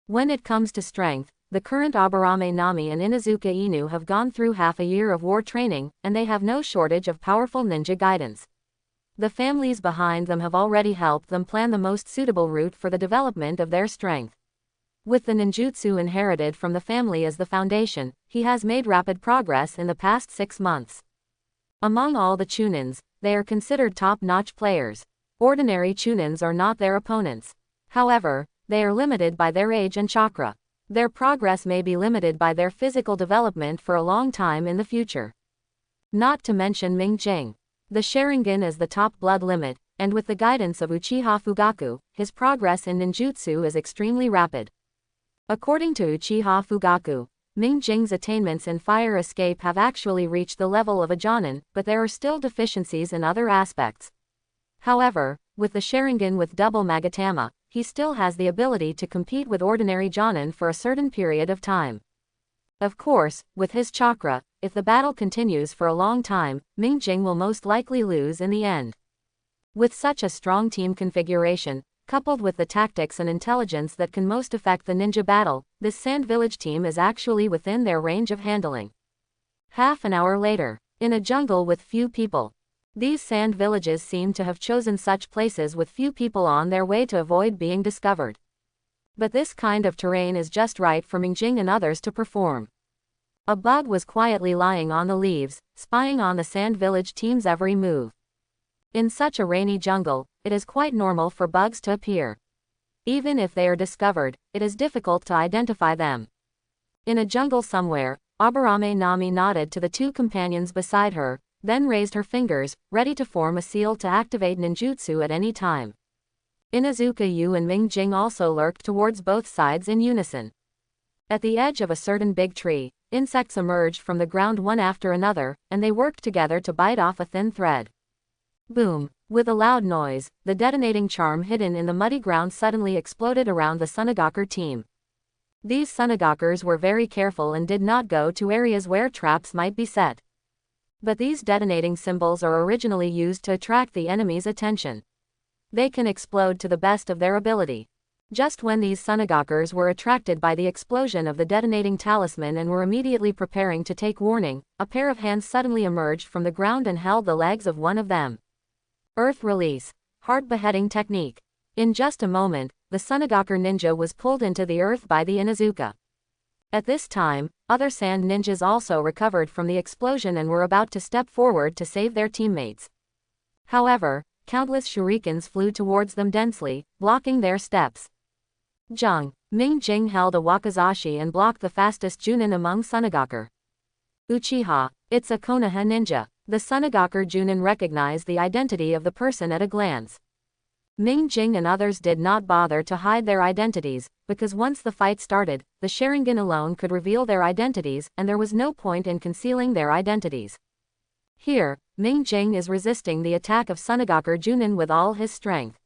When it comes to strength, the current Aburame Nami and Inuzuka Inu have gone through half a year of war training, and they have no shortage of powerful ninja guidance. The families behind them have already helped them plan the most suitable route for the development of their strength. With the ninjutsu inherited from the family as the foundation, he has made rapid progress in the past 6 months. Among all the Chunins, they are considered top-notch players. Ordinary Chunins are not their opponents. However, they are limited by their age and chakra. Their progress may be limited by their physical development for a long time in the future. Not to mention Ming Jing. The Sharingan is the top blood limit, and with the guidance of Uchiha Fugaku, his progress in ninjutsu is extremely rapid. According to Uchiha Fugaku, Ming Jing's attainments in fire escape have actually reached the level of a Jonin, but there are still deficiencies in other aspects. However, with the Sharingan with double Magatama, he still has the ability to compete with ordinary Jonin for a certain period of time. Of course, with his chakra, if the battle continues for a long time, Ming Jing will most likely lose in the end. With such a strong team configuration, coupled with the tactics and intelligence that can most affect the ninja battle, this Sand Village team is actually within their range of handling. Half an hour later, in a jungle with few people. These sand villages seem to have chosen such places with few people on their way to avoid being discovered. But this kind of terrain is just right for Mingjing and others to perform. A bug was quietly lying on the leaves, spying on the Sand Village team's every move. In such a rainy jungle, it is quite normal for bugs to appear. Even if they are discovered, it is difficult to identify them. In a jungle somewhere, Aburame Nami nodded to the 2 companions beside her, then raised her fingers, ready to form a seal to activate ninjutsu at any time. Inuzuka Yu and Ming Jing also lurked towards both sides in unison. At the edge of a certain big tree, insects emerged from the ground one after another, and they worked together to bite off a thin thread. Boom! With a loud noise, the detonating charm hidden in the muddy ground suddenly exploded around the Sunagaku team. These Sunagakers were very careful and did not go to areas where traps might be set. But these detonating symbols are originally used to attract the enemy's attention. They can explode to the best of their ability. Just when these Sunagakers were attracted by the explosion of the detonating talisman and were immediately preparing to take warning, a pair of hands suddenly emerged from the ground and held the legs of one of them. Earth release. Heart beheading technique. In just a moment, the Sunagaku ninja was pulled into the earth by the Inuzuka. At this time, other sand ninjas also recovered from the explosion and were about to step forward to save their teammates. However, countless shurikens flew towards them densely, blocking their steps. Jung. Ming Jing held a wakizashi and blocked the fastest Chunin among Sunagaku. Uchiha, it's a Konoha ninja. The Sunagaku Chunin recognized the identity of the person at a glance. Ming Jing and others did not bother to hide their identities, because once the fight started, the Sharingan alone could reveal their identities and there was no point in concealing their identities. Here, Ming Jing is resisting the attack of Sunagaku Chunin with all his strength.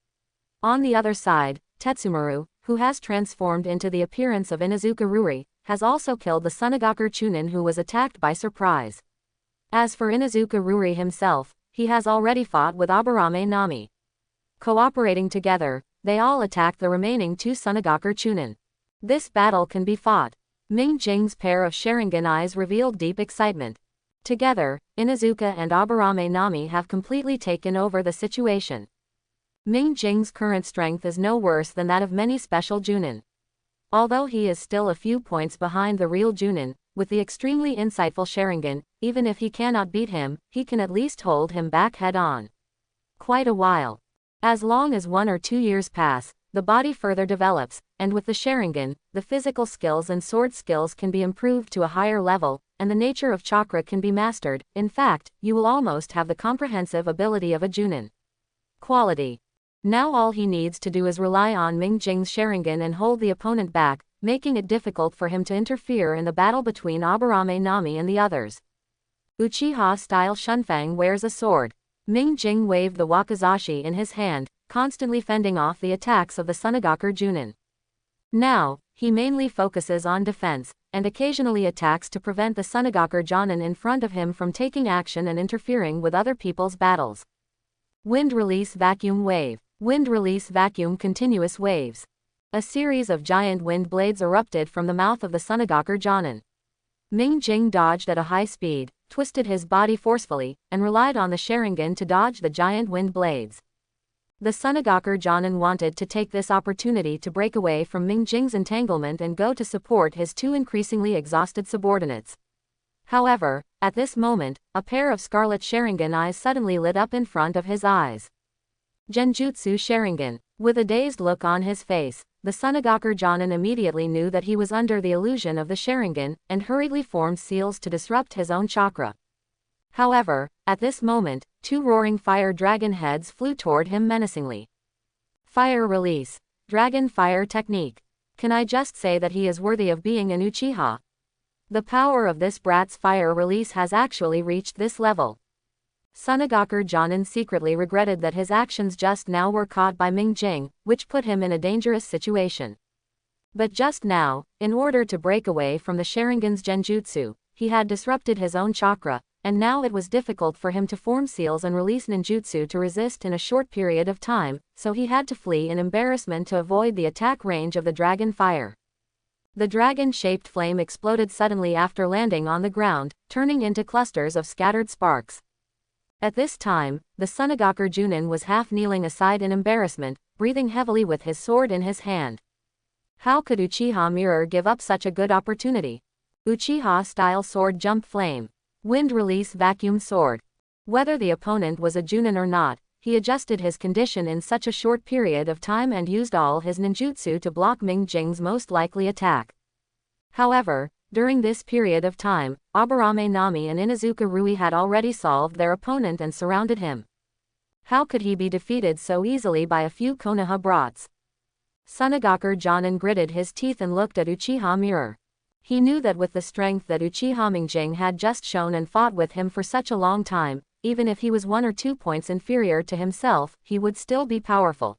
On the other side, Tetsumaru, who has transformed into the appearance of Inuzuka Ruri, has also killed the Sunagaku Chunin who was attacked by surprise. As for Inuzuka Ruri himself, he has already fought with Aburame Nami. Cooperating together, they all attack the remaining two Sunagaku Chunin. This battle can be fought. Ming Jing's pair of Sharingan eyes revealed deep excitement. Together, Inuzuka and Aburame Nami have completely taken over the situation. Ming Jing's current strength is no worse than that of many special Chunin. Although he is still a few points behind the real Chunin, with the extremely insightful Sharingan, even if he cannot beat him, he can at least hold him back head-on. Quite a while. As long as 1 or 2 years pass, the body further develops, and with the Sharingan, the physical skills and sword skills can be improved to a higher level, and the nature of chakra can be mastered. In fact, you will almost have the comprehensive ability of a Chunin. Quality. Now all he needs to do is rely on Ming Jing's Sharingan and hold the opponent back, making it difficult for him to interfere in the battle between Aburame Nami and the others. Uchiha-style Shunfang wears a sword. Ming Jing waved the wakizashi in his hand, constantly fending off the attacks of the Sunagaku Chunin. Now, he mainly focuses on defense, and occasionally attacks to prevent the Sunagaku Chunin in front of him from taking action and interfering with other people's battles. Wind Release Vacuum Wave. Wind Release Vacuum Continuous Waves. A series of giant wind blades erupted from the mouth of the Sunagaku Chunin. Ming Jing dodged at a high speed, twisted his body forcefully, and relied on the Sharingan to dodge the giant wind blades. The Sunagaku Chunin wanted to take this opportunity to break away from Ming Jing's entanglement and go to support his two increasingly exhausted subordinates. However, at this moment, a pair of scarlet Sharingan eyes suddenly lit up in front of his eyes. Genjutsu Sharingan. With a dazed look on his face, the Sunagaku Chunin immediately knew that he was under the illusion of the Sharingan, and hurriedly formed seals to disrupt his own chakra. However, at this moment, 2 roaring fire dragon heads flew toward him menacingly. Fire Release. Dragon Fire Technique. Can I just say that he is worthy of being an Uchiha? The power of this brat's fire release has actually reached this level. Sunagaku Chunin secretly regretted that his actions just now were caught by Ming Jing, which put him in a dangerous situation. But just now, in order to break away from the Sharingan's genjutsu, he had disrupted his own chakra, and now it was difficult for him to form seals and release ninjutsu to resist in a short period of time, so he had to flee in embarrassment to avoid the attack range of the dragon fire. The dragon-shaped flame exploded suddenly after landing on the ground, turning into clusters of scattered sparks. At this time, the Sunagaku Chunin was half kneeling aside in embarrassment, breathing heavily with his sword in his hand. How could Uchiha Mirror give up such a good opportunity? Uchiha-style sword jump flame. Wind release vacuum sword. Whether the opponent was a Chunin or not, he adjusted his condition in such a short period of time and used all his ninjutsu to block Ming Jing's most likely attack. However, during this period of time, Aburame Nami and Inuzuka Rui had already solved their opponent and surrounded him. How could he be defeated so easily by a few Konoha brats? Sunagaku Chunin gritted his teeth and looked at Uchiha Mirror. He knew that with the strength that Uchiha Ming Jing had just shown and fought with him for such a long time, even if he was 1 or 2 points inferior to himself, he would still be powerful.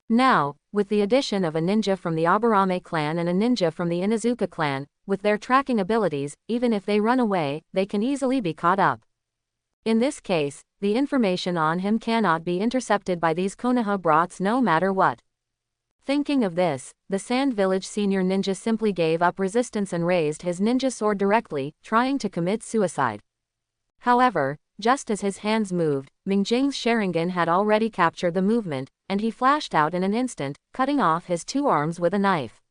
Now, with the addition of a ninja from the Aburame clan and a ninja from the Inuzuka clan, with their tracking abilities, even if they run away, they can easily be caught up. In this case, the information on him cannot be intercepted by these Konoha brats no matter what. Thinking of this, the Sand Village senior ninja simply gave up resistance and raised his ninja sword directly, trying to commit suicide. However, just as his hands moved, Ming Jing's Sharingan had already captured the movement, and he flashed out in an instant, cutting off his 2 arms with a knife.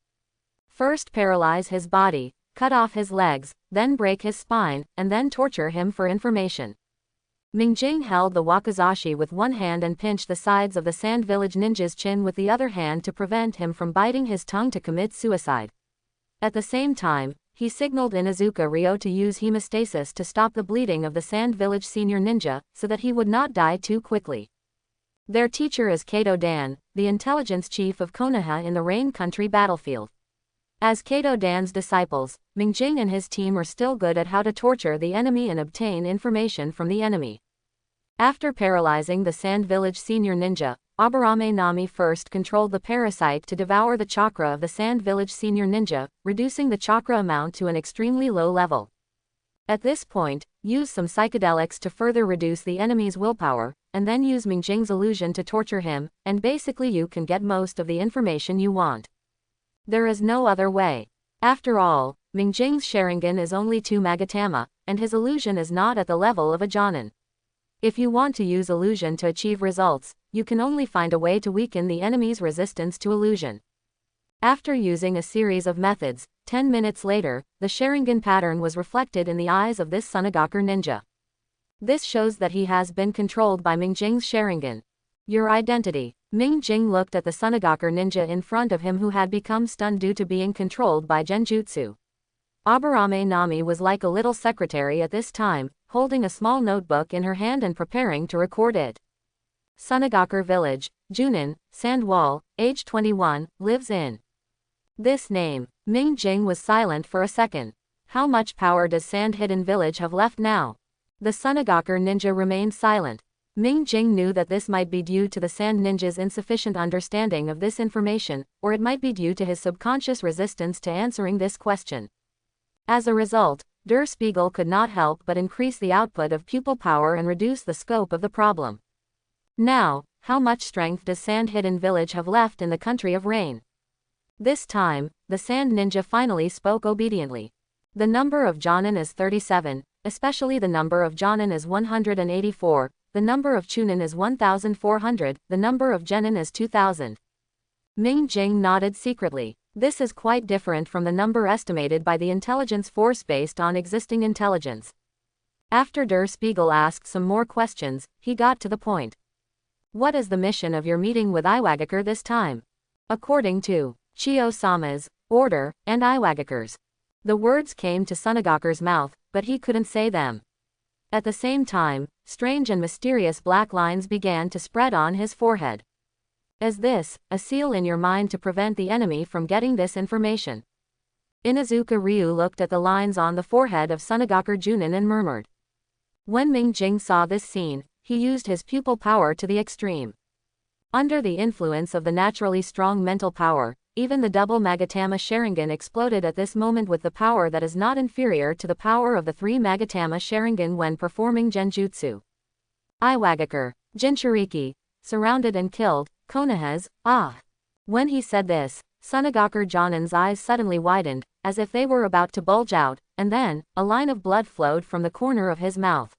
First paralyze his body, cut off his legs, then break his spine, and then torture him for information. Mingjing held the wakizashi with one hand and pinched the sides of the Sand Village ninja's chin with the other hand to prevent him from biting his tongue to commit suicide. At the same time, he signaled Inuzuka Ryo to use hemostasis to stop the bleeding of the Sand Village senior ninja, so that he would not die too quickly. Their teacher is Kato Dan, the intelligence chief of Konoha in the Rain Country battlefield. As Kato Dan's disciples, Mingjing and his team are still good at how to torture the enemy and obtain information from the enemy. After paralyzing the Sand Village senior ninja, Aburame Nami first controlled the parasite to devour the chakra of the Sand Village senior ninja, reducing the chakra amount to an extremely low level. At this point, use some psychedelics to further reduce the enemy's willpower, and then use Mingjing's illusion to torture him, and basically you can get most of the information you want. There is no other way. After all, Mingjing's Sharingan is only 2 Magatama, and his illusion is not at the level of a Jonin. If you want to use illusion to achieve results, you can only find a way to weaken the enemy's resistance to illusion. After using a series of methods, 10 minutes later, the Sharingan pattern was reflected in the eyes of this Sunagaku ninja. This shows that he has been controlled by Mingjing's Sharingan. Your identity. Mingjing looked at the Sunagaku ninja in front of him who had become stunned due to being controlled by Genjutsu. Aburame Nami was like a little secretary at this time, holding a small notebook in her hand and preparing to record it. Sunagaku Village, Chunin, Sandwall, age 21, lives in. This name. Mingjing was silent for a second. How much power does Sand Hidden Village have left now? The Sunagaku ninja remained silent. Mingjing knew that this might be due to the Sand Ninja's insufficient understanding of this information, or it might be due to his subconscious resistance to answering this question. As a result, Der Spiegel could not help but increase the output of pupil power and reduce the scope of the problem. Now, how much strength does Sand Hidden Village have left in the country of rain? This time, the Sand Ninja finally spoke obediently. The number of Jonin is 37, especially the number of Jonin is 184, the number of Chunin is 1,400, the number of Genin is 2,000. Mingjing nodded secretly. This is quite different from the number estimated by the intelligence force based on existing intelligence. After Der Spiegel asked some more questions, he got to the point. What is the mission of your meeting with Iwagakure this time? According to Chiyo-sama's order, and Iwagakure's. The words came to Sunagaku's mouth, but he couldn't say them. At the same time, strange and mysterious black lines began to spread on his forehead. Is this a seal in your mind to prevent the enemy from getting this information? Inuzuka Ryu looked at the lines on the forehead of Sunagaku Chunin and murmured. When Mingjing saw this scene, he used his pupil power to the extreme. Under the influence of the naturally strong mental power, even the double Magatama Sharingan exploded at this moment with the power that is not inferior to the power of the 3 Magatama Sharingan when performing Genjutsu. Iwagakure, Jinchuriki, surrounded and killed, Konoha's, ah! When he said this, Sunagaku Jonin's eyes suddenly widened, as if they were about to bulge out, and then, a line of blood flowed from the corner of his mouth.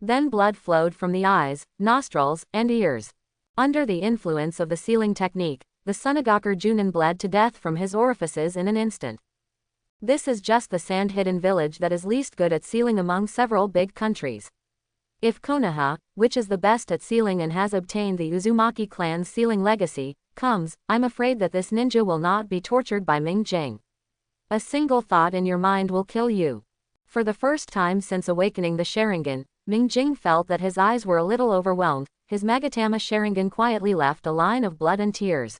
Then blood flowed from the eyes, nostrils, and ears. Under the influence of the sealing technique, the Sunagaku Chunin bled to death from his orifices in an instant. This is just the Sand Hidden Village that is least good at sealing among several big countries. If Konoha, which is the best at sealing and has obtained the Uzumaki clan's sealing legacy, comes, I'm afraid that this ninja will not be tortured by Mingjing. A single thought in your mind will kill you. For the first time since awakening the Sharingan, Mingjing felt that his eyes were a little overwhelmed, his Magatama Sharingan quietly left a line of blood and tears.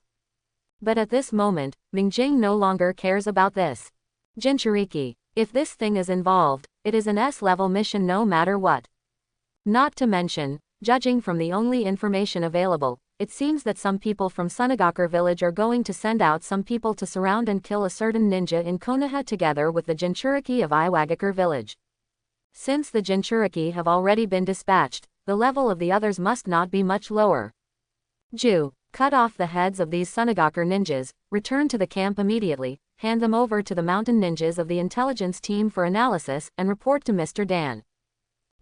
But at this moment, Mingjing no longer cares about this. Jinchuriki, if this thing is involved, it is an S-level mission no matter what. Not to mention, judging from the only information available, it seems that some people from Sunagaku village are going to send out some people to surround and kill a certain ninja in Konoha together with the Jinchuriki of Iwagakure village. Since the Jinchuriki have already been dispatched, the level of the others must not be much lower. Ju, cut off the heads of these Sunagaku ninjas, return to the camp immediately, hand them over to the mountain ninjas of the intelligence team for analysis, and report to Mr. Dan.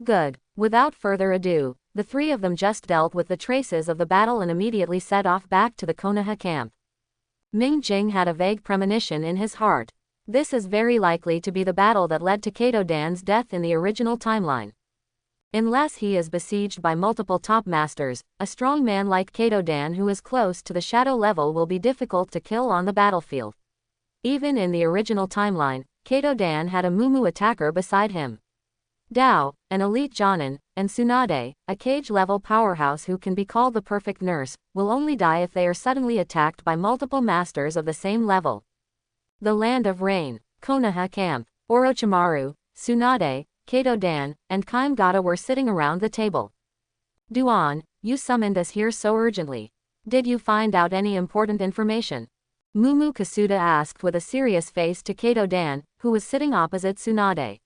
Good. Without further ado, the 3 of them just dealt with the traces of the battle and immediately set off back to the Konoha camp. Mingjing had a vague premonition in his heart. This is very likely to be the battle that led to Kato Dan's death in the original timeline. Unless he is besieged by multiple top masters, a strong man like Kato-dan who is close to the shadow level will be difficult to kill on the battlefield. Even in the original timeline, Kato-dan had a Mumu attacker beside him. Dao, an elite Jonin, and Tsunade, a cage-level powerhouse who can be called the perfect nurse, will only die if they are suddenly attacked by multiple masters of the same level. The Land of Rain, Konoha Camp. Orochimaru, Tsunade, Kato-dan, and Kaimgata were sitting around the table. Duan, you summoned us here so urgently. Did you find out any important information? Mumu Kasuda asked with a serious face to Kato-dan, who was sitting opposite Tsunade.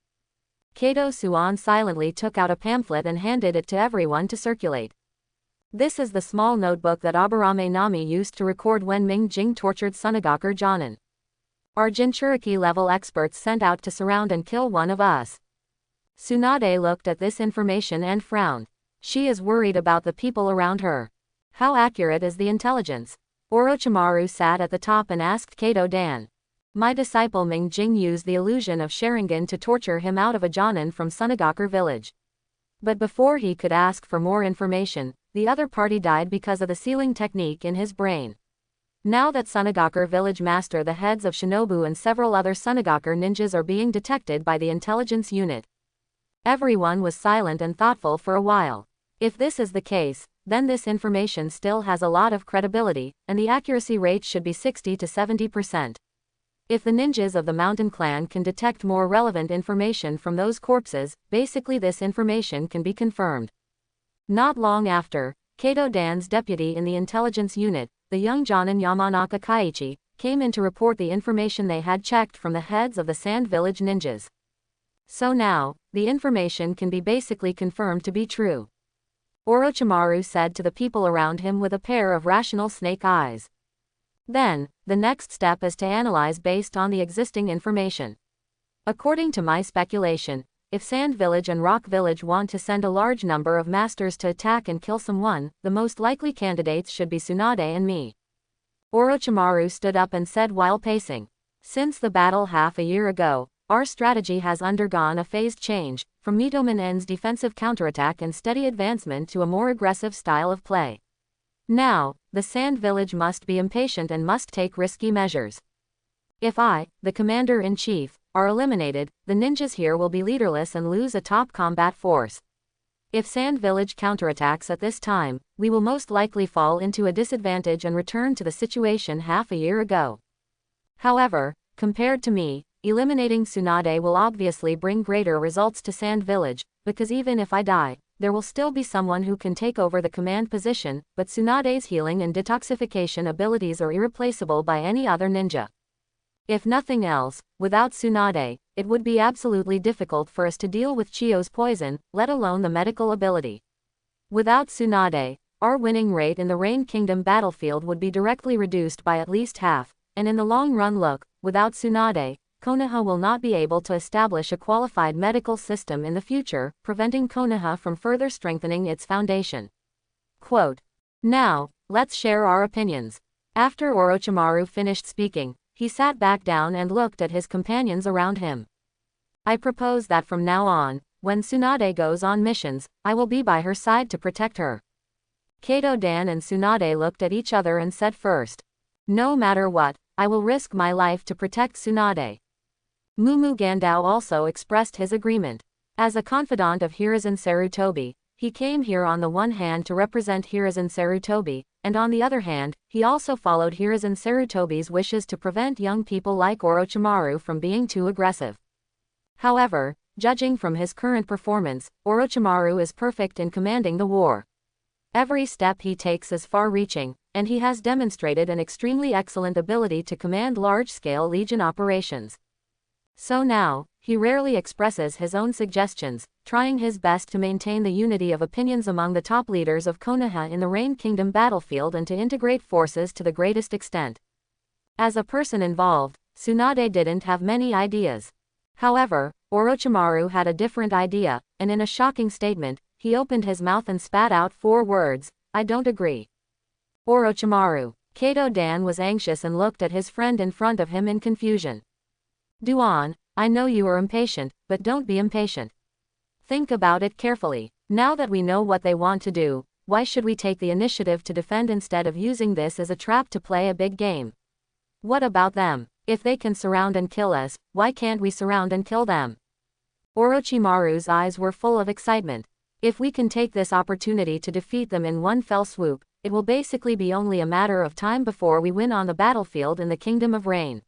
Kato Suan silently took out a pamphlet and handed it to everyone to circulate. This is the small notebook that Aburame Nami used to record when Ming Jing tortured Tsunagakure Jonin. Our Jinchuriki level experts sent out to surround and kill one of us. Tsunade looked at this information and frowned. She is worried about the people around her. How accurate is the intelligence? Orochimaru sat at the top and asked Kato-dan. My disciple Ming Jing used the illusion of Sharingan to torture him out of a Jonin from Tsunagakure village. But before he could ask for more information, the other party died because of the sealing technique in his brain. Now that Tsunagakure village master, the heads of Shinobu and several other Tsunagakure ninjas are being detected by the intelligence unit. Everyone was silent and thoughtful for a while. If this is the case, then this information still has a lot of credibility, and the accuracy rate should be 60 to 70%. If the ninjas of the Mountain Clan can detect more relevant information from those corpses, basically this information can be confirmed. Not long after, Kato-dan's deputy in the intelligence unit, the young Jonin Yamanaka Kaiichi, came in to report the information they had checked from the heads of the Sand Village ninjas. So now, the information can be basically confirmed to be true. Orochimaru said to the people around him with a pair of rational snake eyes. Then, the next step is to analyze based on the existing information. According to my speculation, if Sand Village and Rock Village want to send a large number of masters to attack and kill someone, the most likely candidates should be Tsunade and me. Orochimaru stood up and said while pacing. Since the battle half a year ago, our strategy has undergone a phased change, from Mitomen N's defensive counterattack and steady advancement to a more aggressive style of play. Now, the Sand Village must be impatient and must take risky measures. If I, the commander-in-chief, are eliminated, the ninjas here will be leaderless and lose a top combat force. If Sand Village counterattacks at this time, we will most likely fall into a disadvantage and return to the situation half a year ago. However, compared to me, eliminating Tsunade will obviously bring greater results to Sand Village, because even if I die, there will still be someone who can take over the command position, but Tsunade's healing and detoxification abilities are irreplaceable by any other ninja. If nothing else, without Tsunade, it would be absolutely difficult for us to deal with Chiyo's poison, let alone the medical ability. Without Tsunade, our winning rate in the Rain Kingdom battlefield would be directly reduced by at least half, and in the long run without Tsunade, Konoha will not be able to establish a qualified medical system in the future, preventing Konoha from further strengthening its foundation. Quote. Now, let's share our opinions. After Orochimaru finished speaking, he sat back down and looked at his companions around him. I propose that from now on, when Tsunade goes on missions, I will be by her side to protect her. Kato-dan and Tsunade looked at each other and said first. No matter what, I will risk my life to protect Tsunade. Mumu Gandao also expressed his agreement. As a confidant of Hiruzen Sarutobi, he came here on the one hand to represent Hiruzen Sarutobi, and on the other hand, he also followed Hiruzen Sarutobi's wishes to prevent young people like Orochimaru from being too aggressive. However, judging from his current performance, Orochimaru is perfect in commanding the war. Every step he takes is far-reaching, and he has demonstrated an extremely excellent ability to command large-scale legion operations. So now, he rarely expresses his own suggestions, trying his best to maintain the unity of opinions among the top leaders of Konoha in the Rain Kingdom battlefield and to integrate forces to the greatest extent. As a person involved, Tsunade didn't have many ideas. However, Orochimaru had a different idea, and in a shocking statement, he opened his mouth and spat out 4 words, I don't agree. Orochimaru. Kato-dan was anxious and looked at his friend in front of him in confusion. Duan, I know you are impatient, but don't be impatient. Think about it carefully. Now that we know what they want to do, why should we take the initiative to defend instead of using this as a trap to play a big game? What about them? If they can surround and kill us, why can't we surround and kill them? Orochimaru's eyes were full of excitement. If we can take this opportunity to defeat them in one fell swoop, it will basically be only a matter of time before we win on the battlefield in the Kingdom of Rain.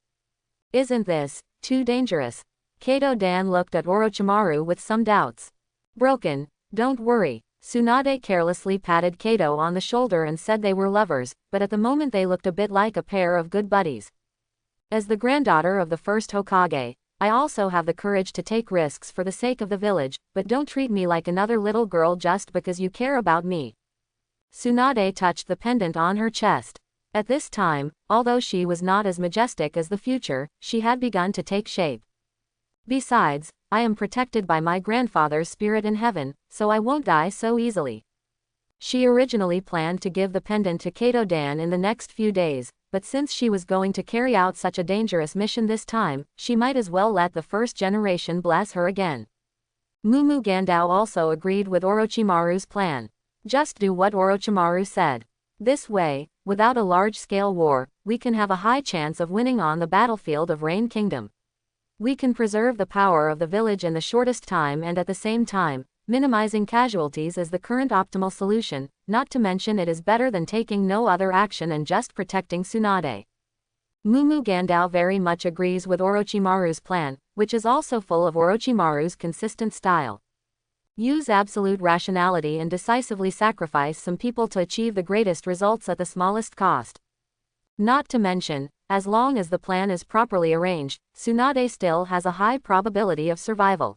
Isn't this too dangerous? Kaido Dan looked at Orochimaru with some doubts. Broken, don't worry. Tsunade carelessly patted Kaido on the shoulder and said they were lovers, but at the moment they looked a bit like a pair of good buddies. As the granddaughter of the first Hokage, I also have the courage to take risks for the sake of the village, but don't treat me like another little girl just because you care about me. Tsunade touched the pendant on her chest. At this time, although she was not as majestic as the future, she had begun to take shape. Besides, I am protected by my grandfather's spirit in heaven, so I won't die so easily. She originally planned to give the pendant to Kaido Dan in the next few days, but since she was going to carry out such a dangerous mission this time, she might as well let the first generation bless her again. Mumu Gandao also agreed with Orochimaru's plan. Just do what Orochimaru said. This way, without a large-scale war, we can have a high chance of winning on the battlefield of Rain Kingdom. We can preserve the power of the village in the shortest time and at the same time, minimizing casualties is the current optimal solution, not to mention it is better than taking no other action and just protecting Tsunade. Mumu Gandao very much agrees with Orochimaru's plan, which is also full of Orochimaru's consistent style. Use absolute rationality and decisively sacrifice some people to achieve the greatest results at the smallest cost. Not to mention, as long as the plan is properly arranged, Tsunade still has a high probability of survival.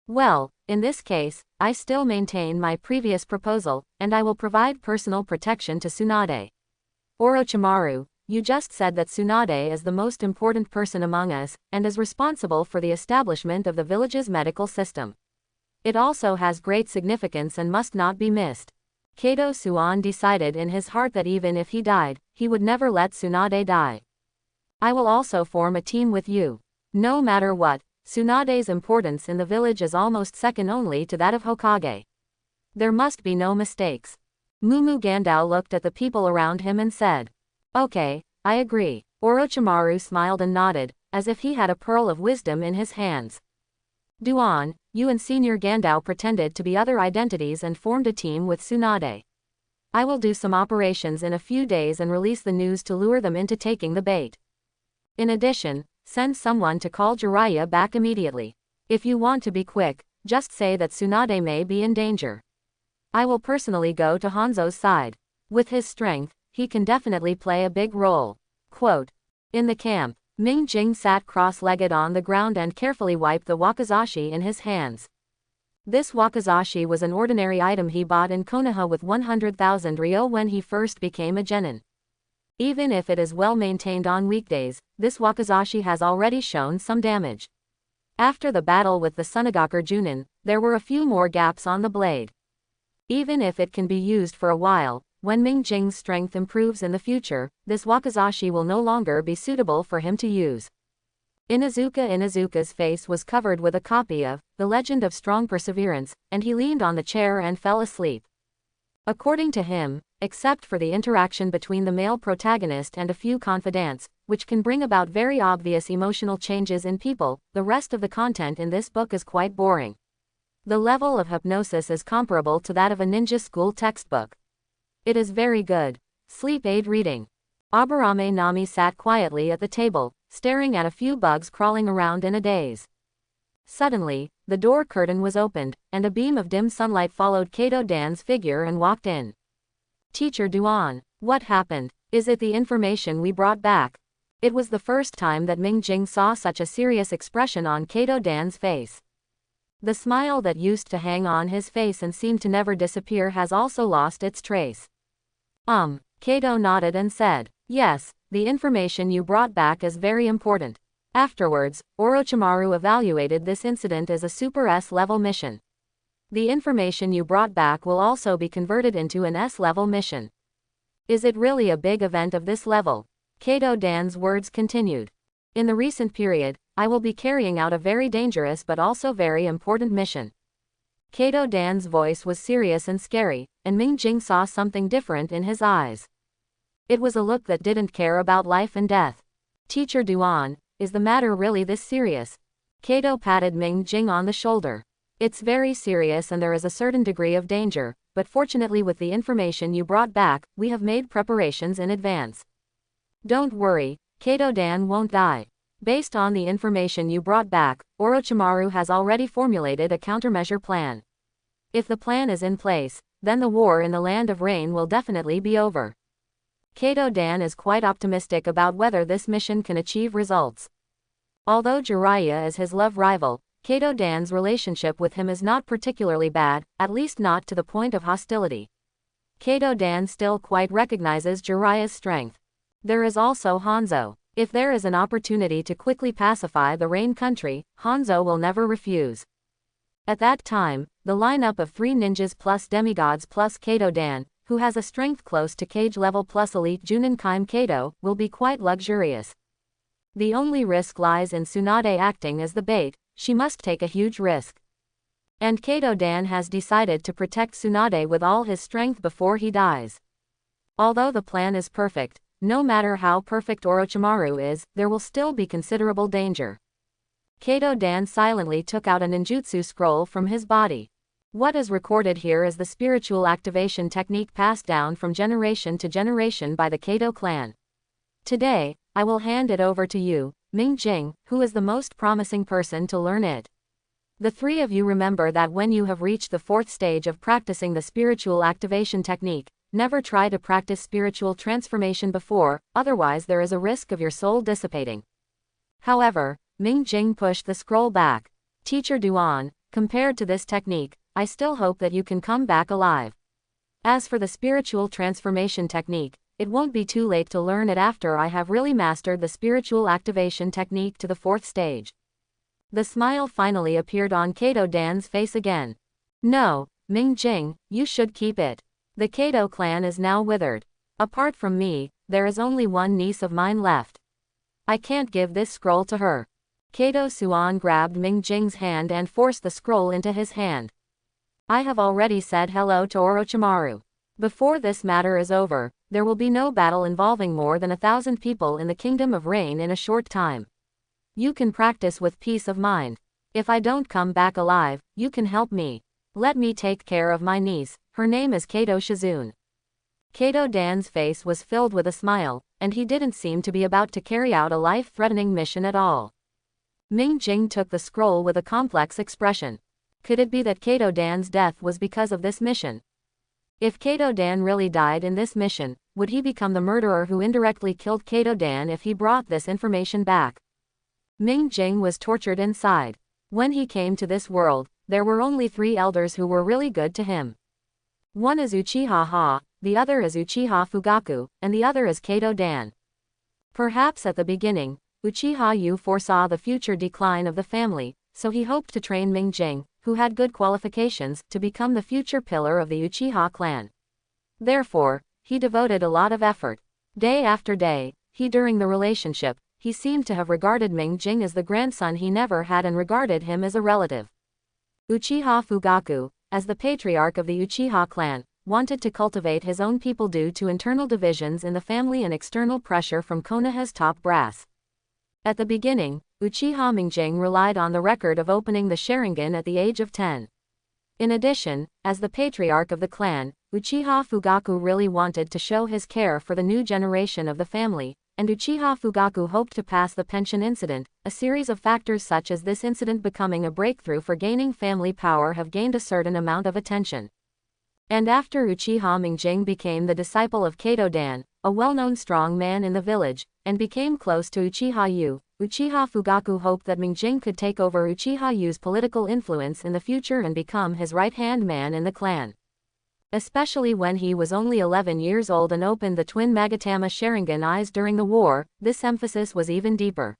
Well, in this case, I still maintain my previous proposal, and I will provide personal protection to Tsunade. Orochimaru, you just said that Tsunade is the most important person among us, and is responsible for the establishment of the village's medical system. It also has great significance and must not be missed. Kaido Suan decided in his heart that even if he died, he would never let Tsunade die. I will also form a team with you. No matter what, Tsunade's importance in the village is almost second only to that of Hokage. There must be no mistakes. Mumu Gandao looked at the people around him and said, Okay, I agree. Orochimaru smiled and nodded, as if he had a pearl of wisdom in his hands. Duan, you and Senior Gandao pretended to be other identities and formed a team with Tsunade. I will do some operations in a few days and release the news to lure them into taking the bait. In addition, send someone to call Jiraiya back immediately. If you want to be quick, just say that Tsunade may be in danger. I will personally go to Hanzo's side. With his strength, he can definitely play a big role. Quote. In the camp, Ming Jing sat cross-legged on the ground and carefully wiped the wakizashi in his hands. This wakizashi was an ordinary item he bought in Konoha with 100,000 ryo when he first became a genin. Even if it is well maintained on weekdays, this wakizashi has already shown some damage. After the battle with the Sunagaku Chunin, there were a few more gaps on the blade. Even if it can be used for a while, when Ming Jing's strength improves in the future, this wakizashi will no longer be suitable for him to use. Inuzuka's face was covered with a copy of The Legend of Strong Perseverance, and he leaned on the chair and fell asleep. According to him, except for the interaction between the male protagonist and a few confidants, which can bring about very obvious emotional changes in people, the rest of the content in this book is quite boring. The level of hypnosis is comparable to that of a ninja school textbook. It is very good. Sleep aid reading. Aburame Nami sat quietly at the table, staring at a few bugs crawling around in a daze. Suddenly, the door curtain was opened, and a beam of dim sunlight followed Kaido Dan's figure and walked in. Teacher Duan, what happened? Is it the information we brought back? It was the first time that Ming Jing saw such a serious expression on Kaido Dan's face. The smile that used to hang on his face and seemed to never disappear has also lost its trace. Kaido nodded and said, yes, the information you brought back is very important. Afterwards, Orochimaru evaluated this incident as a Super S-level mission. The information you brought back will also be converted into an S-level mission. Is it really a big event of this level? Kaido Dan's words continued. In the recent period, I will be carrying out a very dangerous but also very important mission. Kato Dan's voice was serious and scary, and Ming Jing saw something different in his eyes. It was a look that didn't care about life and death. Teacher Duan, is the matter really this serious? Kato patted Ming Jing on the shoulder. It's very serious and there is a certain degree of danger, but fortunately with the information you brought back, we have made preparations in advance. Don't worry, Kato Dan won't die. Based on the information you brought back, Orochimaru has already formulated a countermeasure plan. If the plan is in place, then the war in the Land of Rain will definitely be over. Kato Dan is quite optimistic about whether this mission can achieve results. Although Jiraiya is his love rival, Kato Dan's relationship with him is not particularly bad, at least not to the point of hostility. Kato Dan still quite recognizes Jiraiya's strength. There is also Hanzo. If there is an opportunity to quickly pacify the Rain country, Hanzo will never refuse. At that time, the lineup of 3 ninjas plus demigods plus Kato Dan, who has a strength close to cage level plus elite Junin Kaim Kato, will be quite luxurious. The only risk lies in Tsunade acting as the bait. She must take a huge risk. And Kato Dan has decided to protect Tsunade with all his strength before he dies. Although the plan is perfect, no matter how perfect Orochimaru is, there will still be considerable danger. Kato Dan silently took out a ninjutsu scroll from his body. What is recorded here is the spiritual activation technique passed down from generation to generation by the Kato clan. Today, I will hand it over to you, Ming Jing, who is the most promising person to learn it. The 3 of you remember that when you have reached the 4th stage of practicing the spiritual activation technique, never try to practice spiritual transformation before, otherwise there is a risk of your soul dissipating. However, Ming Jing pushed the scroll back. Teacher Duan, compared to this technique, I still hope that you can come back alive. As for the spiritual transformation technique, it won't be too late to learn it after I have really mastered the spiritual activation technique to the 4th stage. The smile finally appeared on Kato Dan's face again. No, Ming Jing, you should keep it. The Kato clan is now withered. Apart from me, there is only one niece of mine left. I can't give this scroll to her. Kato Suan grabbed Ming Jing's hand and forced the scroll into his hand. I have already said hello to Orochimaru. Before this matter is over, there will be no battle involving more than 1,000 people in the Kingdom of Rain in a short time. You can practice with peace of mind. If I don't come back alive, you can help me. Let me take care of my niece, her name is Kato Shizune. Kato Dan's face was filled with a smile, and he didn't seem to be about to carry out a life-threatening mission at all. Ming Jing took the scroll with a complex expression. Could it be that Kato Dan's death was because of this mission? If Kato Dan really died in this mission, would he become the murderer who indirectly killed Kato Dan if he brought this information back? Ming Jing was tortured inside. When he came to this world, there were only 3 elders who were really good to him. One is Uchiha Ha, the other is Uchiha Fugaku, and the other is Kato Dan. Perhaps at the beginning, Uchiha Yu foresaw the future decline of the family, so he hoped to train Ming Jing, who had good qualifications, to become the future pillar of the Uchiha clan. Therefore, he devoted a lot of effort. Day after day, during the relationship, he seemed to have regarded Ming Jing as the grandson he never had and regarded him as a relative. Uchiha Fugaku, as the patriarch of the Uchiha clan, wanted to cultivate his own people due to internal divisions in the family and external pressure from Konoha's top brass. At the beginning, Uchiha Mingjing relied on the record of opening the Sharingan at the age of 10. In addition, as the patriarch of the clan, Uchiha Fugaku really wanted to show his care for the new generation of the family, and Uchiha Fugaku hoped to pass the pension incident. A series of factors such as this incident becoming a breakthrough for gaining family power have gained a certain amount of attention. And after Uchiha Mingjing became the disciple of Kato Dan, a well-known strong man in the village, and became close to Uchiha Yu, Uchiha Fugaku hoped that Mingjing could take over Uchiha Yu's political influence in the future and become his right-hand man in the clan. Especially when he was only 11 years old and opened the twin Magatama Sharingan eyes during the war, this emphasis was even deeper.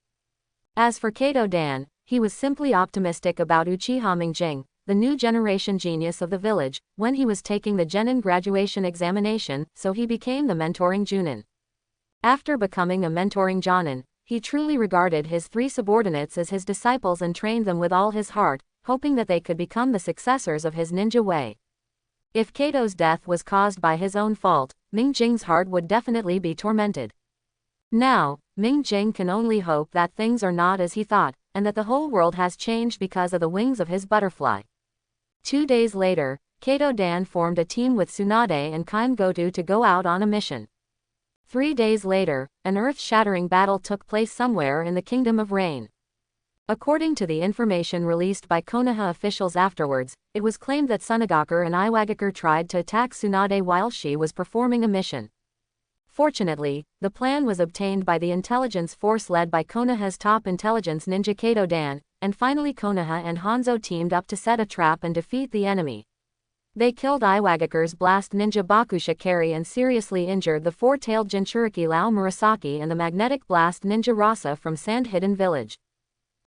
As for Kato Dan, he was simply optimistic about Uchiha Mingjing, the new generation genius of the village, when he was taking the Genin graduation examination, so he became the mentoring Junin. After becoming a mentoring Jonin, he truly regarded his 3 subordinates as his disciples and trained them with all his heart, hoping that they could become the successors of his ninja way. If Kato's death was caused by his own fault, Ming Jing's heart would definitely be tormented. Now, Ming Jing can only hope that things are not as he thought, and that the whole world has changed because of the wings of his butterfly. 2 days later, Kato Dan formed a team with Tsunade and Kaim Goto to go out on a mission. 3 days later, an earth-shattering battle took place somewhere in the Kingdom of Rain. According to the information released by Konoha officials afterwards, it was claimed that Tsunagakure and Iwagakure tried to attack Tsunade while she was performing a mission. Fortunately, the plan was obtained by the intelligence force led by Konoha's top intelligence ninja Kato Dan, and finally Konoha and Hanzo teamed up to set a trap and defeat the enemy. They killed Iwagakure's blast ninja Bakusha Kari and seriously injured the four-tailed Jinchuriki Lao Murasaki and the magnetic blast ninja Rasa from Sand Hidden Village.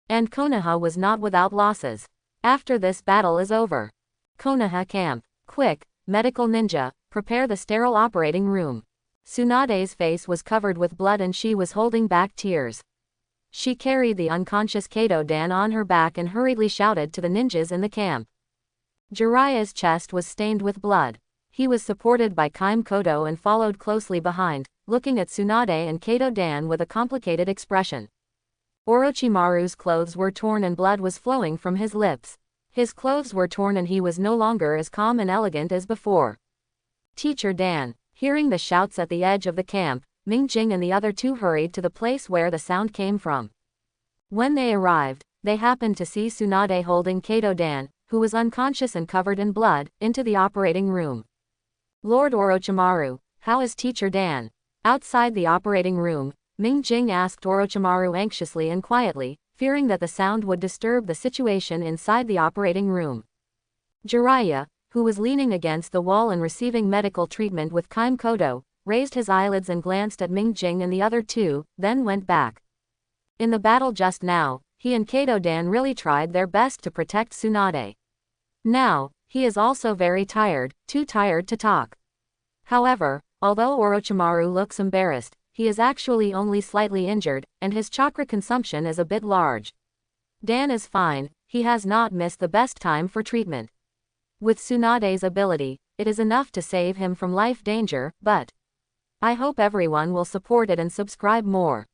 And Konoha was not without losses. After this battle is over. Konoha camp. Quick, medical ninja, prepare the sterile operating room. Tsunade's face was covered with blood and she was holding back tears. She carried the unconscious Kato Dan on her back and hurriedly shouted to the ninjas in the camp. Jiraiya's chest was stained with blood. He was supported by Kaim Koto and followed closely behind, looking at Tsunade and Kato Dan with a complicated expression. Orochimaru's clothes were torn and blood was flowing from his lips. His clothes were torn and he was no longer as calm and elegant as before. Teacher Dan. Hearing the shouts at the edge of the camp, Ming Jing and the other two hurried to the place where the sound came from. When they arrived, they happened to see Tsunade holding Kato Dan, who was unconscious and covered in blood, into the operating room. Lord Orochimaru, how is Teacher Dan? Outside the operating room, Ming Jing asked Orochimaru anxiously and quietly, fearing that the sound would disturb the situation inside the operating room. Jiraiya, who was leaning against the wall and receiving medical treatment with Kaim Koto, raised his eyelids and glanced at Ming Jing and the other two, then went back. In the battle just now, he and Kato Dan really tried their best to protect Tsunade. Now, he is also very tired, too tired to talk. However, although Orochimaru looks embarrassed, he is actually only slightly injured, and his chakra consumption is a bit large. Dan is fine, he has not missed the best time for treatment. With Tsunade's ability, it is enough to save him from life danger, but I hope everyone will support it and subscribe more.